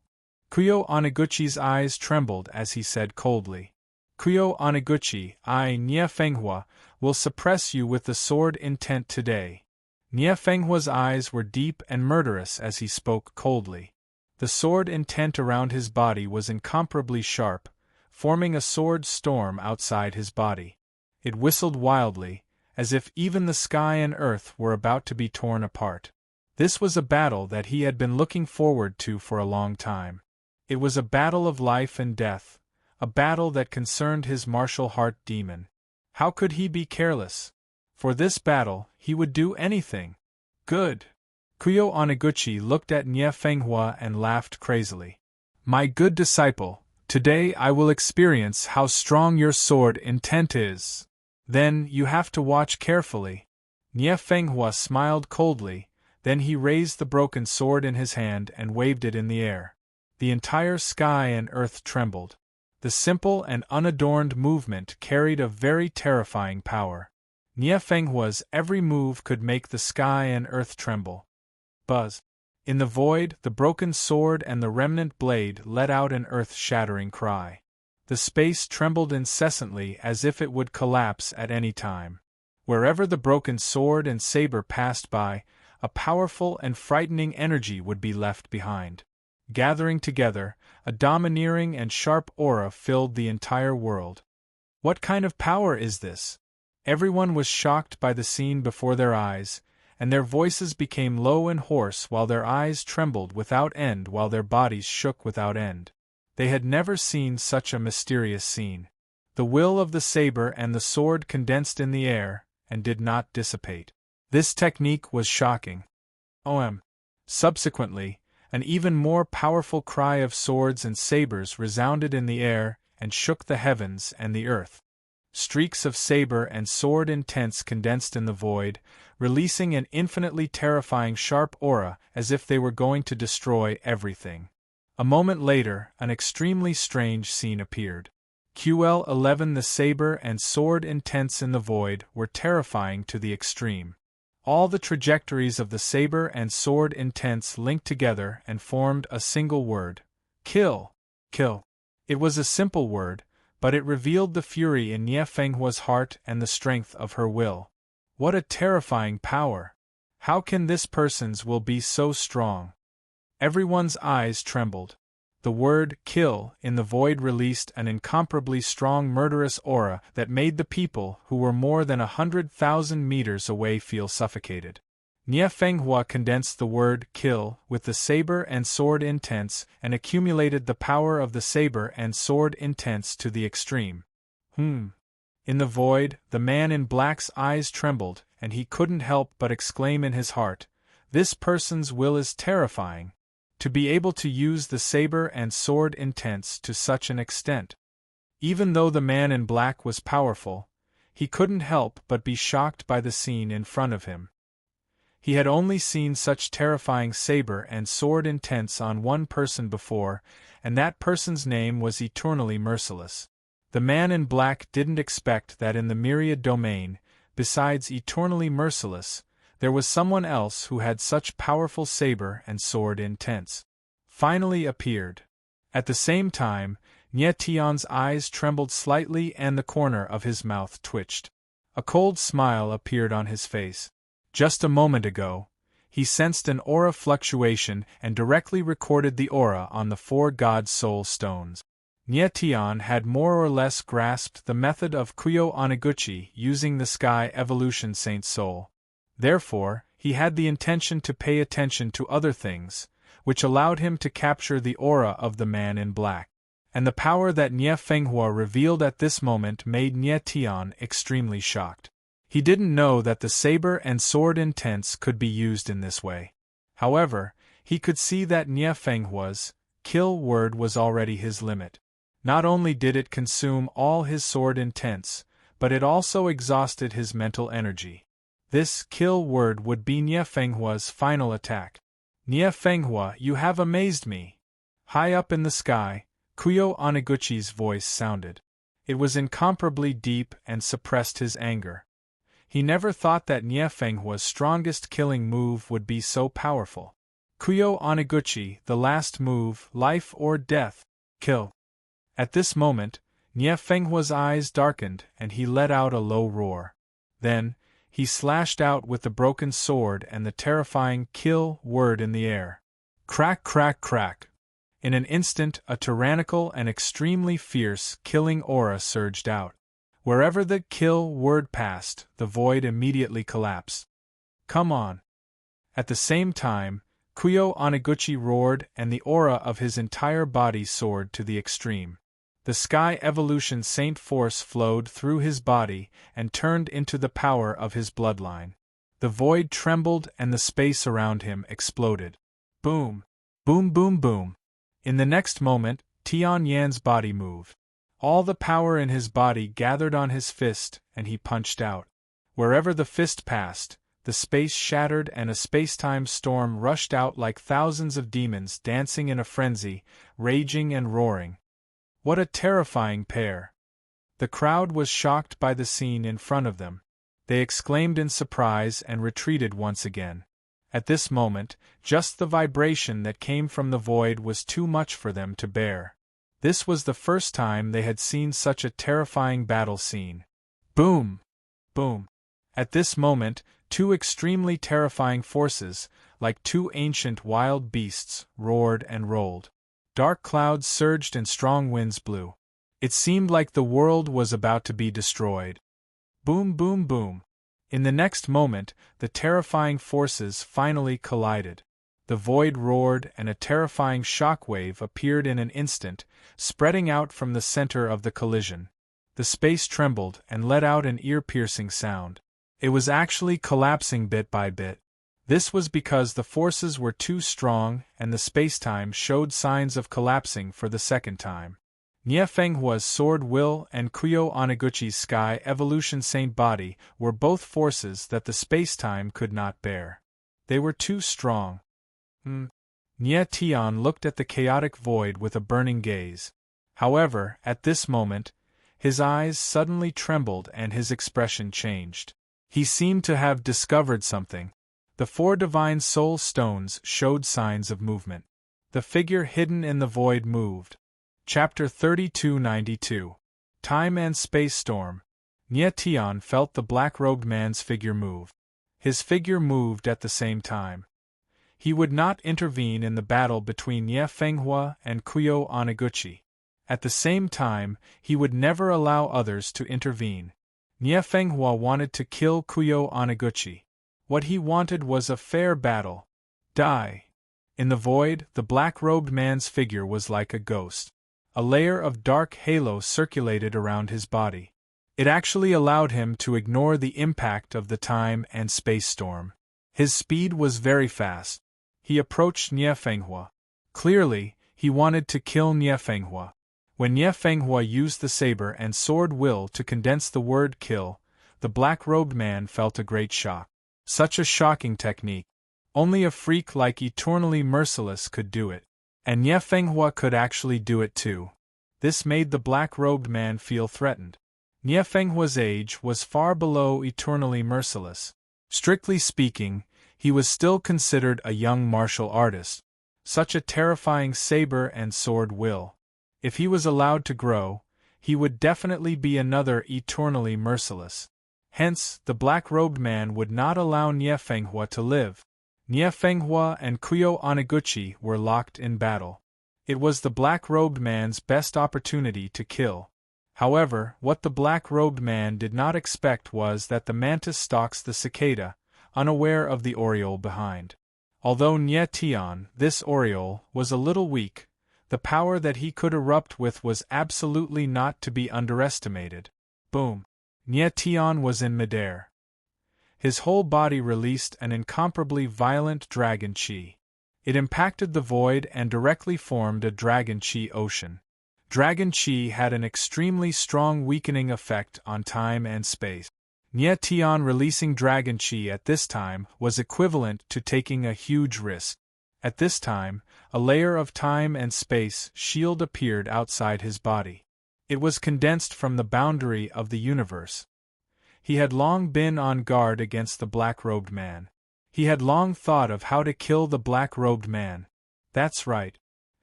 Kuyo Oniguchi's eyes trembled as he said coldly. Kuyo Oniguchi, I, Nie Fenghua, will suppress you with the sword intent today. Nie Fenghua's eyes were deep and murderous as he spoke coldly. The sword intent around his body was incomparably sharp, forming a sword storm outside his body. It whistled wildly, as if even the sky and earth were about to be torn apart. This was a battle that he had been looking forward to for a long time. It was a battle of life and death, a battle that concerned his martial heart demon. How could he be careless? For this battle, he would do anything. Good. Kuyo Oniguchi looked at Nye Fenghua and laughed crazily. My good disciple, today I will experience how strong your sword intent is. Then you have to watch carefully. Nye Fenghua smiled coldly, then he raised the broken sword in his hand and waved it in the air. The entire sky and earth trembled. The simple and unadorned movement carried a very terrifying power. Nye Fenghua's every move could make the sky and earth tremble. Buzz. In the void, the broken sword and the remnant blade let out an earth-shattering cry. The space trembled incessantly as if it would collapse at any time. Wherever the broken sword and saber passed by, a powerful and frightening energy would be left behind. Gathering together, a domineering and sharp aura filled the entire world. What kind of power is this? Everyone was shocked by the scene before their eyes, and their voices became low and hoarse while their eyes trembled without end while their bodies shook without end. They had never seen such a mysterious scene. The will of the saber and the sword condensed in the air, and did not dissipate. This technique was shocking. Subsequently, an even more powerful cry of swords and sabers resounded in the air and shook the heavens and the earth. Streaks of saber and sword intents condensed in the void, releasing an infinitely terrifying sharp aura as if they were going to destroy everything. A moment later, an extremely strange scene appeared. QL-11 The saber and sword intents in the void were terrifying to the extreme. All the trajectories of the saber and sword intents linked together and formed a single word. Kill. Kill. It was a simple word, but it revealed the fury in Nye Fenghua's heart and the strength of her will. What a terrifying power! How can this person's will be so strong? Everyone's eyes trembled. The word kill in the void released an incomparably strong murderous aura that made the people who were more than 100,000 meters away feel suffocated. Nye Fenghua condensed the word kill with the saber and sword intents and accumulated the power of the saber and sword intents to the extreme. In the void, the man in black's eyes trembled, and he couldn't help but exclaim in his heart, "This person's will is terrifying. To be able to use the saber and sword intents to such an extent." Even though the man in black was powerful, he couldn't help but be shocked by the scene in front of him. He had only seen such terrifying saber and sword intents on one person before, and that person's name was eternally merciless. The man in black didn't expect that in the myriad domain, besides eternally merciless, there was someone else who had such powerful saber and sword intents. Finally appeared. At the same time, Nye Tian's eyes trembled slightly and the corner of his mouth twitched. A cold smile appeared on his face. Just a moment ago, he sensed an aura fluctuation and directly recorded the aura on the 4 God Soul Stones. Nye Tian had more or less grasped the method of Kuyo Oniguchi using the Sky Evolution Saint Soul. Therefore, he had the intention to pay attention to other things, which allowed him to capture the aura of the man in black. And the power that Nye Fenghua revealed at this moment made Nye Tian extremely shocked. He didn't know that the saber and sword intents could be used in this way. However, he could see that Nye Fenghua's kill word was already his limit. Not only did it consume all his sword intents, but it also exhausted his mental energy. This kill word would be Nye Fenghua's final attack. Nye Fenghua, you have amazed me. High up in the sky, Kuyo Oniguchi's voice sounded. It was incomparably deep and suppressed his anger. He never thought that Nye Fenghua's strongest killing move would be so powerful. Kuyo Oniguchi, the last move, life or death, kill. At this moment, Nye Fenghua's eyes darkened and he let out a low roar. Then, he slashed out with the broken sword and the terrifying kill word in the air. Crack, crack, crack, In an instant, a tyrannical and extremely fierce, killing aura surged out. Wherever the kill word passed, the void immediately collapsed. Come on! At the same time, Kuyo Oniguchi roared and the aura of his entire body soared to the extreme. The Sky Evolution Saint Force flowed through his body and turned into the power of his bloodline. The void trembled and the space around him exploded. Boom! Boom boom boom! In the next moment, Tian Yan's body moved. All the power in his body gathered on his fist, and he punched out. Wherever the fist passed, the space shattered and a space-time storm rushed out like thousands of demons dancing in a frenzy, raging and roaring. What a terrifying pair! The crowd was shocked by the scene in front of them. They exclaimed in surprise and retreated once again. At this moment, just the vibration that came from the void was too much for them to bear. This was the first time they had seen such a terrifying battle scene. Boom! Boom! At this moment, two extremely terrifying forces, like two ancient wild beasts, roared and rolled. Dark clouds surged and strong winds blew. It seemed like the world was about to be destroyed. Boom boom boom! In the next moment, the terrifying forces finally collided. The void roared and a terrifying shockwave appeared in an instant, spreading out from the center of the collision. The space trembled and let out an ear-piercing sound. It was actually collapsing bit by bit. This was because the forces were too strong and the spacetime showed signs of collapsing for the second time. Nie Fenghua's Sword Will and Kuyo Oniguchi's Sky Evolution Saint Body were both forces that the spacetime could not bear. They were too strong. Nie Tian looked at the chaotic void with a burning gaze. However, at this moment, his eyes suddenly trembled and his expression changed. He seemed to have discovered something. The four divine soul stones showed signs of movement. The figure hidden in the void moved. Chapter 3292. Time and Space Storm. Nie Tian felt the black-robed man's figure move. His figure moved at the same time. He would not intervene in the battle between Nie Fenghua and Kuyo Oniguchi. At the same time, he would never allow others to intervene. Nie Fenghua wanted to kill Kuyo Oniguchi. What he wanted was a fair battle. Die. In the void, the black-robed man's figure was like a ghost. A layer of dark halo circulated around his body. It actually allowed him to ignore the impact of the time and space storm. His speed was very fast. He approached Nie Fenghua. Clearly, he wanted to kill Nie Fenghua. When Nie Fenghua used the saber and sword will to condense the word kill, the black-robed man felt a great shock. Such a shocking technique. Only a freak like Eternally Merciless could do it. And Nie Fenghua could actually do it too. This made the black-robed man feel threatened. Nie Fenghua's age was far below Eternally Merciless. Strictly speaking, he was still considered a young martial artist. Such a terrifying saber and sword will. If he was allowed to grow, he would definitely be another Eternally Merciless. Hence, the black-robed man would not allow Nie Fenghua to live. Nie Fenghua and Kuyo Oniguchi were locked in battle. It was the black-robed man's best opportunity to kill. However, what the black-robed man did not expect was that the mantis stalks the cicada, unaware of the oriole behind. Although Nie Tian, this oriole, was a little weak, the power that he could erupt with was absolutely not to be underestimated. Boom! Nie Tian was in midair. His whole body released an incomparably violent dragon chi. It impacted the void and directly formed a dragon chi ocean. Dragon chi had an extremely strong weakening effect on time and space. Nie Tian releasing dragon chi at this time was equivalent to taking a huge risk. At this time, a layer of time and space shield appeared outside his body. It was condensed from the boundary of the universe. He had long been on guard against the black-robed man. He had long thought of how to kill the black-robed man. That's right.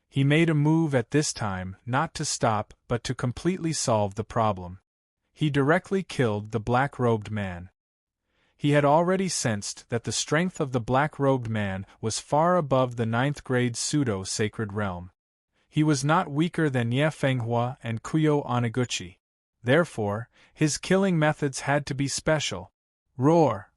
He made a move at this time, not to stop, but to completely solve the problem. He directly killed the black-robed man. He had already sensed that the strength of the black-robed man was far above the 9th grade pseudo-sacred realm. He was not weaker than Ye Fenghua and Kuyo Onaguchi. Therefore, his killing methods had to be special. Roar!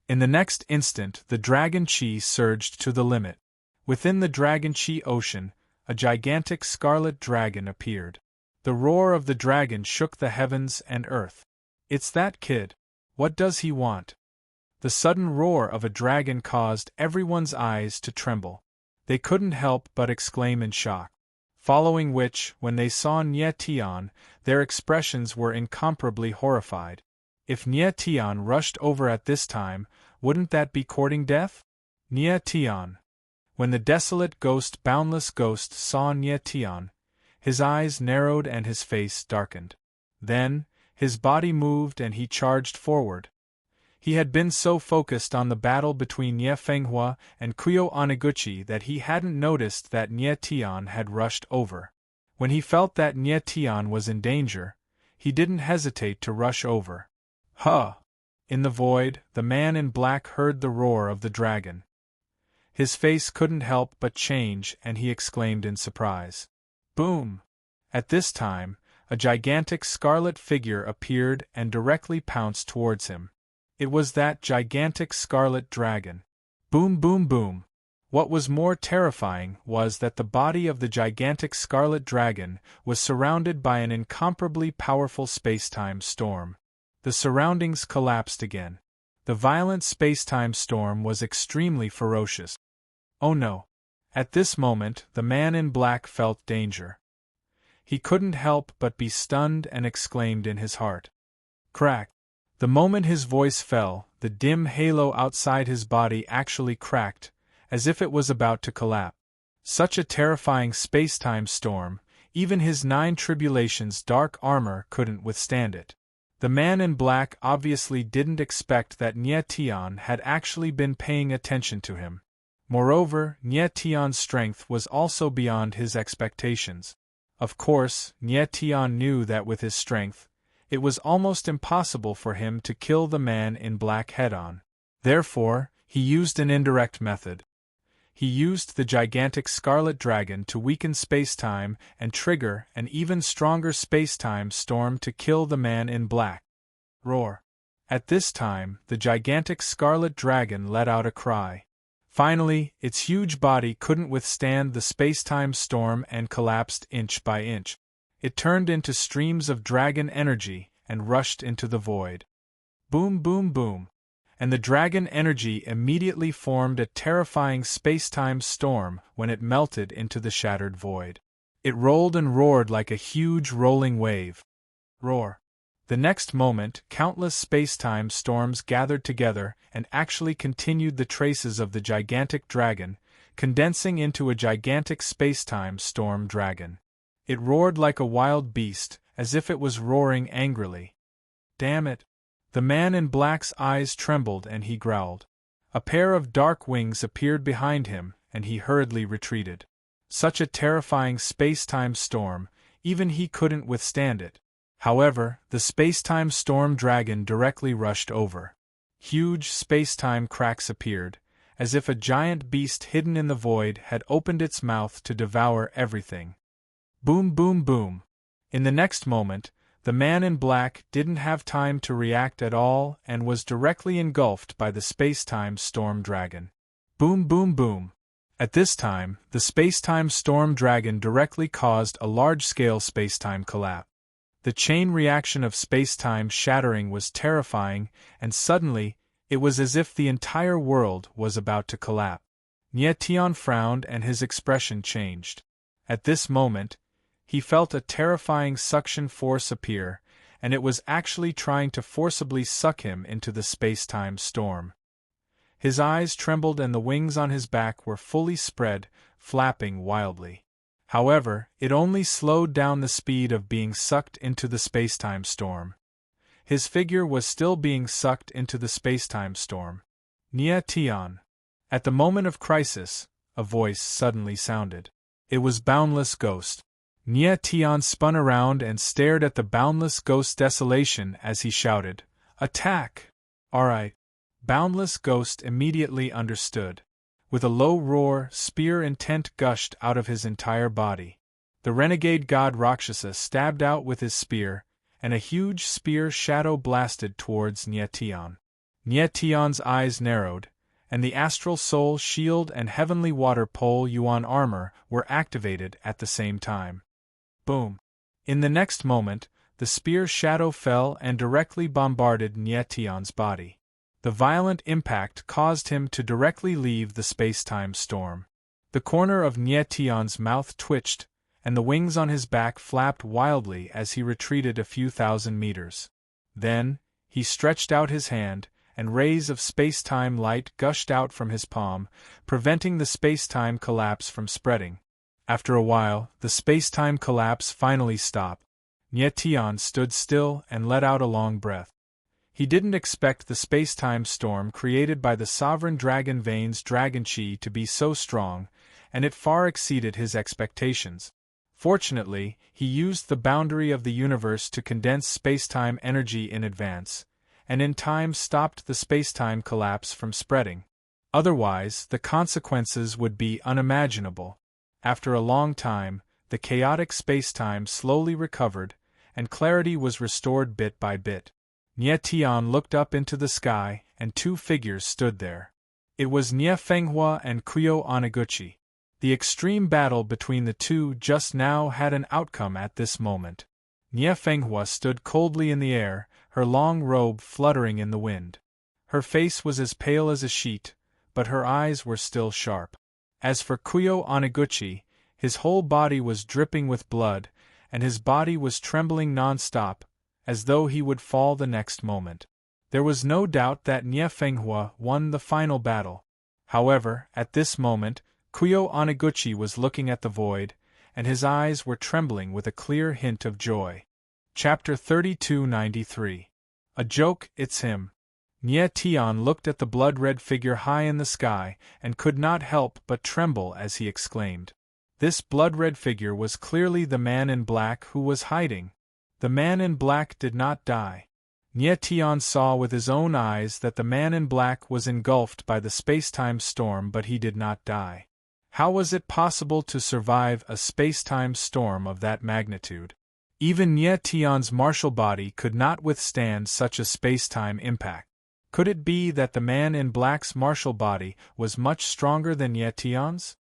In the next instant, the dragon chi surged to the limit. Within the dragon chi ocean, a gigantic scarlet dragon appeared. The roar of the dragon shook the heavens and earth. It's that kid. What does he want? The sudden roar of a dragon caused everyone's eyes to tremble. They couldn't help but exclaim in shock. Following which, when they saw Nye Tian, their expressions were incomparably horrified. If Nye Tian rushed over at this time, wouldn't that be courting death? Nye Tian. When the desolate ghost, boundless ghost, saw Nye Tian, his eyes narrowed and his face darkened. Then, his body moved and he charged forward. He had been so focused on the battle between Nye Fenghua and Kuyo Onaguchi that he hadn't noticed that Nye Tian had rushed over. When he felt that Nye Tian was in danger, he didn't hesitate to rush over. Huh! In the void, the man in black heard the roar of the dragon. His face couldn't help but change and he exclaimed in surprise. Boom! At this time, a gigantic scarlet figure appeared and directly pounced towards him. It was that gigantic scarlet dragon. Boom, boom, boom. What was more terrifying was that the body of the gigantic scarlet dragon was surrounded by an incomparably powerful space-time storm. The surroundings collapsed again. The violent space-time storm was extremely ferocious. Oh no! At this moment, the man in black felt danger. He couldn't help but be stunned and exclaimed in his heart. Crack! The moment his voice fell, the dim halo outside his body actually cracked, as if it was about to collapse. Such a terrifying space-time storm, even his 9 tribulations dark armor couldn't withstand it. The man in black obviously didn't expect that Nye Tian had actually been paying attention to him. Moreover, Nye Tian's strength was also beyond his expectations. Of course, Nye Tian knew that with his strength, it was almost impossible for him to kill the man in black head-on. Therefore, he used an indirect method. He used the gigantic scarlet dragon to weaken space-time and trigger an even stronger space-time storm to kill the man in black. Roar! At this time, the gigantic scarlet dragon let out a cry. Finally, its huge body couldn't withstand the space-time storm and collapsed inch by inch. It turned into streams of dragon energy and rushed into the void. Boom, boom, boom. And the dragon energy immediately formed a terrifying space-time storm when it melted into the shattered void. It rolled and roared like a huge rolling wave. Roar! The next moment, countless space-time storms gathered together and actually continued the traces of the gigantic dragon, condensing into a gigantic space-time storm dragon. It roared like a wild beast, as if it was roaring angrily. Damn it! The man in black's eyes trembled and he growled. A pair of dark wings appeared behind him, and he hurriedly retreated. Such a terrifying space-time storm, even he couldn't withstand it. However, the space-time storm dragon directly rushed over. Huge space-time cracks appeared, as if a giant beast hidden in the void had opened its mouth to devour everything. Boom, boom, boom. In the next moment, the man in black didn't have time to react at all and was directly engulfed by the space-time storm dragon. Boom, boom, boom. At this time, the space-time storm dragon directly caused a large-scale space-time collapse. The chain reaction of space-time shattering was terrifying, and suddenly, it was as if the entire world was about to collapse. Nye Tian frowned and his expression changed. At this moment, he felt a terrifying suction force appear, and it was actually trying to forcibly suck him into the space-time storm. His eyes trembled and the wings on his back were fully spread, flapping wildly. However, it only slowed down the speed of being sucked into the space-time storm. His figure was still being sucked into the space-time storm. Nye Tian. At the moment of crisis, a voice suddenly sounded. It was Boundless Ghost. Nye Tian spun around and stared at the Boundless Ghost's desolation as he shouted, "Attack!" "Alright." Boundless Ghost immediately understood. With a low roar, spear intent gushed out of his entire body. The renegade god Rakshasa stabbed out with his spear, and a huge spear shadow blasted towards Nyetian. Nyetian's eyes narrowed, and the astral soul shield and heavenly water pole yuan armor were activated at the same time. Boom! In the next moment, the spear shadow fell and directly bombarded Nyetian's body. The violent impact caused him to directly leave the space-time storm. The corner of Nyetian's mouth twitched, and the wings on his back flapped wildly as he retreated a few thousand meters. Then, he stretched out his hand, and rays of space-time light gushed out from his palm, preventing the space-time collapse from spreading. After a while, the space-time collapse finally stopped. Nyetian stood still and let out a long breath. He didn't expect the space-time storm created by the sovereign dragon Vane's dragon chi to be so strong, and it far exceeded his expectations. Fortunately, he used the boundary of the universe to condense space-time energy in advance, and in time stopped the space-time collapse from spreading. Otherwise, the consequences would be unimaginable. After a long time, the chaotic space-time slowly recovered, and clarity was restored bit by bit. Nyetian looked up into the sky, and two figures stood there. It was Nye Fenghua and Kuyo Anaguchi. The extreme battle between the two just now had an outcome at this moment. Nye Fenghua stood coldly in the air, her long robe fluttering in the wind. Her face was as pale as a sheet, but her eyes were still sharp. As for Kuyo Anaguchi, his whole body was dripping with blood, and his body was trembling non-stop, as though he would fall the next moment. There was no doubt that Nye Fenghua won the final battle. However, at this moment, Kuyo Anaguchi was looking at the void, and his eyes were trembling with a clear hint of joy. Chapter 3293. A joke, it's him. Nyetian looked at the blood-red figure high in the sky, and could not help but tremble as he exclaimed. This blood-red figure was clearly the man in black who was hiding. The man in black did not die. Nyetian saw with his own eyes that the man in black was engulfed by the space-time storm, but he did not die. How was it possible to survive a space-time storm of that magnitude? Even Nyetian's martial body could not withstand such a space-time impact. Could it be that the man in black's martial body was much stronger than Nyetian's?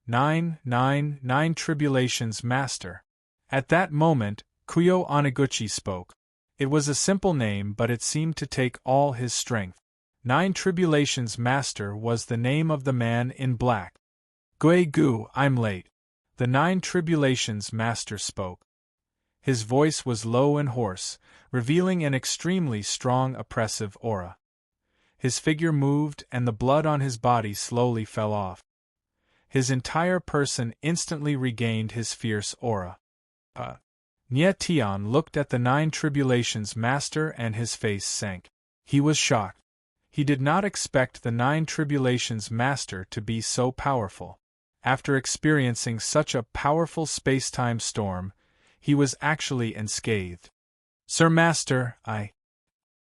999 Tribulations Master. At that moment, Kuyo Anaguchi spoke. It was a simple name, but it seemed to take all his strength. 9 Tribulations Master was the name of the man in black. Guegu, I'm late. The 9 Tribulations Master spoke. His voice was low and hoarse, revealing an extremely strong oppressive aura. His figure moved and the blood on his body slowly fell off. His entire person instantly regained his fierce aura. Nyetian looked at the 9 Tribulations Master and his face sank. He was shocked. He did not expect the 9 Tribulations Master to be so powerful. After experiencing such a powerful space-time storm, he was actually unscathed. Sir Master,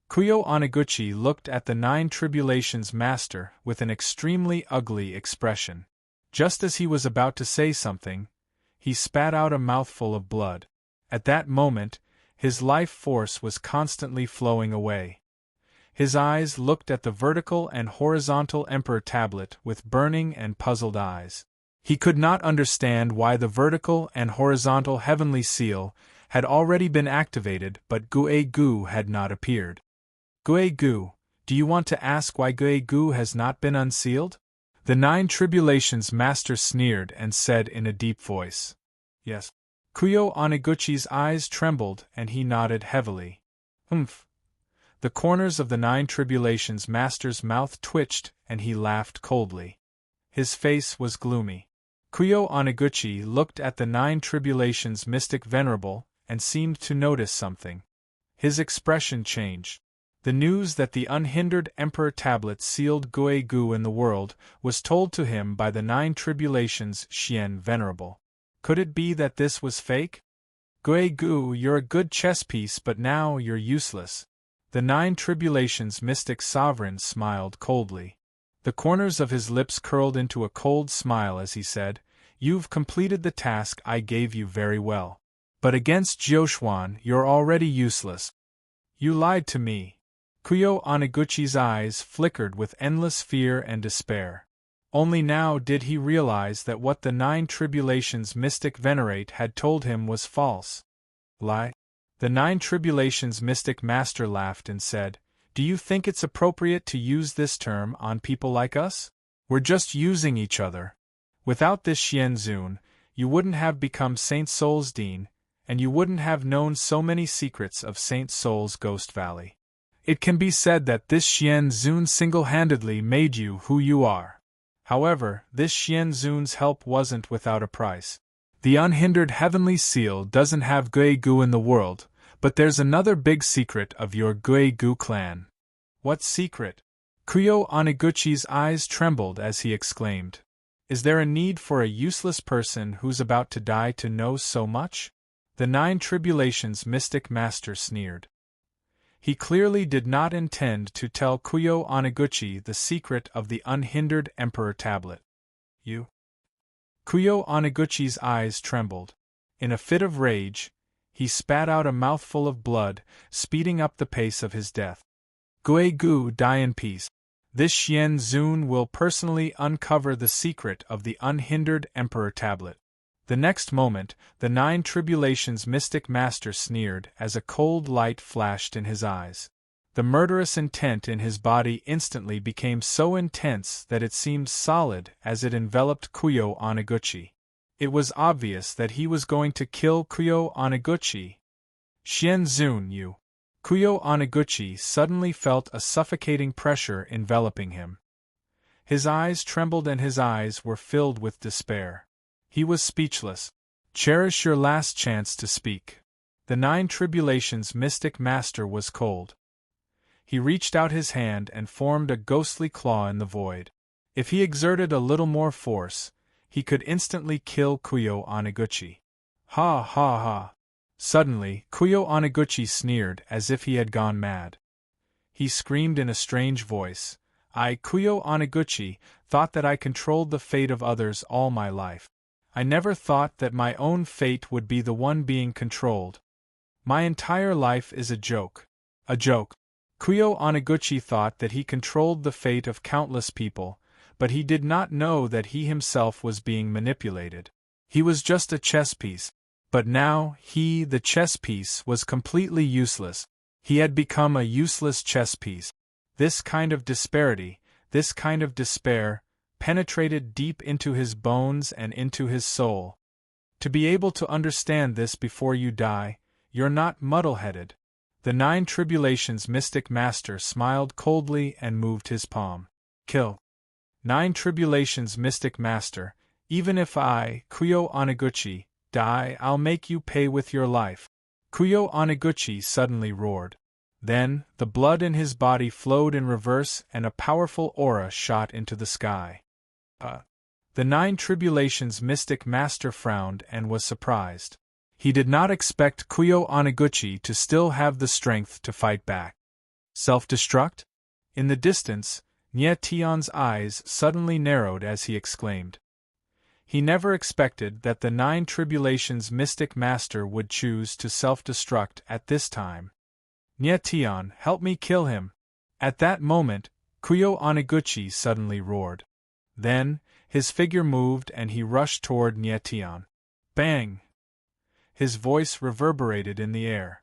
Kuyo Anaguchi looked at the 9 Tribulations Master with an extremely ugly expression. Just as he was about to say something, he spat out a mouthful of blood. At that moment, his life force was constantly flowing away. His eyes looked at the vertical and horizontal Emperor tablet with burning and puzzled eyes. He could not understand why the vertical and horizontal heavenly seal had already been activated but Guegu had not appeared. Guegu, do you want to ask why Guegu has not been unsealed? The 9 Tribulations Master sneered and said in a deep voice. Yes. Kuyo Anaguchi's eyes trembled and he nodded heavily. Humph. The corners of the 9 Tribulations Master's mouth twitched and he laughed coldly. His face was gloomy. Kuyo Anaguchi looked at the 9 Tribulations Mystic Venerable and seemed to notice something. His expression changed. The news that the unhindered Emperor tablet sealed Guegu in the world was told to him by the 9 Tribulations Xian Venerable. Could it be that this was fake? Guegu, you're a good chess piece, but now you're useless. The 9 Tribulations Mystic Sovereign smiled coldly. The corners of his lips curled into a cold smile as he said, You've completed the task I gave you very well. But against Jiuxuan you're already useless. You lied to me. Kuyo Oniguchi's eyes flickered with endless fear and despair. Only now did he realize that what the 9 Tribulations mystic Venerate had told him was false. Lie? The 9 Tribulations mystic master laughed and said, "Do you think it's appropriate to use this term on people like us? We're just using each other. Without this Xianzun, you wouldn't have become Saint Soul's Dean, and you wouldn't have known so many secrets of Saint Soul's Ghost Valley. It can be said that this Xianzun single-handedly made you who you are. However, this Xianzun's help wasn't without a price. The unhindered heavenly seal doesn't have Guigu in the world, but there's another big secret of your Guigu clan." "What secret?" Kuyo Oniguchi's eyes trembled as he exclaimed. "Is there a need for a useless person who's about to die to know so much?" The 9 Tribulations mystic master sneered. He clearly did not intend to tell Kuyo Oniguchi the secret of the unhindered Emperor tablet. "You?" Kuyo Oniguchi's eyes trembled. In a fit of rage, he spat out a mouthful of blood, speeding up the pace of his death. "Guigu, die in peace. This Xianzun will personally uncover the secret of the unhindered Emperor tablet." The next moment, the 9 Tribulations mystic master sneered as a cold light flashed in his eyes. The murderous intent in his body instantly became so intense that it seemed solid as it enveloped Kuyo Oniguchi. It was obvious that he was going to kill Kuyo Oniguchi. "Xianzun, you!" Kuyo Oniguchi suddenly felt a suffocating pressure enveloping him. His eyes trembled and his eyes were filled with despair. He was speechless. "Cherish your last chance to speak." The 9 Tribulations mystic master was cold. He reached out his hand and formed a ghostly claw in the void. If he exerted a little more force, he could instantly kill Kuyo Oniguchi. "Ha ha ha!" Suddenly, Kuyo Oniguchi sneered as if he had gone mad. He screamed in a strange voice, "I, Kuyo Oniguchi, thought that I controlled the fate of others all my life. I never thought that my own fate would be the one being controlled. My entire life is a joke. A joke." Kuyo Oniguchi thought that he controlled the fate of countless people, but he did not know that he himself was being manipulated. He was just a chess piece. But now he, the chess piece, was completely useless. He had become a useless chess piece. This kind of disparity, this kind of despair, penetrated deep into his bones and into his soul. To be able to understand this before you die, you're not muddle-headed. The 9 Tribulations mystic master smiled coldly and moved his palm. "Kill." 9 Tribulations mystic master, even if I, Kuyo Oniguchi, die, I'll make you pay with your life. Kuyo Oniguchi suddenly roared. Then, the blood in his body flowed in reverse and a powerful aura shot into the sky. The 9 Tribulations mystic master frowned and was surprised. He did not expect Kuyo Oniguchi to still have the strength to fight back. Self-destruct? In the distance, Nie Tian's eyes suddenly narrowed as he exclaimed. He never expected that the 9 Tribulations mystic master would choose to self-destruct at this time. "Nie Tian, help me kill him!" At that moment, Kuyo Oniguchi suddenly roared. Then, his figure moved and he rushed toward Nie Tian. Bang! His voice reverberated in the air.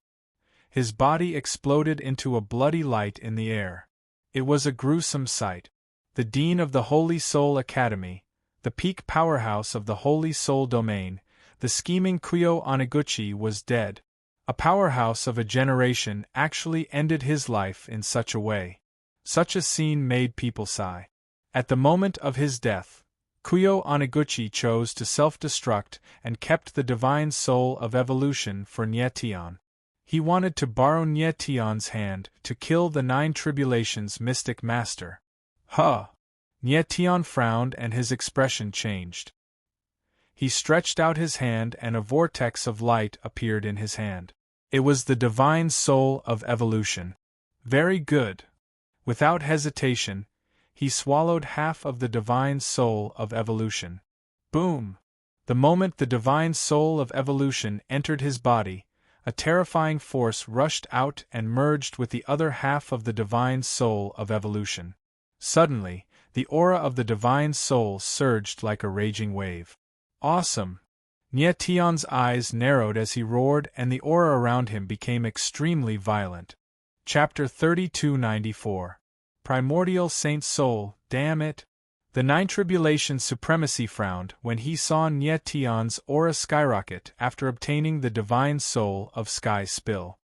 His body exploded into a bloody light in the air. It was a gruesome sight. The Dean of the Holy Soul Academy, the peak powerhouse of the Holy Soul Domain, the scheming Kuyo Oniguchi was dead. A powerhouse of a generation actually ended his life in such a way. Such a scene made people sigh. At the moment of his death, Kuyo Oniguchi chose to self-destruct and kept the divine soul of evolution for Nie Tian. He wanted to borrow Nie Tian's hand to kill the 9 Tribulations mystic master. Huh! Nie Tian frowned and his expression changed. He stretched out his hand and a vortex of light appeared in his hand. It was the divine soul of evolution. Very good. Without hesitation, he swallowed half of the divine soul of evolution. Boom! The moment the divine soul of evolution entered his body, a terrifying force rushed out and merged with the other half of the divine soul of evolution. Suddenly, the aura of the divine soul surged like a raging wave. Awesome! Nye Tian's eyes narrowed as he roared, and the aura around him became extremely violent. Chapter 3294. Primordial Saint Soul, damn it! The Nine Tribulations Supremacy frowned when he saw Nye Tian's aura skyrocket after obtaining the divine soul of Sky Spill.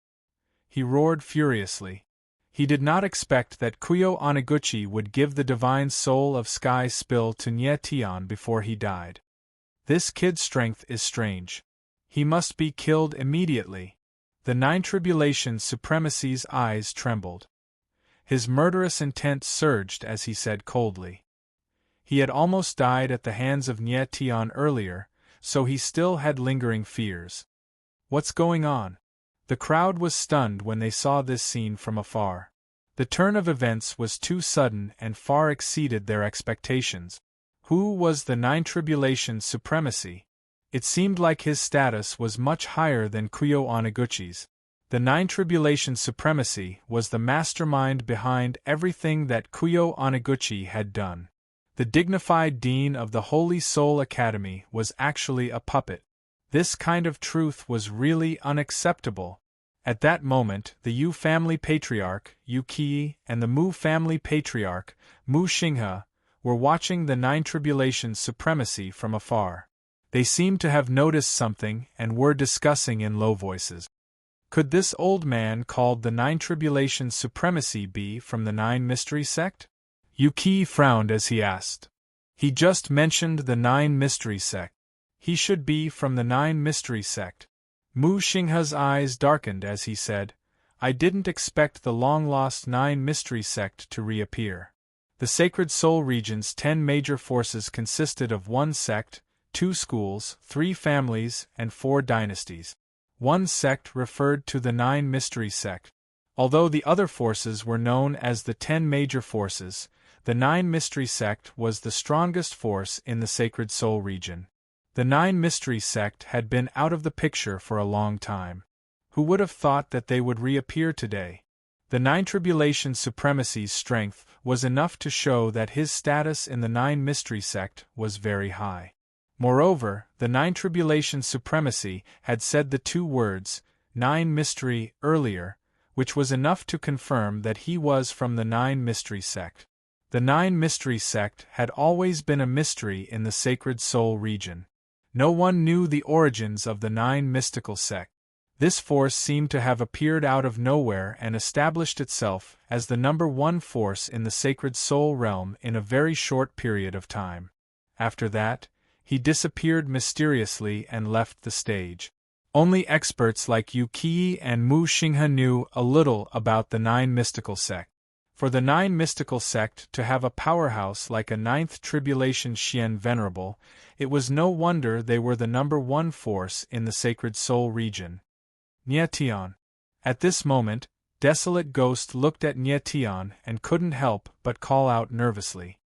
He roared furiously. He did not expect that Kuyo Oneguchi would give the divine soul of Sky Spill to Nye Tian before he died. This kid's strength is strange. He must be killed immediately. The Nine Tribulations Supremacy's eyes trembled. His murderous intent surged as he said coldly. He had almost died at the hands of Nye Tian earlier, so he still had lingering fears. What's going on? The crowd was stunned when they saw this scene from afar. The turn of events was too sudden and far exceeded their expectations. Who was the Nine Tribulations Supremacy? It seemed like his status was much higher than Kuyo Oneguchi's. The Nine Tribulations Supremacy was the mastermind behind everything that Kuyo Oneguchi had done. The dignified dean of the Holy Soul Academy was actually a puppet. This kind of truth was really unacceptable. At that moment, the Yu family patriarch, Yu Qi, and the Mu family patriarch, Mu Xinghe, were watching the Nine Tribulations Supremacy from afar. They seemed to have noticed something and were discussing in low voices. Could this old man called the Nine Tribulations Supremacy be from the Nine Mystery Sect? Yu Qi frowned as he asked. He just mentioned the Nine Mystery Sect. He should be from the Nine Mystery Sect. Mu Xinghe's eyes darkened as he said, I didn't expect the long-lost Nine Mystery Sect to reappear. The Sacred Soul Region's 10 major forces consisted of 1 sect, 2 schools, 3 families, and 4 dynasties. 1 sect referred to the Nine Mystery Sect. Although the other forces were known as the 10 major forces, the Nine Mystery Sect was the strongest force in the Sacred Soul Region. The Nine Mystery Sect had been out of the picture for a long time. Who would have thought that they would reappear today? The Nine Tribulations Supremacy's strength was enough to show that his status in the Nine Mystery Sect was very high. Moreover, the Nine Tribulations Supremacy had said the 2 words, Nine Mystery, earlier, which was enough to confirm that he was from the Nine Mystery Sect. The Nine Mystery Sect had always been a mystery in the Sacred Soul Region. No one knew the origins of the Nine Mystical Sect. This force seemed to have appeared out of nowhere and established itself as the #1 force in the Sacred Soul Realm in a very short period of time. After that, he disappeared mysteriously and left the stage. Only experts like Yu Qi and Mu Xinghe knew a little about the Nine Mystical Sect. For the Nine Mystical Sect to have a powerhouse like a Ninth Tribulation Xian Venerable, it was no wonder they were the #1 force in the Sacred Soul Region. Nye Tian. At this moment, Desolate Ghost looked at Nye Tian and couldn't help but call out nervously.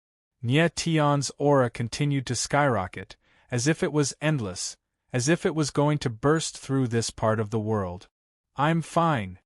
Nye Tian's aura continued to skyrocket, as if it was endless, as if it was going to burst through this part of the world. I'm fine,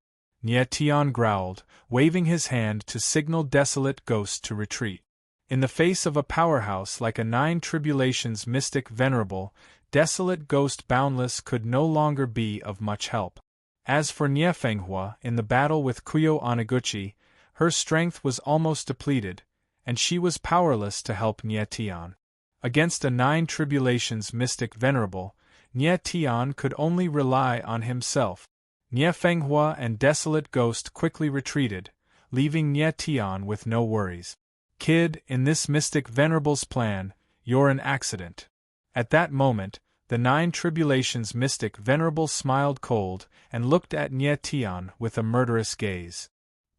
Nye Tian growled, waving his hand to signal Desolate Ghost to retreat. In the face of a powerhouse like a Nine Tribulations Mystic Venerable, Desolate Ghost Boundless could no longer be of much help. As for Nye Fenghua, in the battle with Kuyo Oneguchi, her strength was almost depleted, and she was powerless to help Nye Tian. Against a Nine Tribulations Mystic Venerable, Nye Tian could only rely on himself. Nye Fenghua and Desolate Ghost quickly retreated, leaving Nye Tian with no worries. Kid, in this Mystic Venerable's plan, you're an accident. At that moment, the Nine Tribulations Mystic Venerable smiled cold and looked at Nye Tian with a murderous gaze.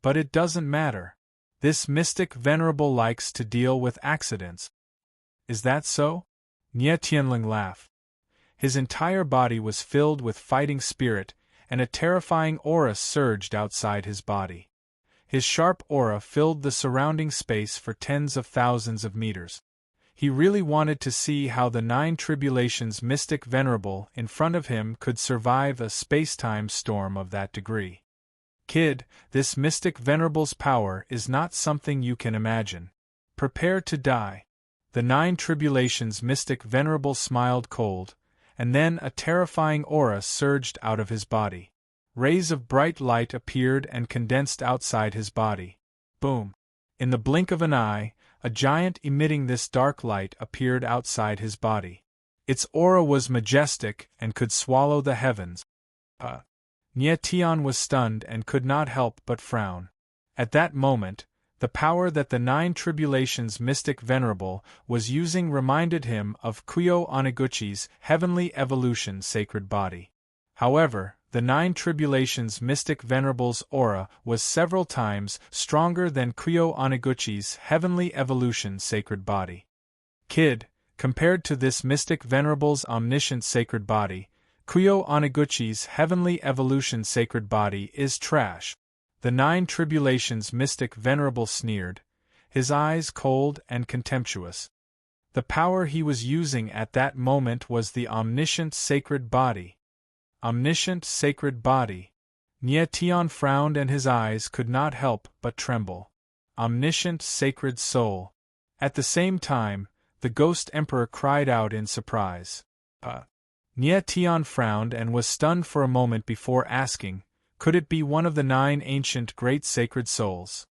But it doesn't matter. This Mystic Venerable likes to deal with accidents. Is that so? Nye Tianling laughed. His entire body was filled with fighting spirit, and a terrifying aura surged outside his body. His sharp aura filled the surrounding space for tens of thousands of meters. He really wanted to see how the Nine Tribulations mystic venerable in front of him could survive a space-time storm of that degree. Kid, this mystic venerable's power is not something you can imagine. Prepare to die. The Nine Tribulations mystic venerable smiled cold, and then a terrifying aura surged out of his body. Rays of bright light appeared and condensed outside his body. Boom! In the blink of an eye, a giant emitting this dark light appeared outside his body. Its aura was majestic and could swallow the heavens. Nye Tian was stunned and could not help but frown. At that moment, the power that the Nine Tribulations mystic venerable was using reminded him of Kuyo Oniguchi's heavenly evolution sacred body. However, the Nine Tribulations mystic venerable's aura was several times stronger than Kuyo Oniguchi's heavenly evolution sacred body. Kid, compared to this mystic venerable's omniscient sacred body, Kuyo Oniguchi's heavenly evolution sacred body is trash. The Nine Tribulations mystic venerable sneered, his eyes cold and contemptuous. The power he was using at that moment was the omniscient sacred body. Omniscient sacred body. Nye Tian frowned and his eyes could not help but tremble. Omniscient sacred soul. At the same time, the Ghost Emperor cried out in surprise. Nye Tian frowned and was stunned for a moment before asking, could it be one of the 9 ancient great sacred souls?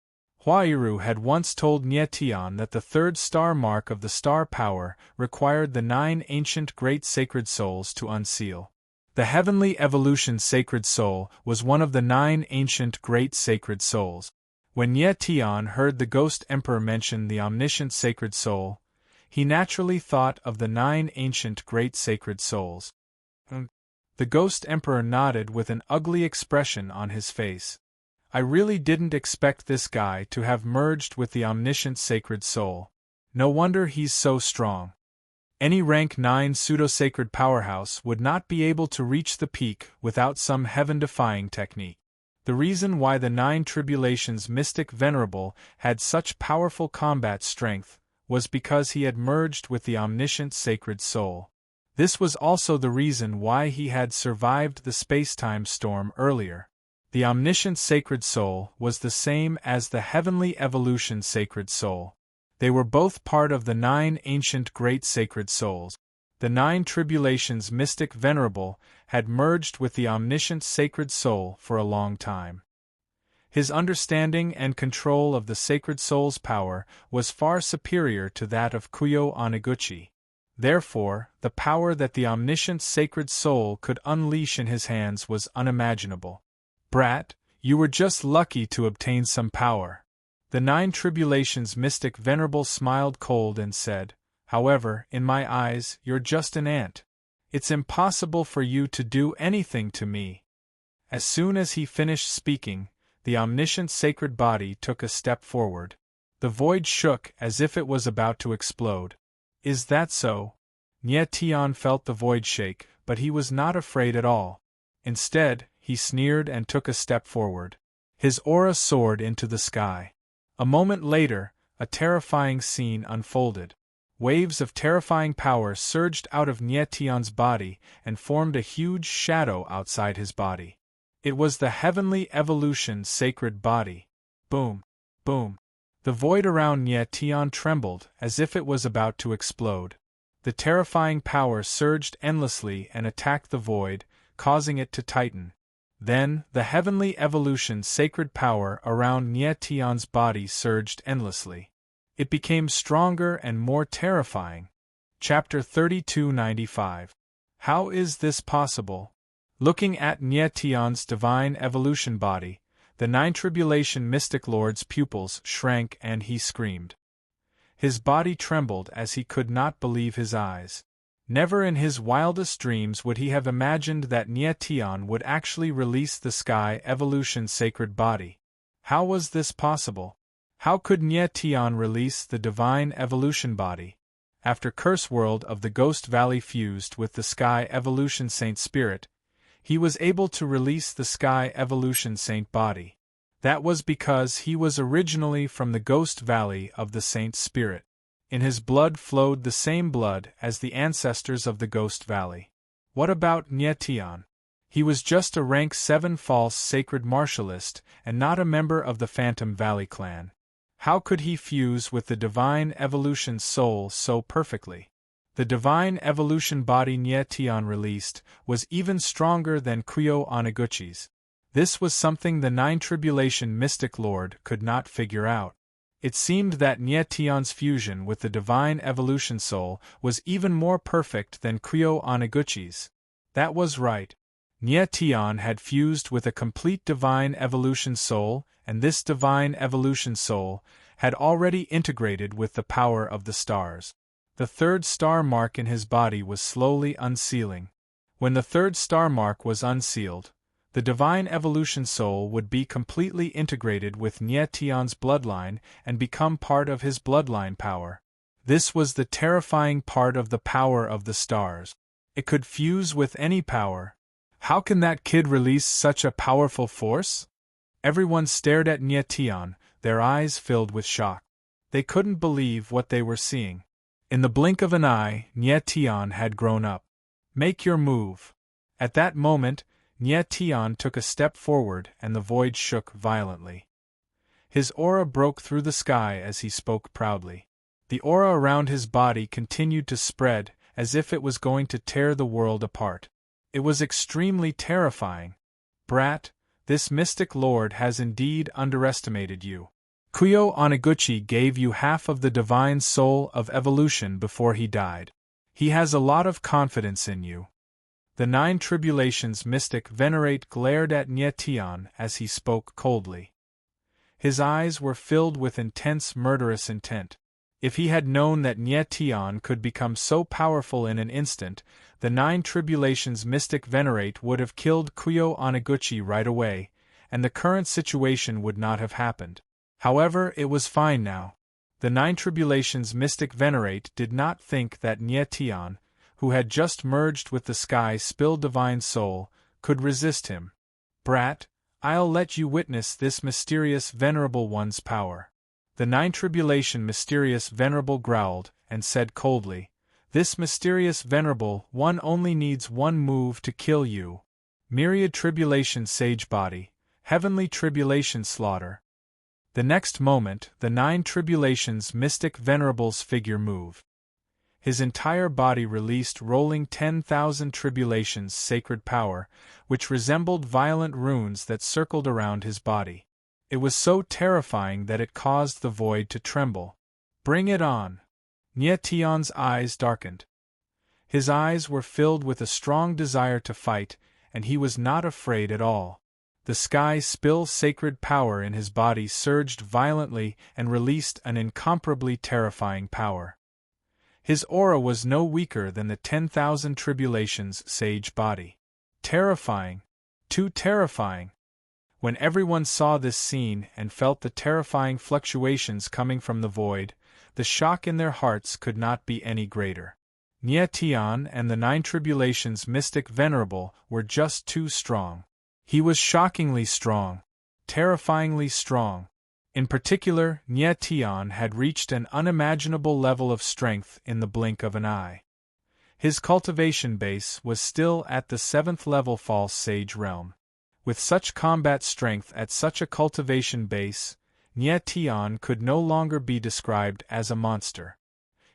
Huairu had once told Nye Tian that the third star mark of the star power required the 9 ancient great sacred souls to unseal. The heavenly evolution sacred soul was one of the 9 ancient great sacred souls. When Nye Tian heard the Ghost Emperor mention the omniscient sacred soul, he naturally thought of the 9 ancient great sacred souls. The Ghost Emperor nodded with an ugly expression on his face. I really didn't expect this guy to have merged with the omniscient sacred soul. No wonder he's so strong. Any rank 9 pseudo-sacred powerhouse would not be able to reach the peak without some heaven-defying technique. The reason why the 9 Tribulations mystic venerable had such powerful combat strength was because he had merged with the omniscient sacred soul. This was also the reason why he had survived the space-time storm earlier. The omniscient sacred soul was the same as the heavenly evolution sacred soul. They were both part of the 9 ancient great sacred souls. The 9 Tribulations mystic venerable had merged with the omniscient sacred soul for a long time. His understanding and control of the sacred soul's power was far superior to that of Kuyo Oniguchi. Therefore, the power that the omniscient sacred soul could unleash in his hands was unimaginable. Brat, you were just lucky to obtain some power. The 9 Tribulations mystic venerable smiled cold and said, however, in my eyes, you're just an ant. It's impossible for you to do anything to me. As soon as he finished speaking, the omniscient sacred body took a step forward. The void shook as if it was about to explode. Is that so? Nye Tian felt the void shake, but he was not afraid at all. Instead, he sneered and took a step forward. His aura soared into the sky. A moment later, a terrifying scene unfolded. Waves of terrifying power surged out of Nye Tian's body and formed a huge shadow outside his body. It was the heavenly evolution sacred body. Boom! Boom! The void around Nye Tian trembled as if it was about to explode. The terrifying power surged endlessly and attacked the void, causing it to tighten. Then, the heavenly evolution sacred power around Nye Tian's body surged endlessly. It became stronger and more terrifying. Chapter 3295. How is this possible? Looking at Nye Tian's divine evolution body, the 9 Tribulation mystic lord's pupils shrank and he screamed. His body trembled as he could not believe his eyes. Never in his wildest dreams would he have imagined that Nye Tian would actually release the Sky Evolution sacred body. How was this possible? How could Nye Tian release the divine evolution body? After Curse World of the Ghost Valley fused with the Sky Evolution Saint Spirit, he was able to release the Sky Evolution Saint body. That was because he was originally from the Ghost Valley of the Saint Spirit. In his blood flowed the same blood as the ancestors of the Ghost Valley. What about Nyetian? He was just a rank 7 false sacred martialist and not a member of the Phantom Valley clan. How could he fuse with the Divine Evolution soul so perfectly? The Divine Evolution body Nyetian released was even stronger than Kuyo Oniguchi's. This was something the Nine Tribulation Mystic Lord could not figure out. It seemed that Nyetian's fusion with the Divine Evolution soul was even more perfect than Kuyo Oniguchi's. That was right. Nyetian had fused with a complete Divine Evolution soul, and this Divine Evolution soul had already integrated with the power of the stars. The third star mark in his body was slowly unsealing. When the third star mark was unsealed, the Divine Evolution soul would be completely integrated with Nyetian's bloodline and become part of his bloodline power. This was the terrifying part of the power of the stars. It could fuse with any power. How can that kid release such a powerful force? Everyone stared at Nyetian, their eyes filled with shock. They couldn't believe what they were seeing. In the blink of an eye, Nyetian had grown up. Make your move. At that moment, Nyetian took a step forward and the void shook violently. His aura broke through the sky as he spoke proudly. The aura around his body continued to spread, as if it was going to tear the world apart. It was extremely terrifying. Brat, this mystic lord has indeed underestimated you. Kuyo Oniguchi gave you half of the divine soul of evolution before he died. He has a lot of confidence in you. The Nine Tribulations mystic Venerate glared at Nyetian as he spoke coldly. His eyes were filled with intense murderous intent. If he had known that Nyetian could become so powerful in an instant, the Nine Tribulations mystic Venerate would have killed Kuyo Oniguchi right away, and the current situation would not have happened. However, it was fine now. The Nine Tribulations mystic Venerate did not think that Nyetian, who had just merged with the sky spill divine soul, could resist him. Brat, I'll let you witness this mysterious venerable one's power. The Nine Tribulation mysterious venerable growled and said coldly, this mysterious venerable one only needs one move to kill you. Myriad Tribulation sage body, heavenly tribulation slaughter. The next moment, the Nine Tribulations mystic venerable's figure moved. His entire body released rolling 10,000 tribulations sacred power, which resembled violent runes that circled around his body. It was so terrifying that it caused the void to tremble. Bring it on! Nyetian's eyes darkened. His eyes were filled with a strong desire to fight, and he was not afraid at all. The sky spill sacred power in his body surged violently and released an incomparably terrifying power. His aura was no weaker than the 10,000 tribulations sage body. Terrifying. Too terrifying. When everyone saw this scene and felt the terrifying fluctuations coming from the void, the shock in their hearts could not be any greater. Nyetian and the Nine Tribulations mystic venerable were just too strong. He was shockingly strong. Terrifyingly strong. In particular, Nyetian had reached an unimaginable level of strength in the blink of an eye. His cultivation base was still at the 7th level false sage realm. With such combat strength at such a cultivation base, Nyetian could no longer be described as a monster.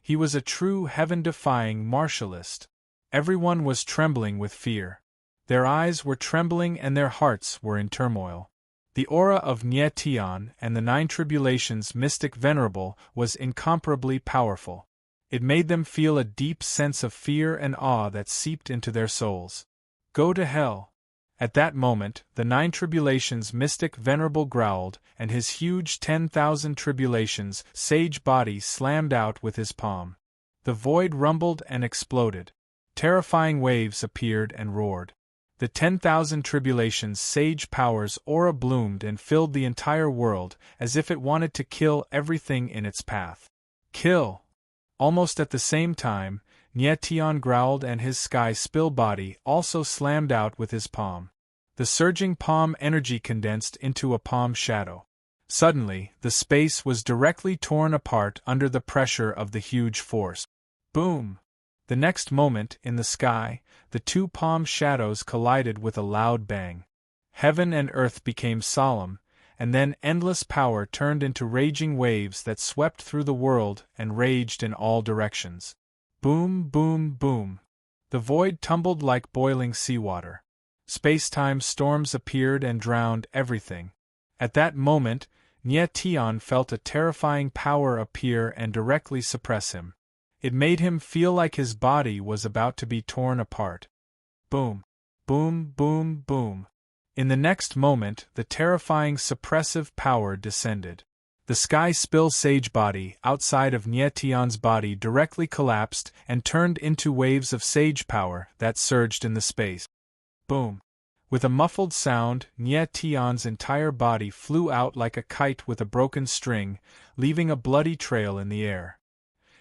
He was a true heaven-defying martialist. Everyone was trembling with fear. Their eyes were trembling and their hearts were in turmoil. The aura of Nyetian and the Nine Tribulations mystic venerable was incomparably powerful. It made them feel a deep sense of fear and awe that seeped into their souls. Go to hell! At that moment, the Nine Tribulations mystic venerable growled, and his huge 10,000 tribulations sage body slammed out with his palm. The void rumbled and exploded. Terrifying waves appeared and roared. The 10,000 tribulations sage power's aura bloomed and filled the entire world, as if it wanted to kill everything in its path. Kill! Almost at the same time, Nyetian growled and his sky spill body also slammed out with his palm. The surging palm energy condensed into a palm shadow. Suddenly, the space was directly torn apart under the pressure of the huge force. Boom! The next moment, in the sky, the two palm shadows collided with a loud bang. Heaven and earth became solemn, and then endless power turned into raging waves that swept through the world and raged in all directions. Boom, boom, boom. The void tumbled like boiling seawater. Space-time storms appeared and drowned everything. At that moment, Nye Tian felt a terrifying power appear and directly suppress him. It made him feel like his body was about to be torn apart. Boom. Boom, boom, boom. In the next moment, the terrifying suppressive power descended. The sky spill sage body outside of Nye Tian's body directly collapsed and turned into waves of sage power that surged in the space. Boom. With a muffled sound, Nye Tian's entire body flew out like a kite with a broken string, leaving a bloody trail in the air.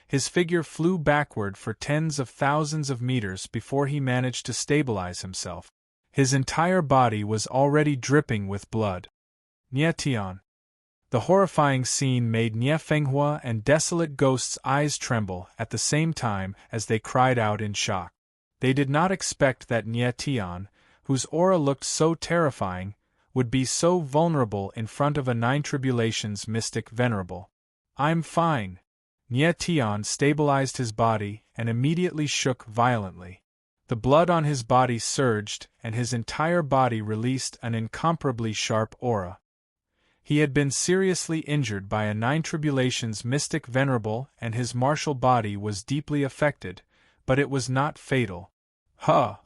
His figure flew backward for tens of thousands of meters before he managed to stabilize himself. His entire body was already dripping with blood. Nye Tian. The horrifying scene made Nye Fenghua and Desolate Ghost's eyes tremble at the same time as they cried out in shock. They did not expect that Nye Tian, whose aura looked so terrifying, would be so vulnerable in front of a Nine Tribulations mystic venerable. "I'm fine." Nye Tian stabilized his body and immediately shook violently. The blood on his body surged, and his entire body released an incomparably sharp aura. He had been seriously injured by a Nine Tribulations mystic venerable, and his martial body was deeply affected, but it was not fatal. Huh!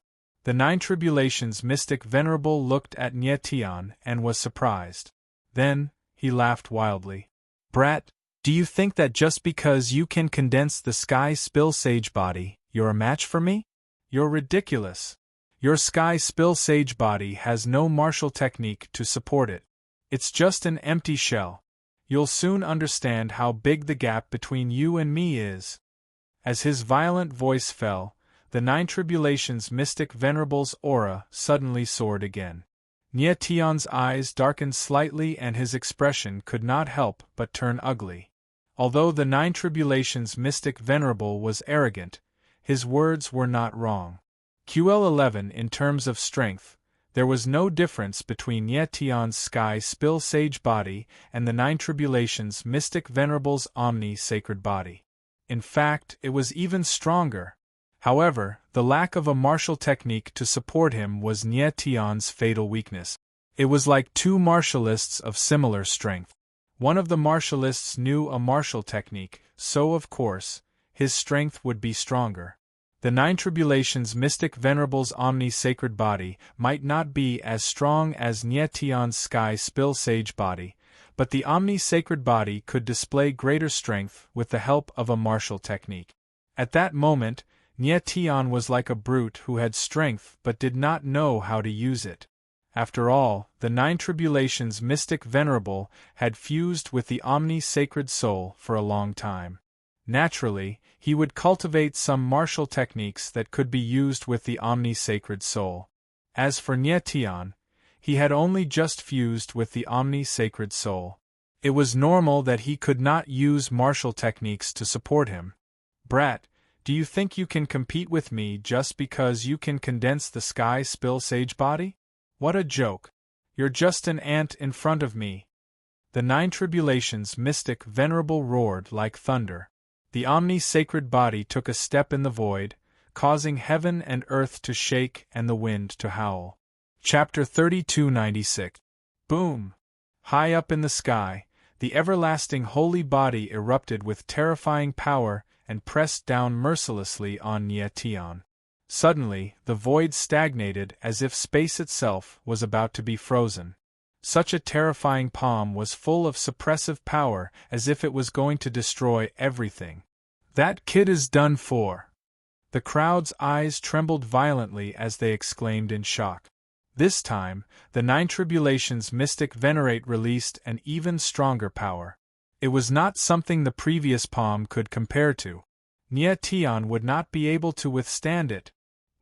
The Nine Tribulations mystic venerable looked at Nye Tian and was surprised. Then, he laughed wildly. "Brat, do you think that just because you can condense the sky spill sage body, you're a match for me? You're ridiculous. Your sky spill sage body has no martial technique to support it. It's just an empty shell. You'll soon understand how big the gap between you and me is." As his violent voice fell, the Nine Tribulations mystic venerable's aura suddenly soared again. Nye Tian's eyes darkened slightly and his expression could not help but turn ugly. Although the Nine Tribulations mystic venerable was arrogant, his words were not wrong. QL11 in terms of strength, there was no difference between Nye Tian's sky spill sage body and the Nine Tribulations mystic venerable's omni sacred body. In fact, it was even stronger. However, the lack of a martial technique to support him was Nye Tian's fatal weakness. It was like two martialists of similar strength. One of the martialists knew a martial technique, so of course, his strength would be stronger. The Nine Tribulations mystic venerable's omni-sacred body might not be as strong as Nye Tian's sky spill sage body, but the omni-sacred body could display greater strength with the help of a martial technique. At that moment, Nye Tian was like a brute who had strength but did not know how to use it. After all, the Nine Tribulations mystic venerable had fused with the omni-sacred soul for a long time. Naturally, he would cultivate some martial techniques that could be used with the omni-sacred soul. As for Nye Tian, he had only just fused with the omni-sacred soul. It was normal that he could not use martial techniques to support him. "Brat, do you think you can compete with me just because you can condense the sky spill sage body? What a joke. You're just an ant in front of me." The Nine Tribulations mystic venerable roared like thunder. The omni-sacred body took a step in the void, causing heaven and earth to shake and the wind to howl. Chapter 3296. Boom! High up in the sky, the everlasting holy body erupted with terrifying power and pressed down mercilessly on Nye Tian. Suddenly, the void stagnated as if space itself was about to be frozen. Such a terrifying palm was full of suppressive power as if it was going to destroy everything. "That kid is done for." The crowd's eyes trembled violently as they exclaimed in shock. This time, the Nine Tribulations mystic venerate released an even stronger power. It was not something the previous palm could compare to. Nye Tian would not be able to withstand it.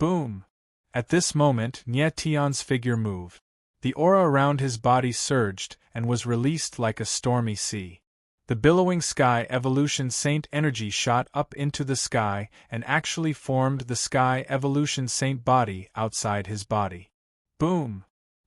Boom! At this moment, Nye Tian's figure moved. The aura around his body surged and was released like a stormy sea. The billowing sky evolution saint energy shot up into the sky and actually formed the sky evolution saint body outside his body. Boom!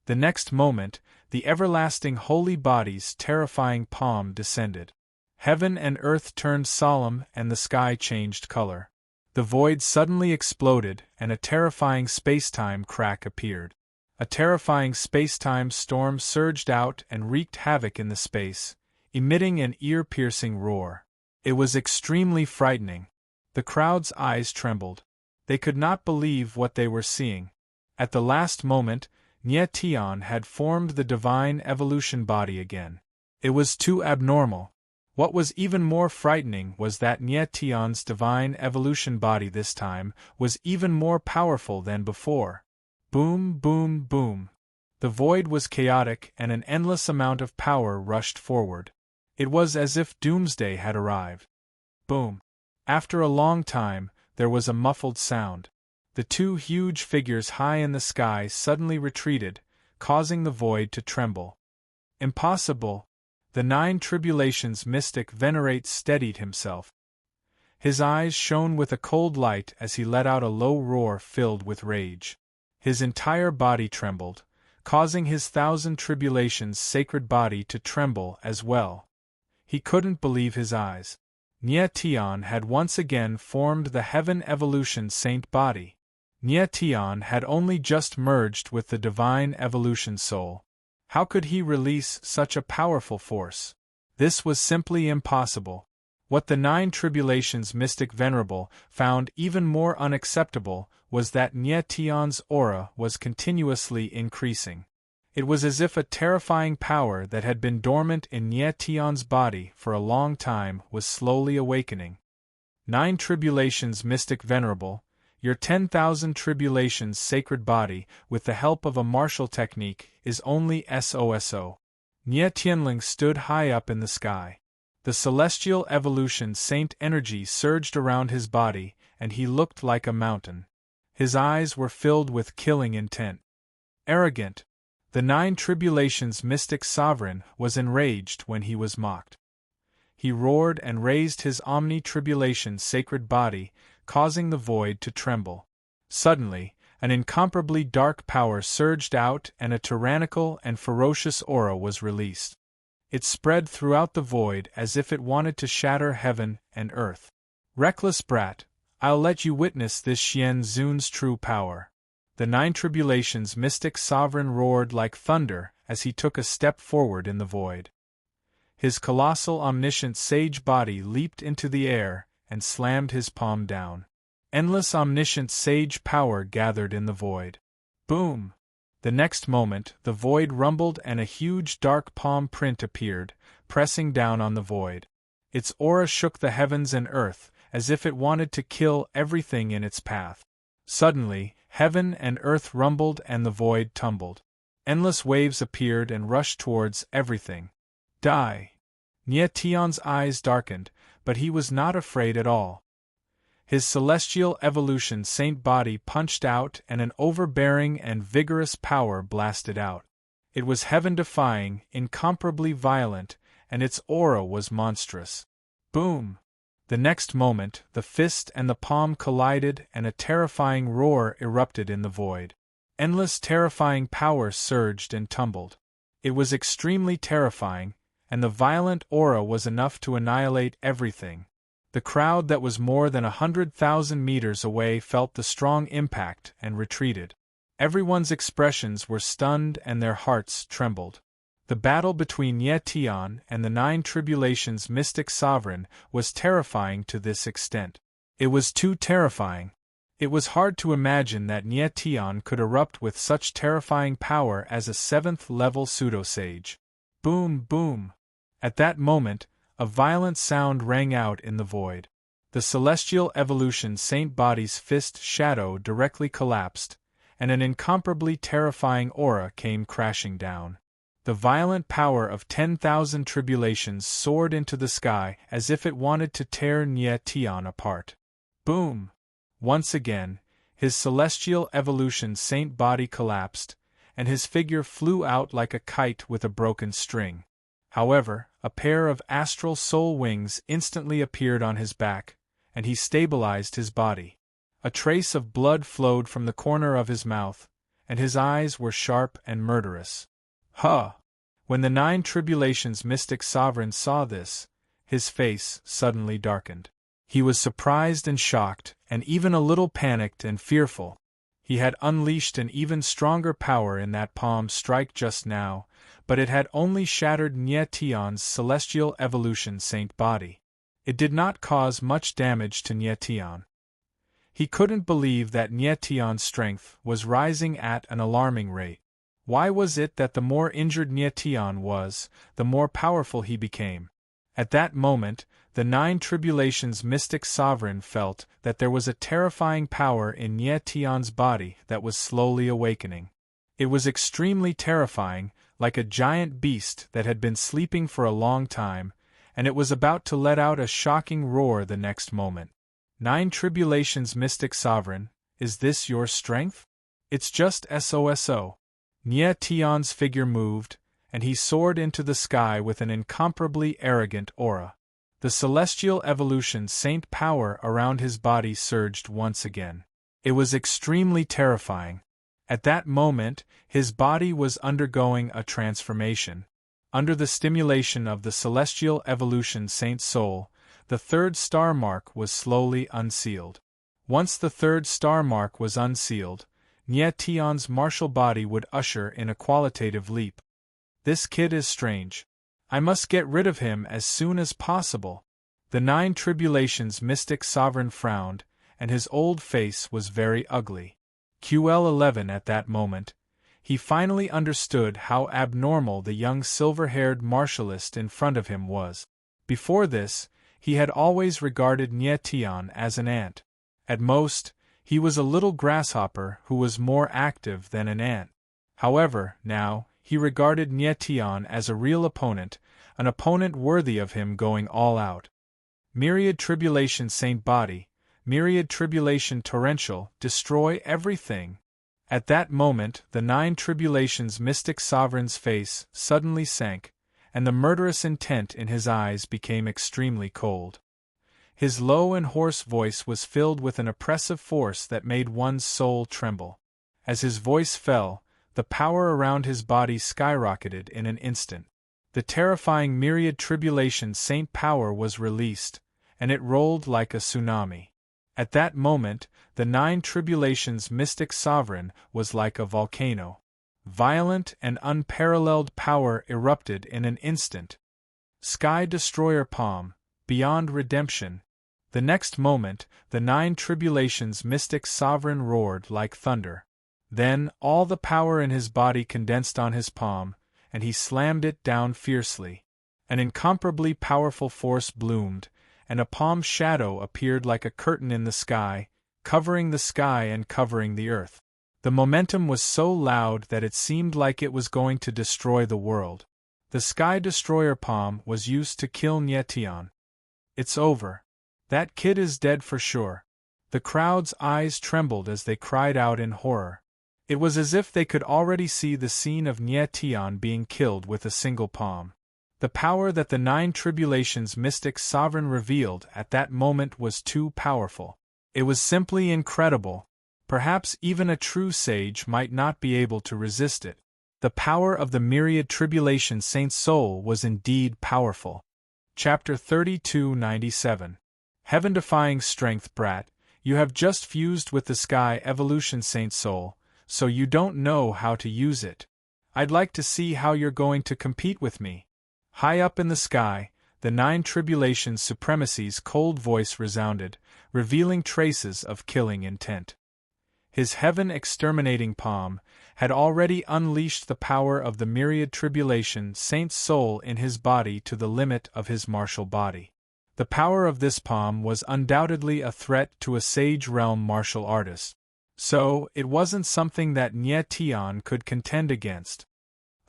The next moment, the everlasting holy body's terrifying palm descended. Heaven and earth turned solemn and the sky changed color. The void suddenly exploded and a terrifying space-time crack appeared. A terrifying space-time storm surged out and wreaked havoc in the space, emitting an ear-piercing roar. It was extremely frightening. The crowd's eyes trembled. They could not believe what they were seeing. At the last moment, Nye Tian had formed the divine evolution body again. It was too abnormal. What was even more frightening was that Nye Tian's divine evolution body this time was even more powerful than before. Boom, boom, boom. The void was chaotic and an endless amount of power rushed forward. It was as if doomsday had arrived. Boom. After a long time, there was a muffled sound. The two huge figures high in the sky suddenly retreated, causing the void to tremble. Impossible! The Nine Tribulations mystic Venerate steadied himself. His eyes shone with a cold light as he let out a low roar filled with rage. His entire body trembled, causing his Thousand Tribulations sacred body to tremble as well. He couldn't believe his eyes. Nye Tian had once again formed the Heaven Evolution Saint body. Nye Tian had only just merged with the Divine Evolution Soul. How could he release such a powerful force? This was simply impossible. What the Nine Tribulations mystic Venerable found even more unacceptable was that Nye Tian's aura was continuously increasing. It was as if a terrifying power that had been dormant in Nye Tian's body for a long time was slowly awakening. Nine Tribulations mystic Venerable, your 10,000 Tribulations sacred body, with the help of a martial technique, is only SOSO. Nye Tianling stood high up in the sky. The celestial evolution saint energy surged around his body, and he looked like a mountain. His eyes were filled with killing intent. Arrogant. The Nine Tribulations mystic sovereign was enraged when he was mocked. He roared and raised his omni-tribulation sacred body, causing the void to tremble. Suddenly, an incomparably dark power surged out and a tyrannical and ferocious aura was released. It spread throughout the void as if it wanted to shatter heaven and earth. Reckless brat, I'll let you witness this Xian Zun's true power. The Nine Tribulations mystic sovereign roared like thunder as he took a step forward in the void. His colossal omniscient sage body leaped into the air and slammed his palm down. Endless omniscient sage power gathered in the void. Boom! The next moment, the void rumbled and a huge dark palm print appeared, pressing down on the void. Its aura shook the heavens and earth, as if it wanted to kill everything in its path. Suddenly, heaven and earth rumbled and the void tumbled. Endless waves appeared and rushed towards everything. Die! Nye Tian's eyes darkened, but he was not afraid at all. His celestial evolution saint body punched out and an overbearing and vigorous power blasted out. It was heaven-defying, incomparably violent, and its aura was monstrous. Boom! The next moment, the fist and the palm collided and a terrifying roar erupted in the void. Endless terrifying power surged and tumbled. It was extremely terrifying, and the violent aura was enough to annihilate everything. The crowd that was more than 100,000 meters away felt the strong impact and retreated. Everyone's expressions were stunned and their hearts trembled. The battle between Nye Tian and the Nine Tribulations mystic sovereign was terrifying to this extent. It was too terrifying. It was hard to imagine that Nye Tian could erupt with such terrifying power as a 7th-level pseudo-sage. Boom, boom! At that moment, a violent sound rang out in the void. The celestial evolution saint body's fist shadow directly collapsed, and an incomparably terrifying aura came crashing down. The violent power of 10,000 tribulations soared into the sky as if it wanted to tear Nye Tian apart. Boom! Once again, his celestial evolution saint body collapsed, and his figure flew out like a kite with a broken string. However, a pair of astral soul wings instantly appeared on his back, and he stabilized his body. A trace of blood flowed from the corner of his mouth, and his eyes were sharp and murderous. Huh! When the Nine Tribulations mystic sovereign saw this, his face suddenly darkened. He was surprised and shocked, and even a little panicked and fearful. He had unleashed an even stronger power in that palm strike just now, but it had only shattered Nye Tion's celestial evolution saint body. It did not cause much damage to Nye Tion. He couldn't believe that Nye Tion's strength was rising at an alarming rate. Why was it that the more injured Nye Tion was, the more powerful he became? At that moment, the Nine Tribulations mystic sovereign felt that there was a terrifying power in Nye Tion's body that was slowly awakening. It was extremely terrifying, like a giant beast that had been sleeping for a long time, and it was about to let out a shocking roar the next moment. Nine Tribulations mystic sovereign, is this your strength? It's just SOSO. Nye Tion's figure moved, and he soared into the sky with an incomparably arrogant aura. The celestial evolution saint power around his body surged once again. It was extremely terrifying. At that moment, his body was undergoing a transformation. Under the stimulation of the celestial evolution saint soul, the third star mark was slowly unsealed. Once the third star mark was unsealed, Nye Tion's martial body would usher in a qualitative leap. This kid is strange. I must get rid of him as soon as possible. The Nine Tribulations mystic sovereign frowned, and his old face was very ugly. QL11 at that moment, he finally understood how abnormal the young silver-haired martialist in front of him was. Before this, he had always regarded Nye Tion as an ant. At most, he was a little grasshopper who was more active than an ant. However, now, he regarded Nye Tion as a real opponent, an opponent worthy of him going all out. Myriad Tribulation Saint Body, Myriad Tribulation Torrential, destroy everything. At that moment, the Nine Tribulations mystic sovereign's face suddenly sank, and the murderous intent in his eyes became extremely cold. His low and hoarse voice was filled with an oppressive force that made one's soul tremble. As his voice fell, the power around his body skyrocketed in an instant. The terrifying Myriad Tribulation Saint power was released, and it rolled like a tsunami. At that moment, the Nine Tribulations mystic sovereign was like a volcano. Violent and unparalleled power erupted in an instant. Sky Destroyer Palm, beyond redemption. The next moment, the Nine Tribulations mystic sovereign roared like thunder. Then, all the power in his body condensed on his palm, and he slammed it down fiercely. An incomparably powerful force bloomed, and a palm shadow appeared like a curtain in the sky, covering the sky and covering the earth. The momentum was so loud that it seemed like it was going to destroy the world. The Sky Destroyer Palm was used to kill Nye Tion. It's over. That kid is dead for sure. The crowd's eyes trembled as they cried out in horror. It was as if they could already see the scene of Nye Tion being killed with a single palm. The power that the Nine Tribulations mystic sovereign revealed at that moment was too powerful. It was simply incredible. Perhaps even a true sage might not be able to resist it. The power of the Myriad Tribulation Saint's soul was indeed powerful. Chapter 3297. Heaven-defying strength, brat. You have just fused with the Sky Evolution Saint soul, so you don't know how to use it. I'd like to see how you're going to compete with me. High up in the sky, the Nine Tribulations Supremacy's cold voice resounded, revealing traces of killing intent. His heaven-exterminating palm had already unleashed the power of the Myriad Tribulation Saint's soul in his body to the limit of his martial body. The power of this palm was undoubtedly a threat to a Sage Realm martial artist. So, it wasn't something that Nye Tion could contend against.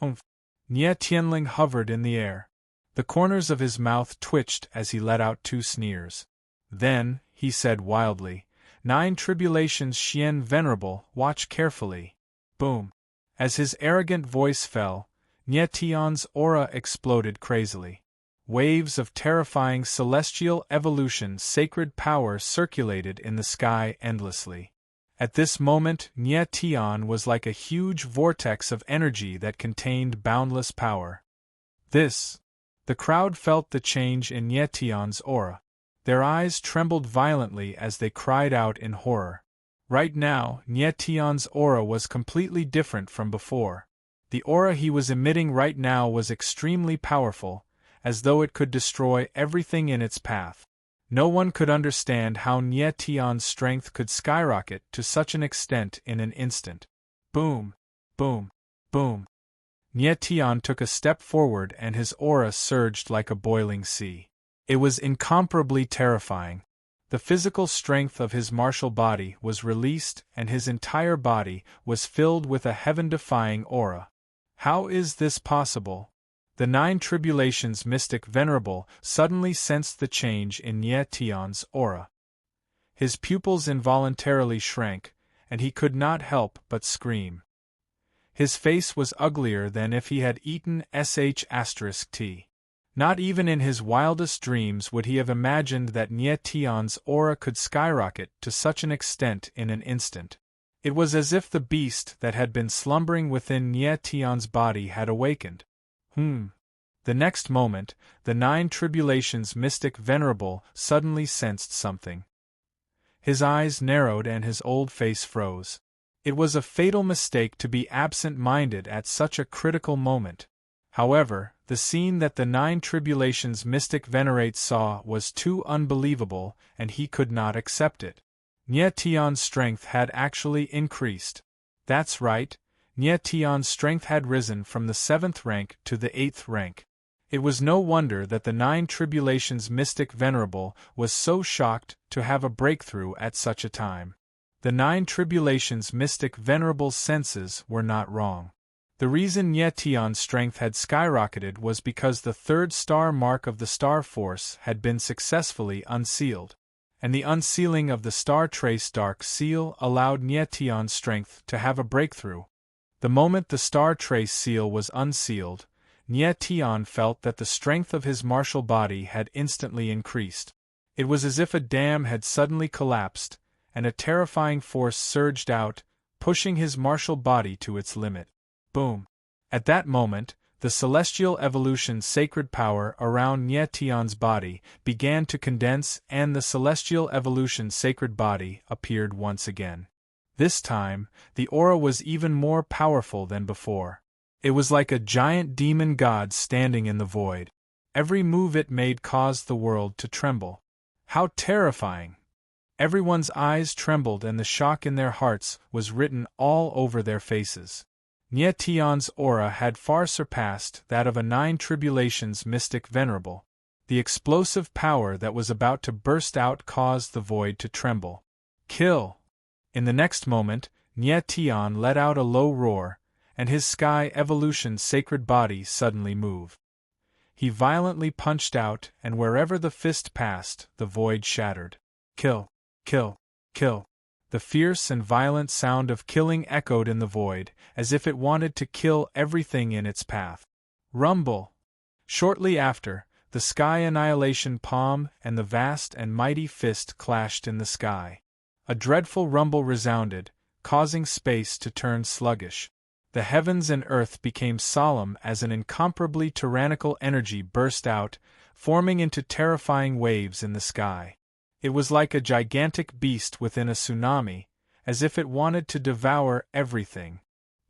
Nye Tianling hovered in the air. The corners of his mouth twitched as he let out two sneers. Then, he said wildly, Nine Tribulations Xian Venerable, watch carefully. Boom. As his arrogant voice fell, Nietion's aura exploded crazily. Waves of terrifying celestial evolution sacred power circulated in the sky endlessly. At this moment, Nietion was like a huge vortex of energy that contained boundless power. The crowd felt the change in Nietion's aura. Their eyes trembled violently as they cried out in horror. Right now, Nietion's aura was completely different from before. The aura he was emitting right now was extremely powerful, as though it could destroy everything in its path. No one could understand how Nietion's strength could skyrocket to such an extent in an instant. Boom! Boom! Boom! Nietion took a step forward and his aura surged like a boiling sea. It was incomparably terrifying. The physical strength of his martial body was released and his entire body was filled with a heaven-defying aura. How is this possible? The Nine Tribulations mystic Venerable suddenly sensed the change in Nietion's aura. His pupils involuntarily shrank, and he could not help but scream. His face was uglier than if he had eaten **T. Not even in his wildest dreams would he have imagined that Nietion's aura could skyrocket to such an extent in an instant. It was as if the beast that had been slumbering within Nietion's body had awakened. The next moment, the Nine Tribulations mystic Venerable suddenly sensed something. His eyes narrowed and his old face froze. It was a fatal mistake to be absent-minded at such a critical moment. However, the scene that the Nine Tribulations mystic Venerate saw was too unbelievable, and he could not accept it. Nietion's strength had actually increased. That's right, Nietion's strength had risen from the 7th rank to the 8th rank. It was no wonder that the Nine Tribulations mystic Venerable was so shocked to have a breakthrough at such a time. The Nine Tribulations mystic Venerable's senses were not wrong. The reason Nietion's strength had skyrocketed was because the 3rd star mark of the Star Force had been successfully unsealed, and the unsealing of the Star Trace Dark Seal allowed Nietion's strength to have a breakthrough. The moment the Star Trace Seal was unsealed, Nietion felt that the strength of his martial body had instantly increased. It was as if a dam had suddenly collapsed, and a terrifying force surged out, pushing his martial body to its limit. Boom! At that moment, the celestial evolution sacred power around Nietion's body began to condense and the celestial evolution sacred body appeared once again. This time, the aura was even more powerful than before. It was like a giant demon god standing in the void. Every move it made caused the world to tremble. How terrifying! Everyone's eyes trembled and the shock in their hearts was written all over their faces. Nietion's aura had far surpassed that of a Nine Tribulations mystic Venerable. The explosive power that was about to burst out caused the void to tremble. Kill! In the next moment, Nietion let out a low roar, and his sky evolution sacred body suddenly moved. He violently punched out, and wherever the fist passed, the void shattered. Kill! Kill! Kill! The fierce and violent sound of killing echoed in the void, as if it wanted to kill everything in its path. Rumble! Shortly after, the sky annihilation palm and the vast and mighty fist clashed in the sky. A dreadful rumble resounded, causing space to turn sluggish. The heavens and earth became solemn as an incomparably tyrannical energy burst out, forming into terrifying waves in the sky. It was like a gigantic beast within a tsunami, as if it wanted to devour everything.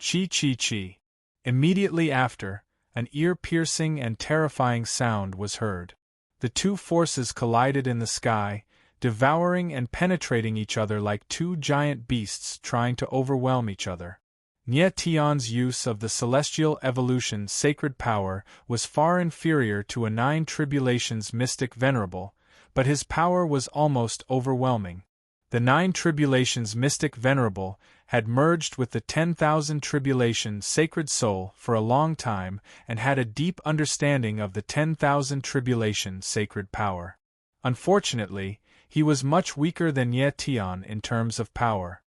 Chi. Immediately after, an ear-piercing and terrifying sound was heard. The two forces collided in the sky, devouring and penetrating each other like two giant beasts trying to overwhelm each other. Nietion's use of the celestial evolution sacred power was far inferior to a Nine Tribulations mystic Venerable, but his power was almost overwhelming. The Nine Tribulations mystic Venerable had merged with the 10,000 Tribulation sacred soul for a long time and had a deep understanding of the 10,000 Tribulation sacred power. Unfortunately, he was much weaker than Nietion in terms of power.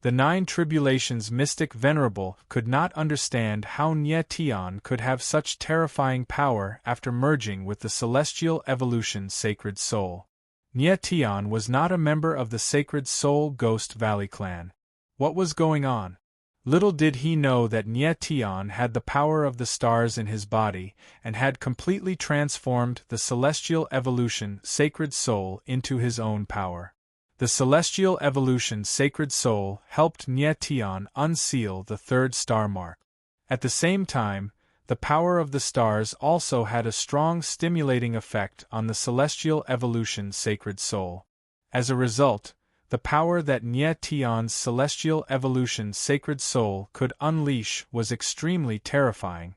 The Nine Tribulations mystic venerable could not understand how Nye Tian could have such terrifying power after merging with the Celestial Evolution Sacred Soul. Nye Tian was not a member of the Sacred Soul Ghost Valley clan. What was going on? Little did he know that Nye Tian had the power of the stars in his body and had completely transformed the Celestial Evolution Sacred Soul into his own power. The Celestial Evolution Sacred Soul helped Nye Tian unseal the third star mark. At the same time, the power of the stars also had a strong stimulating effect on the Celestial Evolution Sacred Soul. As a result, the power that Nye Tian's Celestial Evolution Sacred Soul could unleash was extremely terrifying.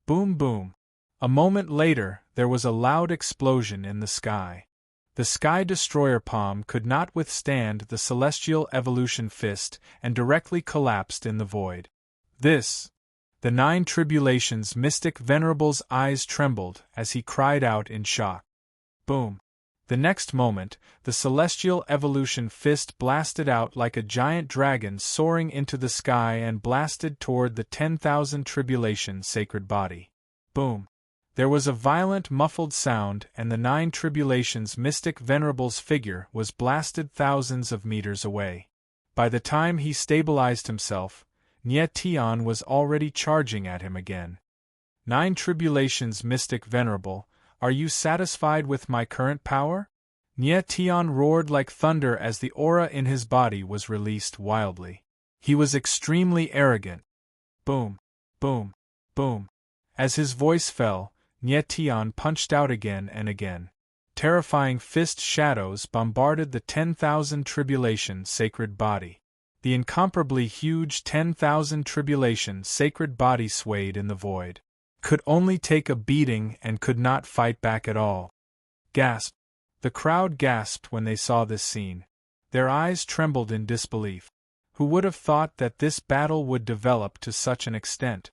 Boom boom. A moment later, there was a loud explosion in the sky. The Sky Destroyer palm could not withstand the Celestial Evolution fist and directly collapsed in the void. The Nine Tribulations mystic venerable's eyes trembled as he cried out in shock. Boom. The next moment, the Celestial Evolution fist blasted out like a giant dragon soaring into the sky and blasted toward the 10,000 Tribulation sacred body. Boom. There was a violent muffled sound and the Nine Tribulations mystic venerable's figure was blasted thousands of meters away. By the time he stabilized himself, Nye Tian was already charging at him again. Nine Tribulations mystic venerable, are you satisfied with my current power? Nye Tian roared like thunder as the aura in his body was released wildly. He was extremely arrogant. Boom, boom, boom. As his voice fell, Nye Tian punched out again and again. Terrifying fist shadows bombarded the 10,000 Tribulation sacred body. The incomparably huge 10,000 Tribulation sacred body swayed in the void. Could only take a beating and could not fight back at all. Gasp! The crowd gasped when they saw this scene. Their eyes trembled in disbelief. Who would have thought that this battle would develop to such an extent?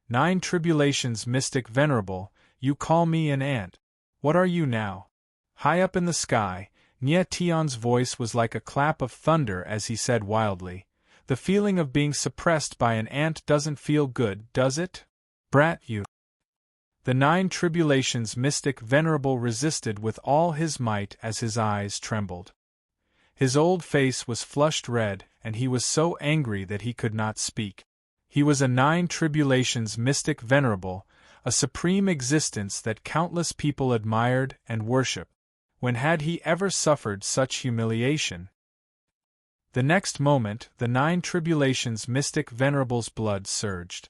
Nine Tribulations mystic venerable, you call me an ant. What are you now? High up in the sky, Nye Tian's voice was like a clap of thunder as he said wildly, "The feeling of being suppressed by an ant doesn't feel good, does it? Brat you." The Nine Tribulations mystic venerable resisted with all his might as his eyes trembled. His old face was flushed red, and he was so angry that he could not speak. He was a Nine Tribulations mystic venerable, a supreme existence that countless people admired and worshiped. When had he ever suffered such humiliation? The next moment, the Nine Tribulations mystic venerable's blood surged.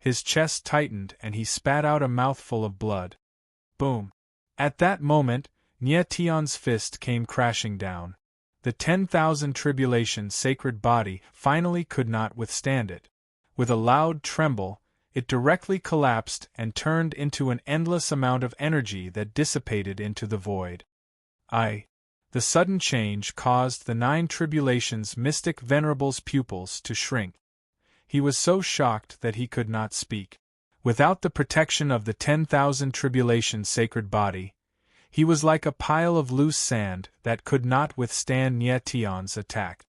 His chest tightened and he spat out a mouthful of blood. Boom! At that moment, Nye Tian's fist came crashing down. The 10,000 Tribulation sacred body finally could not withstand it. With a loud tremble, it directly collapsed and turned into an endless amount of energy that dissipated into the void. The sudden change caused the Nine Tribulations mystic venerable's pupils to shrink. He was so shocked that he could not speak. Without the protection of the 10,000 Tribulation sacred body, he was like a pile of loose sand that could not withstand Nye Tian's attack.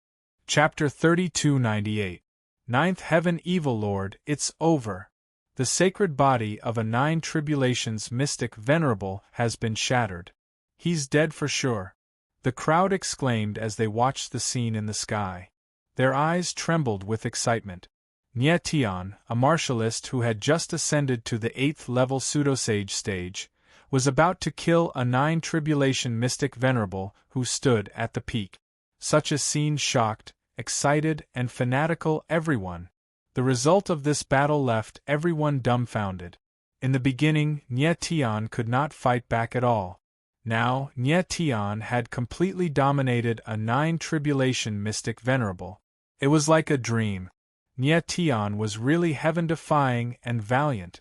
Chapter 3298. Ninth Heaven Evil Lord, it's over. The sacred body of a Nine Tribulations mystic venerable has been shattered. He's dead for sure. The crowd exclaimed as they watched the scene in the sky. Their eyes trembled with excitement. Nye Tian, a martialist who had just ascended to the 8th level pseudosage stage, was about to kill a Nine Tribulation mystic venerable who stood at the peak. Such a scene shocked, excited, and fanatical everyone. The result of this battle left everyone dumbfounded. In the beginning, Nye Tian could not fight back at all. Now, Nye Tian had completely dominated a Nine Tribulation mystic venerable. It was like a dream. Nye Tian was really heaven-defying and valiant.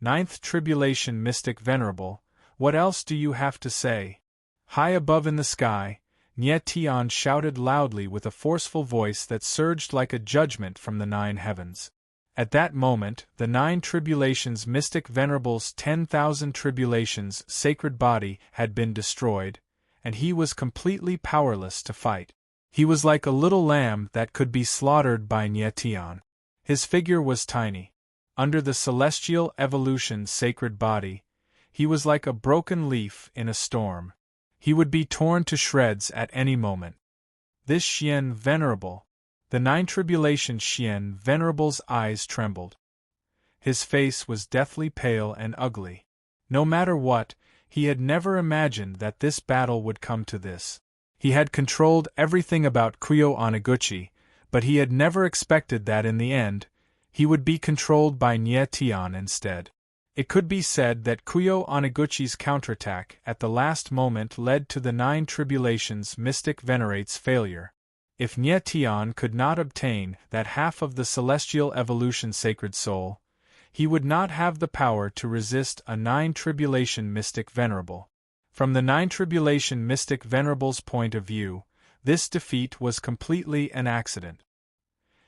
Ninth Tribulation mystic venerable, what else do you have to say? High above in the sky, Nye Tian shouted loudly with a forceful voice that surged like a judgment from the nine heavens. At that moment, the Nine Tribulations mystic venerable's 10,000 Tribulations sacred body had been destroyed, and he was completely powerless to fight. He was like a little lamb that could be slaughtered by Nyetian. His figure was tiny. Under the celestial evolution's sacred body, he was like a broken leaf in a storm. He would be torn to shreds at any moment. This Xian Venerable. The Nine Tribulation Xian Venerable's eyes trembled. His face was deathly pale and ugly. No matter what, he had never imagined that this battle would come to this. He had controlled everything about Kuyo Oniguchi, but he had never expected that in the end, he would be controlled by Nyetian instead. It could be said that Kuyo Oniguchi's counterattack at the last moment led to the Nine Tribulations' Mystic Venerate's failure. If Nyetian could not obtain that half of the Celestial Evolution Sacred Soul, he would not have the power to resist a Nine Tribulation Mystic Venerable. From the Nine Tribulation Mystic Venerable's point of view, this defeat was completely an accident.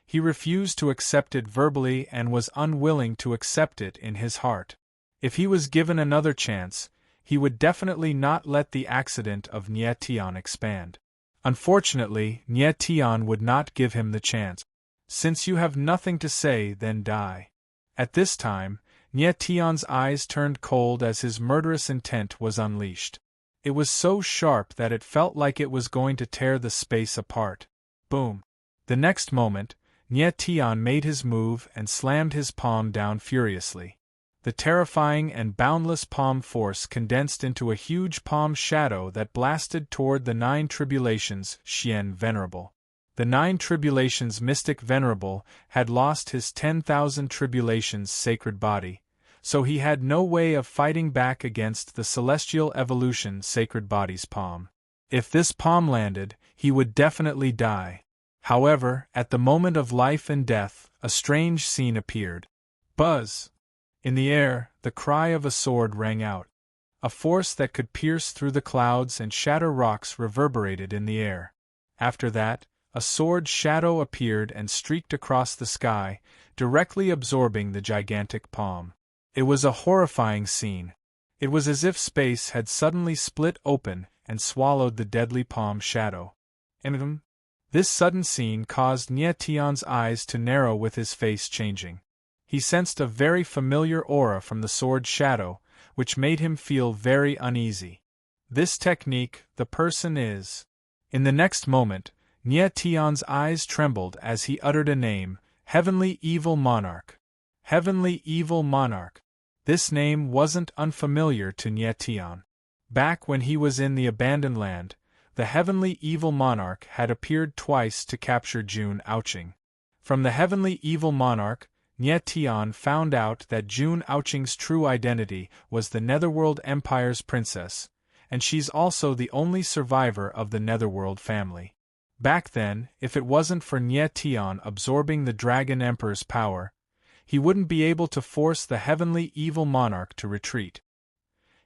He refused to accept it verbally and was unwilling to accept it in his heart. If he was given another chance, he would definitely not let the accident of Nyetian expand. Unfortunately, Nyetian would not give him the chance. Since you have nothing to say, then die. At this time, Nyetian's eyes turned cold as his murderous intent was unleashed. It was so sharp that it felt like it was going to tear the space apart. Boom! The next moment, Nyetian made his move and slammed his palm down furiously. The terrifying and boundless palm force condensed into a huge palm shadow that blasted toward the Nine Tribulations' Xian Venerable. The Nine Tribulations' Mystic Venerable had lost his 10,000 Tribulations' sacred body, so he had no way of fighting back against the Celestial Evolution sacred body's palm. If this palm landed, he would definitely die. However, at the moment of life and death, a strange scene appeared. Buzz! In the air, the cry of a sword rang out. A force that could pierce through the clouds and shatter rocks reverberated in the air. After that, a sword shadow appeared and streaked across the sky, directly absorbing the gigantic palm. It was a horrifying scene. It was as if space had suddenly split open and swallowed the deadly palm shadow. This sudden scene caused Nyetian's eyes to narrow with his face changing. He sensed a very familiar aura from the sword shadow, which made him feel very uneasy. This technique, the person is. In the next moment, Nyetian's eyes trembled as he uttered a name, Heavenly Evil Monarch. Heavenly Evil Monarch. This name wasn't unfamiliar to Nyetian. Back when he was in the Abandoned Land, the Heavenly Evil Monarch had appeared twice to capture Jun Aoqing. From the Heavenly Evil Monarch, Nyetian found out that Jun Aoqing's true identity was the Netherworld Empire's princess, and she's also the only survivor of the Netherworld family. Back then, if it wasn't for Nyetian absorbing the Dragon Emperor's power, he wouldn't be able to force the Heavenly Evil Monarch to retreat.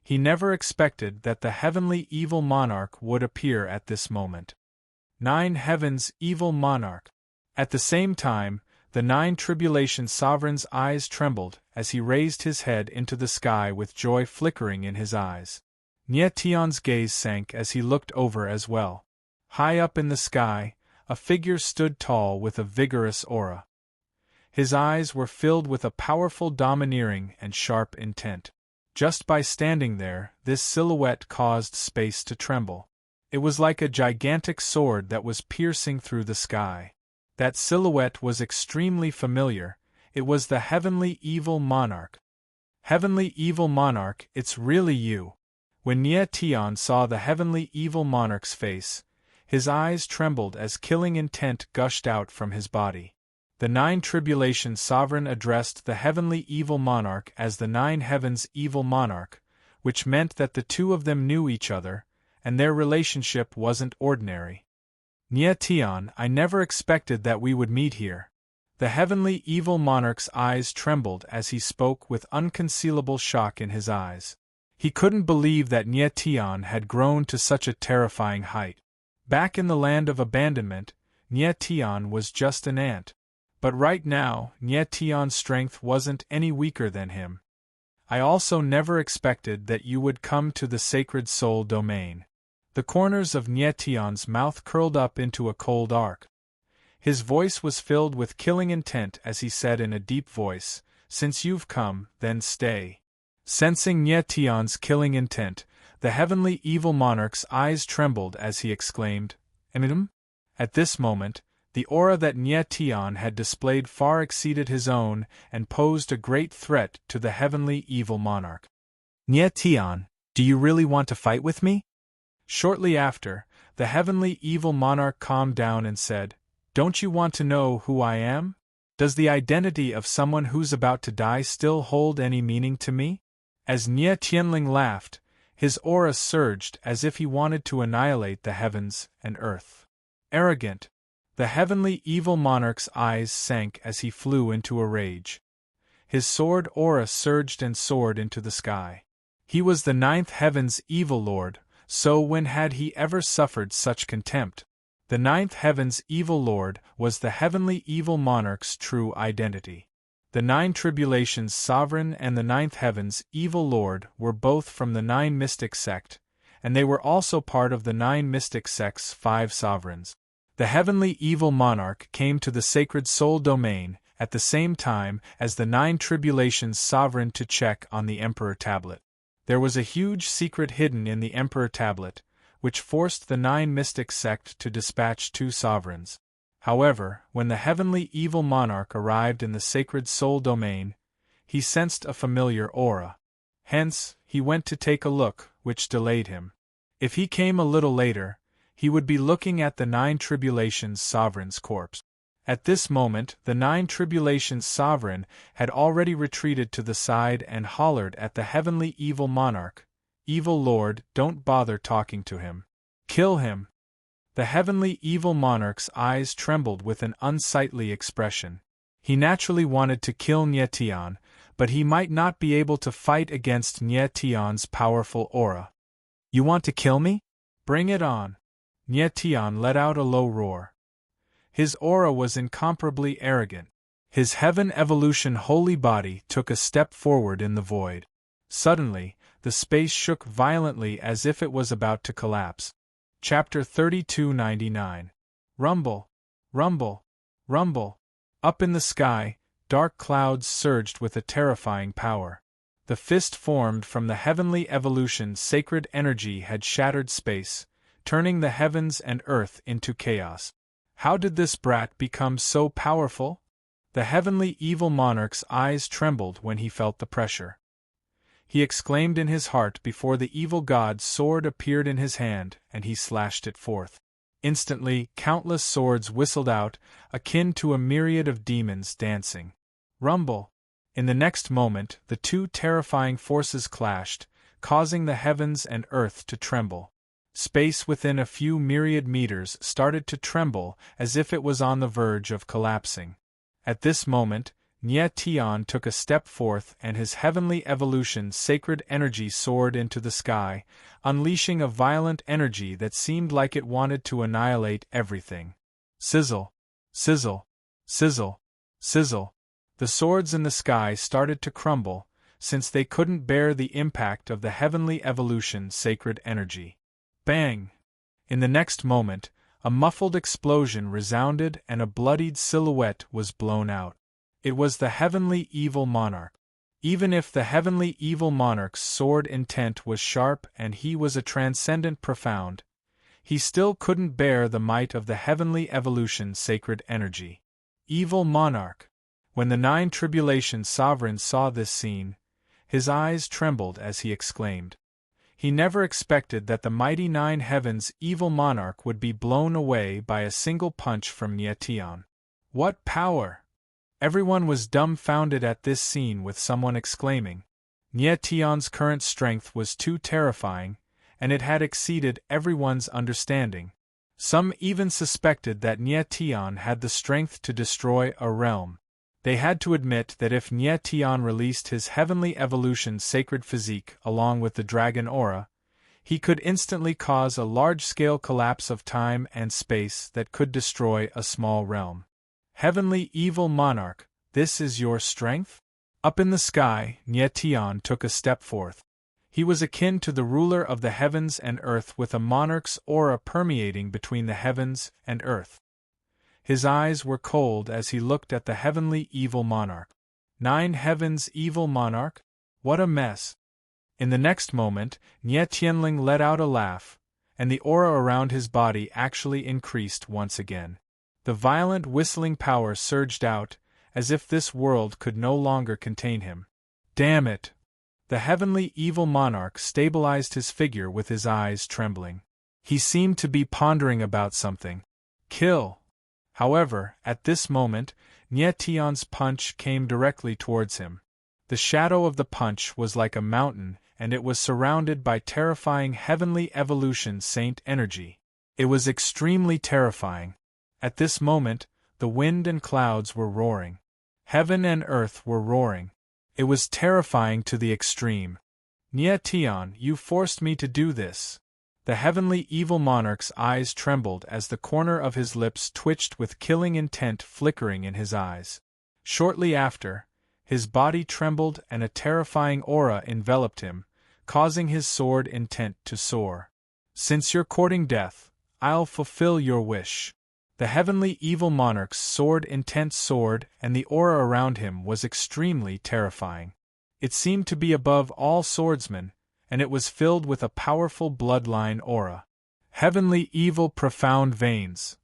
He never expected that the Heavenly Evil Monarch would appear at this moment. Nine Heavens Evil Monarch. At the same time, the Nine Tribulation Sovereign's eyes trembled as he raised his head into the sky with joy flickering in his eyes. Nyetian's gaze sank as he looked over as well. High up in the sky, a figure stood tall with a vigorous aura. His eyes were filled with a powerful domineering and sharp intent. Just by standing there, this silhouette caused space to tremble. It was like a gigantic sword that was piercing through the sky. That silhouette was extremely familiar. It was the Heavenly Evil Monarch. Heavenly Evil Monarch, it's really you. When Nyetian saw the Heavenly Evil Monarch's face, his eyes trembled as killing intent gushed out from his body. The Nine Tribulation Sovereign addressed the Heavenly Evil Monarch as the Nine Heavens Evil Monarch, which meant that the two of them knew each other, and their relationship wasn't ordinary. Nyetian, I never expected that we would meet here. The Heavenly Evil Monarch's eyes trembled as he spoke with unconcealable shock in his eyes. He couldn't believe that Nyetian had grown to such a terrifying height. Back in the land of abandonment, Nyetian was just an ant. But right now, Nyetian's strength wasn't any weaker than him. I also never expected that you would come to the Sacred Soul Domain. The corners of Nietion's mouth curled up into a cold arc. His voice was filled with killing intent as he said in a deep voice, "Since you've come, then stay." Sensing Nietion's killing intent, the heavenly evil monarch's eyes trembled as he exclaimed, "Emidum?" At this moment, the aura that Nietion had displayed far exceeded his own and posed a great threat to the heavenly evil monarch. "Nietion, do you really want to fight with me?" Shortly after, the heavenly evil monarch calmed down and said, "Don't you want to know who I am? Does the identity of someone who's about to die still hold any meaning to me?" As Nie Tianling laughed, his aura surged as if he wanted to annihilate the heavens and earth. Arrogant, the heavenly evil monarch's eyes sank as he flew into a rage. His sword aura surged and soared into the sky. He was the ninth heaven's evil lord, so when had he ever suffered such contempt? The ninth heaven's evil lord was the heavenly evil monarch's true identity. The nine tribulations sovereign and the ninth heaven's evil lord were both from the nine mystic sect, and they were also part of the nine mystic sect's 5 sovereigns. The heavenly evil monarch came to the sacred soul domain at the same time as the nine tribulations sovereign to check on the Emperor tablet. There was a huge secret hidden in the Emperor tablet, which forced the nine mystic sect to dispatch 2 sovereigns. However, when the heavenly evil monarch arrived in the sacred soul domain, he sensed a familiar aura. Hence, he went to take a look, which delayed him. If he came a little later, he would be looking at the nine tribulations sovereign's corpse. At this moment, the nine tribulations sovereign had already retreated to the side and hollered at the heavenly evil monarch, "Evil Lord, don't bother talking to him. Kill him." The heavenly evil monarch's eyes trembled with an unsightly expression. He naturally wanted to kill Nietion, but he might not be able to fight against Nietion's powerful aura. "You want to kill me? Bring it on." Nietion let out a low roar. His aura was incomparably arrogant. His heaven evolution holy body took a step forward in the void. Suddenly, the space shook violently as if it was about to collapse. Chapter 3299. Rumble, rumble, rumble. Up in the sky, dark clouds surged with a terrifying power. The fist formed from the heavenly evolution sacred energy had shattered space, turning the heavens and earth into chaos. How did this brat become so powerful? The heavenly evil monarch's eyes trembled when he felt the pressure. He exclaimed in his heart before the evil god's sword appeared in his hand, and he slashed it forth. Instantly, countless swords whistled out, akin to a myriad of demons dancing. Rumble! In the next moment, the 2 terrifying forces clashed, causing the heavens and earth to tremble. Space within a few myriad meters started to tremble as if it was on the verge of collapsing. At this moment, Nie Tian took a step forth and his heavenly evolution sacred energy soared into the sky, unleashing a violent energy that seemed like it wanted to annihilate everything. Sizzle, sizzle, sizzle, sizzle. The swords in the sky started to crumble, since they couldn't bear the impact of the heavenly evolution sacred energy. Bang! In the next moment, a muffled explosion resounded and a bloodied silhouette was blown out. It was the heavenly evil monarch. Even if the heavenly evil monarch's sword intent was sharp and he was a transcendent profound, he still couldn't bear the might of the heavenly evolution sacred energy. Evil monarch! When the 9 tribulation sovereigns saw this scene, his eyes trembled as he exclaimed. He never expected that the mighty 9 heavens evil monarch would be blown away by a single punch from Nie Tian. What power! Everyone was dumbfounded at this scene, with someone exclaiming, Nie Tian's current strength was too terrifying, and it had exceeded everyone's understanding. Some even suspected that Nie Tian had the strength to destroy a realm. They had to admit that if Nie Tian released his heavenly evolution sacred physique along with the dragon aura, he could instantly cause a large-scale collapse of time and space that could destroy a small realm. Heavenly evil monarch, this is your strength? Up in the sky, Nie Tian took a step forth. He was akin to the ruler of the heavens and earth, with a monarch's aura permeating between the heavens and earth. His eyes were cold as he looked at the heavenly evil monarch. 9 heavens evil monarch? What a mess! In the next moment, Nie Tianling let out a laugh, and the aura around his body actually increased once again. The violent whistling power surged out, as if this world could no longer contain him. Damn it! The heavenly evil monarch stabilized his figure with his eyes trembling. He seemed to be pondering about something. Kill! However, at this moment, Nie Tian's punch came directly towards him. The shadow of the punch was like a mountain, and it was surrounded by terrifying heavenly evolution saint energy. It was extremely terrifying. At this moment, the wind and clouds were roaring. Heaven and earth were roaring. It was terrifying to the extreme. Nie Tian, you forced me to do this. The heavenly evil monarch's eyes trembled as the corner of his lips twitched with killing intent flickering in his eyes. Shortly after, his body trembled and a terrifying aura enveloped him, causing his sword intent to soar. Since you're courting death, I'll fulfill your wish. The heavenly evil monarch's sword intent soared, and the aura around him was extremely terrifying. It seemed to be above all swordsmen, and it was filled with a powerful bloodline aura. Heavenly evil profound veins.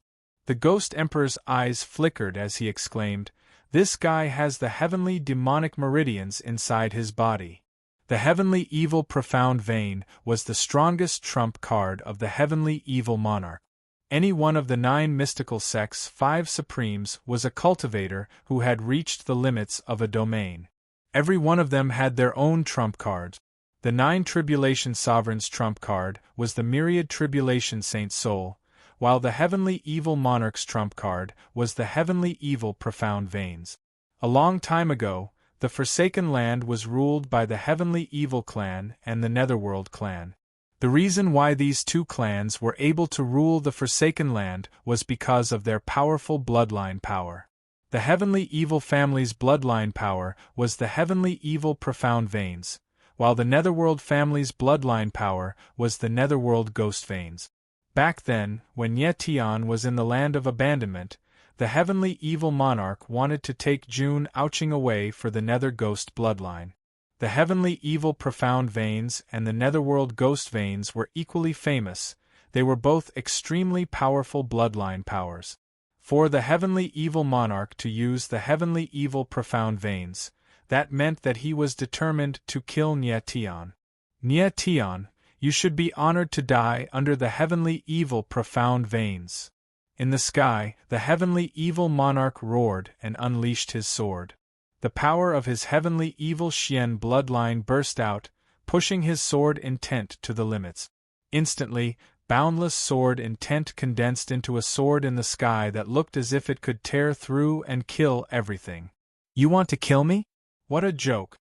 The Ghost Emperor's eyes flickered as he exclaimed, "This guy has the heavenly demonic meridians inside his body." The heavenly evil profound vein was the strongest trump card of the heavenly evil monarch. Any one of the 9 mystical sects' 5 supremes was a cultivator who had reached the limits of a domain. Every one of them had their own trump cards. The 9 tribulation sovereigns' trump card was the myriad tribulation saint soul, while the heavenly evil monarch's trump card was the heavenly evil profound veins. A long time ago, the Forsaken Land was ruled by the heavenly evil clan and the Netherworld clan. The reason why these 2 clans were able to rule the Forsaken Land was because of their powerful bloodline power. The heavenly evil family's bloodline power was the heavenly evil profound veins, while the Netherworld family's bloodline power was the Netherworld ghost veins. Back then, when Nie Tian was in the land of abandonment, the heavenly evil monarch wanted to take Jun Ouching away for the Nether ghost bloodline. The heavenly evil profound veins and the Netherworld ghost veins were equally famous. They were both extremely powerful bloodline powers. For the heavenly evil monarch to use the heavenly evil profound veins, that meant that he was determined to kill Nie Tian. Nie Tian, you should be honored to die under the heavenly evil profound veins. In the sky, the heavenly evil monarch roared and unleashed his sword. The power of his heavenly evil Xian bloodline burst out, pushing his sword intent to the limits. Instantly, boundless sword intent condensed into a sword in the sky that looked as if it could tear through and kill everything. You want to kill me? What a joke.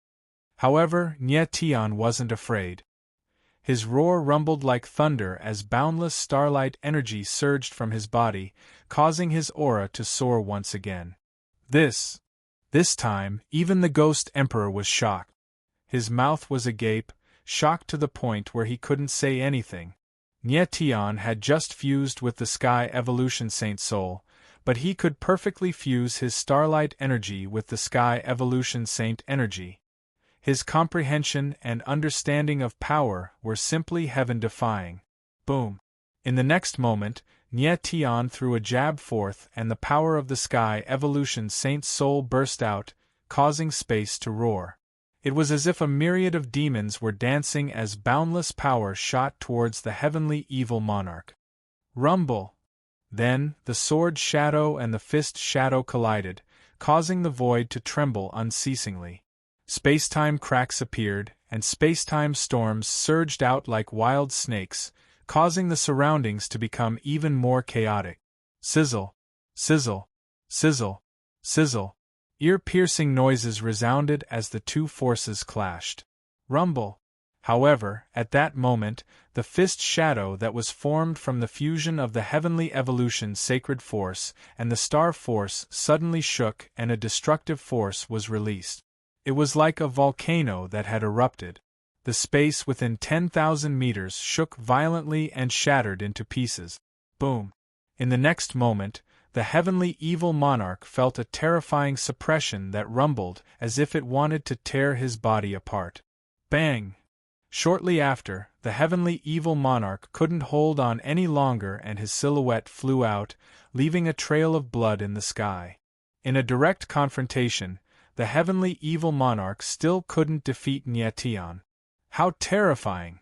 However, Nie Tian wasn't afraid. His roar rumbled like thunder as boundless starlight energy surged from his body, causing his aura to soar once again. This time, even the Ghost Emperor was shocked. His mouth was agape, shocked to the point where he couldn't say anything. Nie Tian had just fused with the Sky Evolution Saint Soul, but he could perfectly fuse his starlight energy with the Sky Evolution Saint energy. His comprehension and understanding of power were simply heaven-defying. Boom! In the next moment, Nie Tian threw a jab forth and the power of the Sky Evolution Saint Soul burst out, causing space to roar. It was as if a myriad of demons were dancing as boundless power shot towards the heavenly evil monarch. Rumble! Then, the sword shadow and the fist shadow collided, causing the void to tremble unceasingly. Space-time cracks appeared, and space-time storms surged out like wild snakes, causing the surroundings to become even more chaotic. Sizzle! Sizzle! Sizzle! Sizzle! Ear-piercing noises resounded as the 2 forces clashed. Rumble! However, at that moment, the fist shadow that was formed from the fusion of the Heavenly Evolution Sacred Force and the Star Force suddenly shook and a destructive force was released. It was like a volcano that had erupted. The space within 10,000 meters shook violently and shattered into pieces. Boom! In the next moment, the heavenly evil monarch felt a terrifying suppression that rumbled as if it wanted to tear his body apart. Bang! Shortly after, the heavenly evil monarch couldn't hold on any longer and his silhouette flew out, leaving a trail of blood in the sky. In a direct confrontation, the heavenly evil monarch still couldn't defeat Nyetian. How terrifying!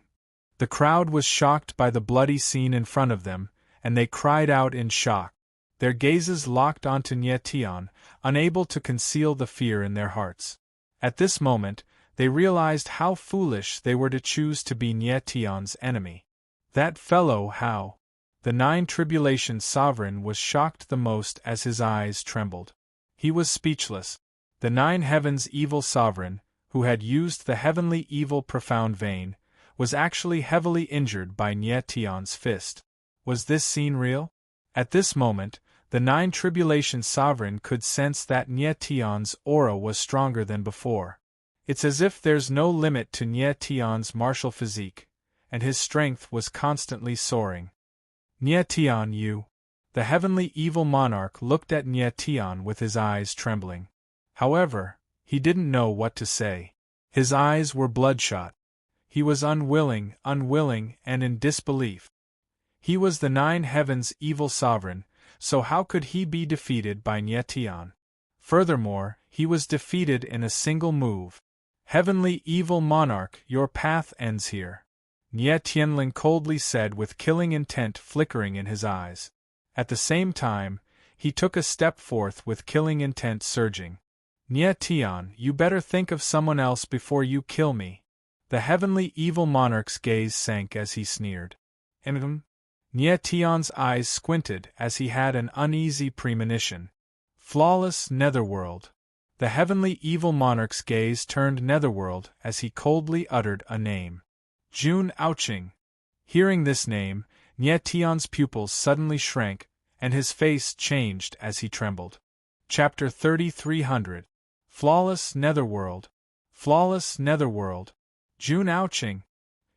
The crowd was shocked by the bloody scene in front of them, and they cried out in shock. Their gazes locked onto Nyetian, unable to conceal the fear in their hearts. At this moment, they realized how foolish they were to choose to be Nyetian's enemy. That fellow How! The Nine Tribulation Sovereign was shocked the most as his eyes trembled. He was speechless. The Nine Heavens Evil Sovereign, who had used the heavenly evil profound vein, was actually heavily injured by Nyetian's fist. Was this scene real? At this moment, the Nine Tribulation Sovereign could sense that Nyetian's aura was stronger than before. It's as if there's no limit to Nyetian's martial physique, and his strength was constantly soaring. Nyetian, you! The heavenly evil monarch looked at Nyetian with his eyes trembling. However, he didn't know what to say. His eyes were bloodshot. He was unwilling, and in disbelief. He was the Nine Heavens Evil Sovereign, so how could he be defeated by Nyetian? Furthermore, he was defeated in a single move. Heavenly Evil Monarch, your path ends here, Nyetianling coldly said with killing intent flickering in his eyes. At the same time, he took a step forth with killing intent surging. Nyetian, you better think of someone else before you kill me. The heavenly evil monarch's gaze sank as he sneered. Nyetian's eyes squinted as he had an uneasy premonition. Flawless netherworld. The heavenly evil monarch's gaze turned netherworld as he coldly uttered a name. Jun Ouching. Hearing this name, Nyetian's pupils suddenly shrank, and his face changed as he trembled. Chapter 3300. Flawless netherworld. Flawless netherworld. Jun Ouching.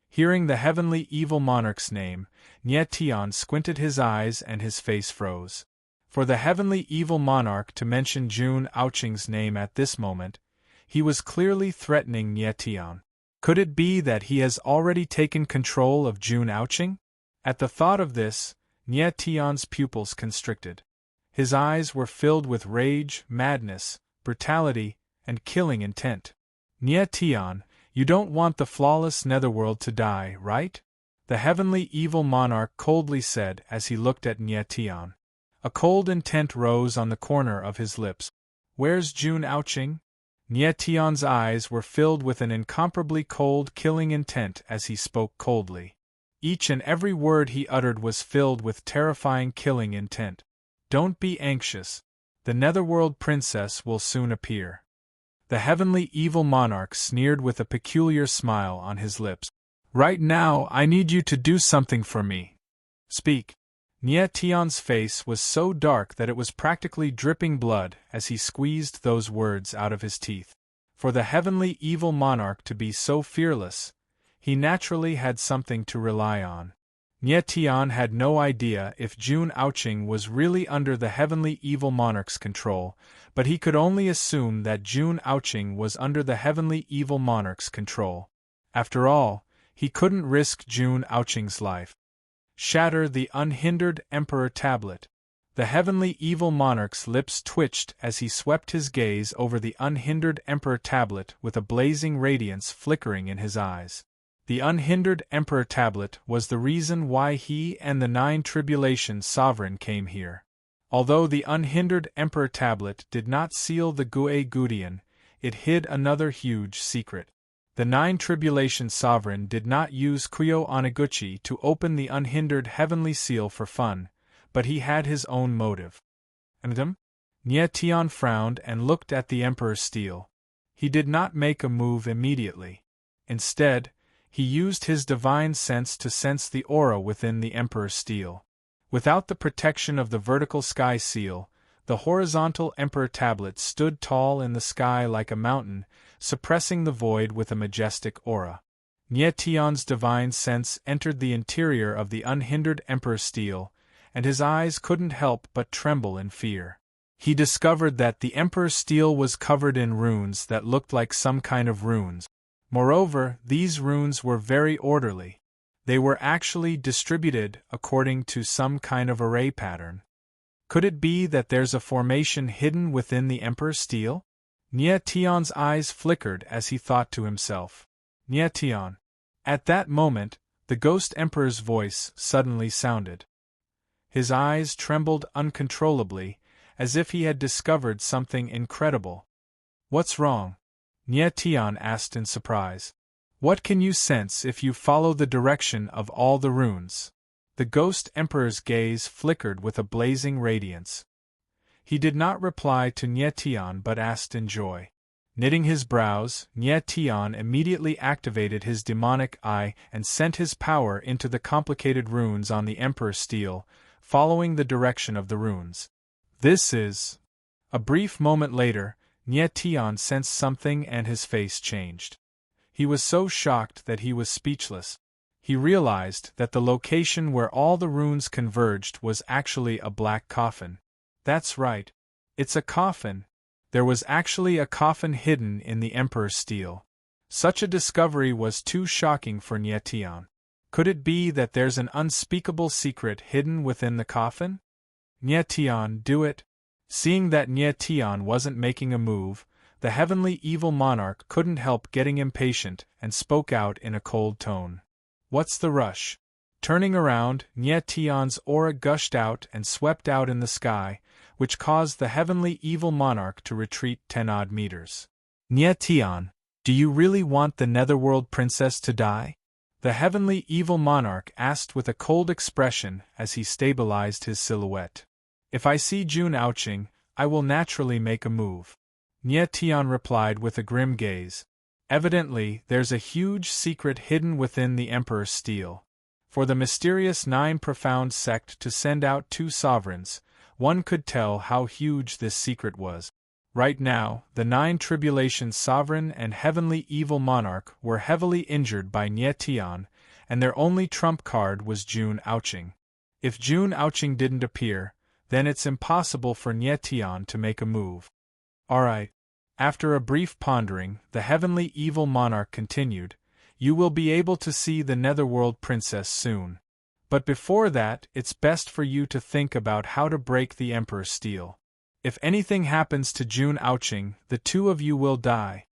Hearing the heavenly evil monarch's name, Nyetian squinted his eyes and his face froze. For the heavenly evil monarch to mention Jun Ouching's name at this moment, he was clearly threatening Nyetian. Could it be that he has already taken control of Jun Ouching? At the thought of this, Nyetian's pupils constricted. His eyes were filled with rage, madness, brutality, and killing intent. Nyetian, you don't want the flawless netherworld to die, right? The heavenly evil monarch coldly said as he looked at Nyetian. A cold intent rose on the corner of his lips. Where's Jun Ouching? Nyetian's eyes were filled with an incomparably cold killing intent as he spoke coldly. Each and every word he uttered was filled with terrifying killing intent. Don't be anxious. The netherworld princess will soon appear. The heavenly evil monarch sneered with a peculiar smile on his lips. Right now I need you to do something for me. Speak. Nyetian's face was so dark that it was practically dripping blood as he squeezed those words out of his teeth. For the heavenly evil monarch to be so fearless, he naturally had something to rely on. Nyetian had no idea if Jun Ouching was really under the heavenly evil monarch's control, but he could only assume that Jun Ouching was under the heavenly evil monarch's control. After all, he couldn't risk Jun Ouching's life. Shatter the unhindered Emperor Tablet. The heavenly evil monarch's lips twitched as he swept his gaze over the unhindered Emperor Tablet with a blazing radiance flickering in his eyes. The unhindered Emperor Tablet was the reason why he and the Nine Tribulation Sovereign came here. Although the unhindered Emperor Tablet did not seal the Gue Gudian, it hid another huge secret. The Nine Tribulation Sovereign did not use Kuyo Oneguchi to open the unhindered heavenly seal for fun, but he had his own motive. Nyetian frowned and looked at the Emperor's steel. He did not make a move immediately. Instead, he used his divine sense to sense the aura within the Emperor's steel. Without the protection of the vertical sky seal, the horizontal Emperor Tablet stood tall in the sky like a mountain, suppressing the void with a majestic aura. Nie Tian's divine sense entered the interior of the unhindered Emperor steel, and his eyes couldn't help but tremble in fear. He discovered that the Emperor's steel was covered in runes that looked like some kind of runes. Moreover, these runes were very orderly. They were actually distributed according to some kind of array pattern. Could it be that there's a formation hidden within the Emperor's steel? Nie Tian's eyes flickered as he thought to himself. Nie Tian. At that moment, the Ghost Emperor's voice suddenly sounded. His eyes trembled uncontrollably, as if he had discovered something incredible. What's wrong? Nie Tian asked in surprise. What can you sense if you follow the direction of all the runes? The Ghost Emperor's gaze flickered with a blazing radiance. He did not reply to Nie Tian but asked in joy. Knitting his brows, Nie Tian immediately activated his demonic eye and sent his power into the complicated runes on the Emperor's steel, following the direction of the runes. This is... A brief moment later, Nie Tian sensed something and his face changed. He was so shocked that he was speechless. He realized that the location where all the runes converged was actually a black coffin. That's right. It's a coffin. There was actually a coffin hidden in the Emperor's steel. Such a discovery was too shocking for Nie Tian. Could it be that there's an unspeakable secret hidden within the coffin? Nie Tian, do it. Seeing that Nie Tian wasn't making a move, the heavenly evil monarch couldn't help getting impatient and spoke out in a cold tone. What's the rush? Turning around, Nie Tian's aura gushed out and swept out in the sky, which caused the heavenly evil monarch to retreat 10-odd meters. Nie Tian, do you really want the netherworld princess to die? The heavenly evil monarch asked with a cold expression as he stabilized his silhouette. If I see Jun Aoqing, I will naturally make a move. Nie Tian replied with a grim gaze. Evidently, there's a huge secret hidden within the Emperor's steel. For the mysterious Nine Profound sect to send out 2 sovereigns, one could tell how huge this secret was. Right now, the 9 Tribulation Sovereign and Heavenly Evil Monarch were heavily injured by Nie Tian, and their only trump card was Jun Aoqing. If Jun Aoqing didn't appear, then it's impossible for Nie Tian to make a move. Alright. After a brief pondering, the heavenly evil monarch continued, you will be able to see the netherworld princess soon. But before that, it's best for you to think about how to break the Emperor's steel. If anything happens to Jun Aoqing, the 2 of you will die.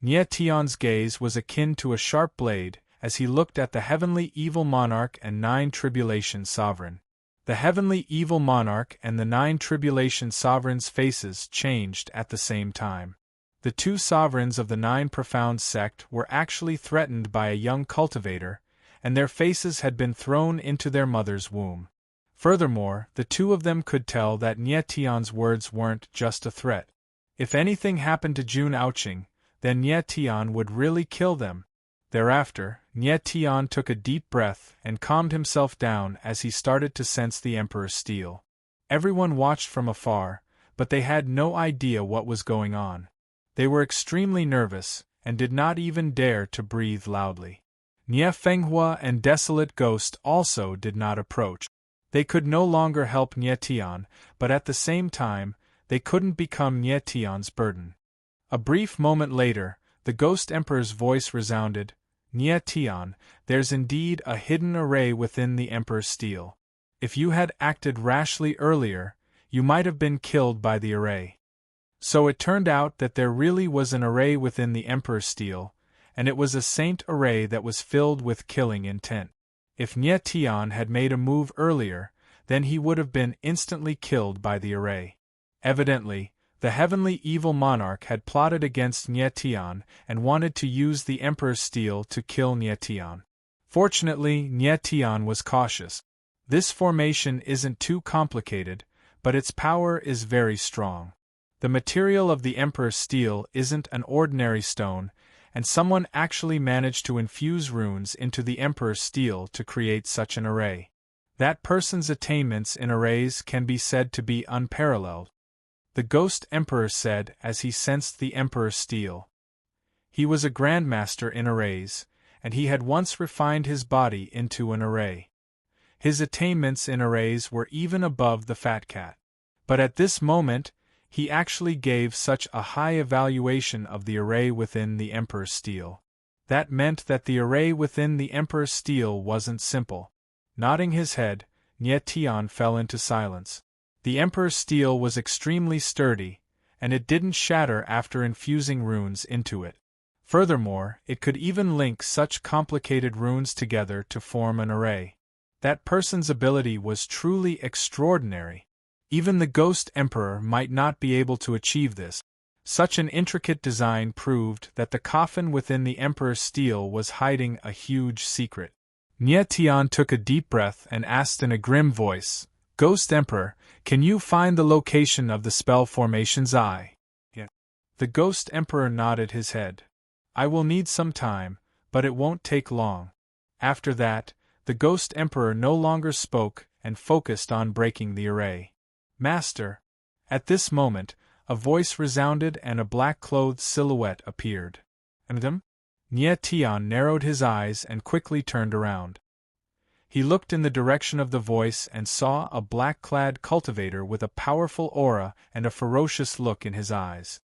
Nie Tian's gaze was akin to a sharp blade as he looked at the heavenly evil monarch and 9 Tribulation Sovereign. The heavenly evil monarch and the 9 Tribulation Sovereigns' faces changed at the same time. The 2 sovereigns of the 9 Profound sect were actually threatened by a young cultivator, and their faces had been thrown into their mother's womb. Furthermore, the 2 of them could tell that Nie Tian's words weren't just a threat. If anything happened to Jun Aoqing, then Nie Tian would really kill them. Thereafter, Nie Tian took a deep breath and calmed himself down as he started to sense the Emperor's steel. Everyone watched from afar, but they had no idea what was going on. They were extremely nervous, and did not even dare to breathe loudly. Nie Fenghua and Desolate Ghost also did not approach. They could no longer help Nie Tian, but at the same time, they couldn't become Nie Tian's burden. A brief moment later, the Ghost Emperor's voice resounded, Nie Tian, there's indeed a hidden array within the Emperor's steel. If you had acted rashly earlier, you might have been killed by the array. So it turned out that there really was an array within the Emperor's steel, and it was a saint array that was filled with killing intent. If Nie Tian had made a move earlier, then he would have been instantly killed by the array. Evidently, the heavenly evil monarch had plotted against Nie Tian and wanted to use the Emperor's steel to kill Nie Tian. Fortunately, Nie Tian was cautious. This formation isn't too complicated, but its power is very strong. The material of the Emperor's steel isn't an ordinary stone, and someone actually managed to infuse runes into the Emperor's steel to create such an array. That person's attainments in arrays can be said to be unparalleled. The Ghost Emperor said as he sensed the Emperor's steel. He was a grandmaster in arrays, and he had once refined his body into an array. His attainments in arrays were even above the fat cat. But at this moment, he actually gave such a high evaluation of the array within the Emperor's steel. That meant that the array within the Emperor's steel wasn't simple. Nodding his head, Nye Tian fell into silence. The Emperor's steel was extremely sturdy, and it didn't shatter after infusing runes into it. Furthermore, it could even link such complicated runes together to form an array. That person's ability was truly extraordinary. Even the Ghost Emperor might not be able to achieve this. Such an intricate design proved that the coffin within the Emperor's steel was hiding a huge secret. Nye Tian took a deep breath and asked in a grim voice, "Ghost Emperor, can you find the location of the spell formation's eye?" Yeah. The Ghost Emperor nodded his head. "I will need some time, but it won't take long." After that, the Ghost Emperor no longer spoke and focused on breaking the array. "Master!" At this moment, a voice resounded and a black-clothed silhouette appeared. "And Nye Tian narrowed his eyes and quickly turned around. He looked in the direction of the voice and saw a black-clad cultivator with a powerful aura and a ferocious look in his eyes.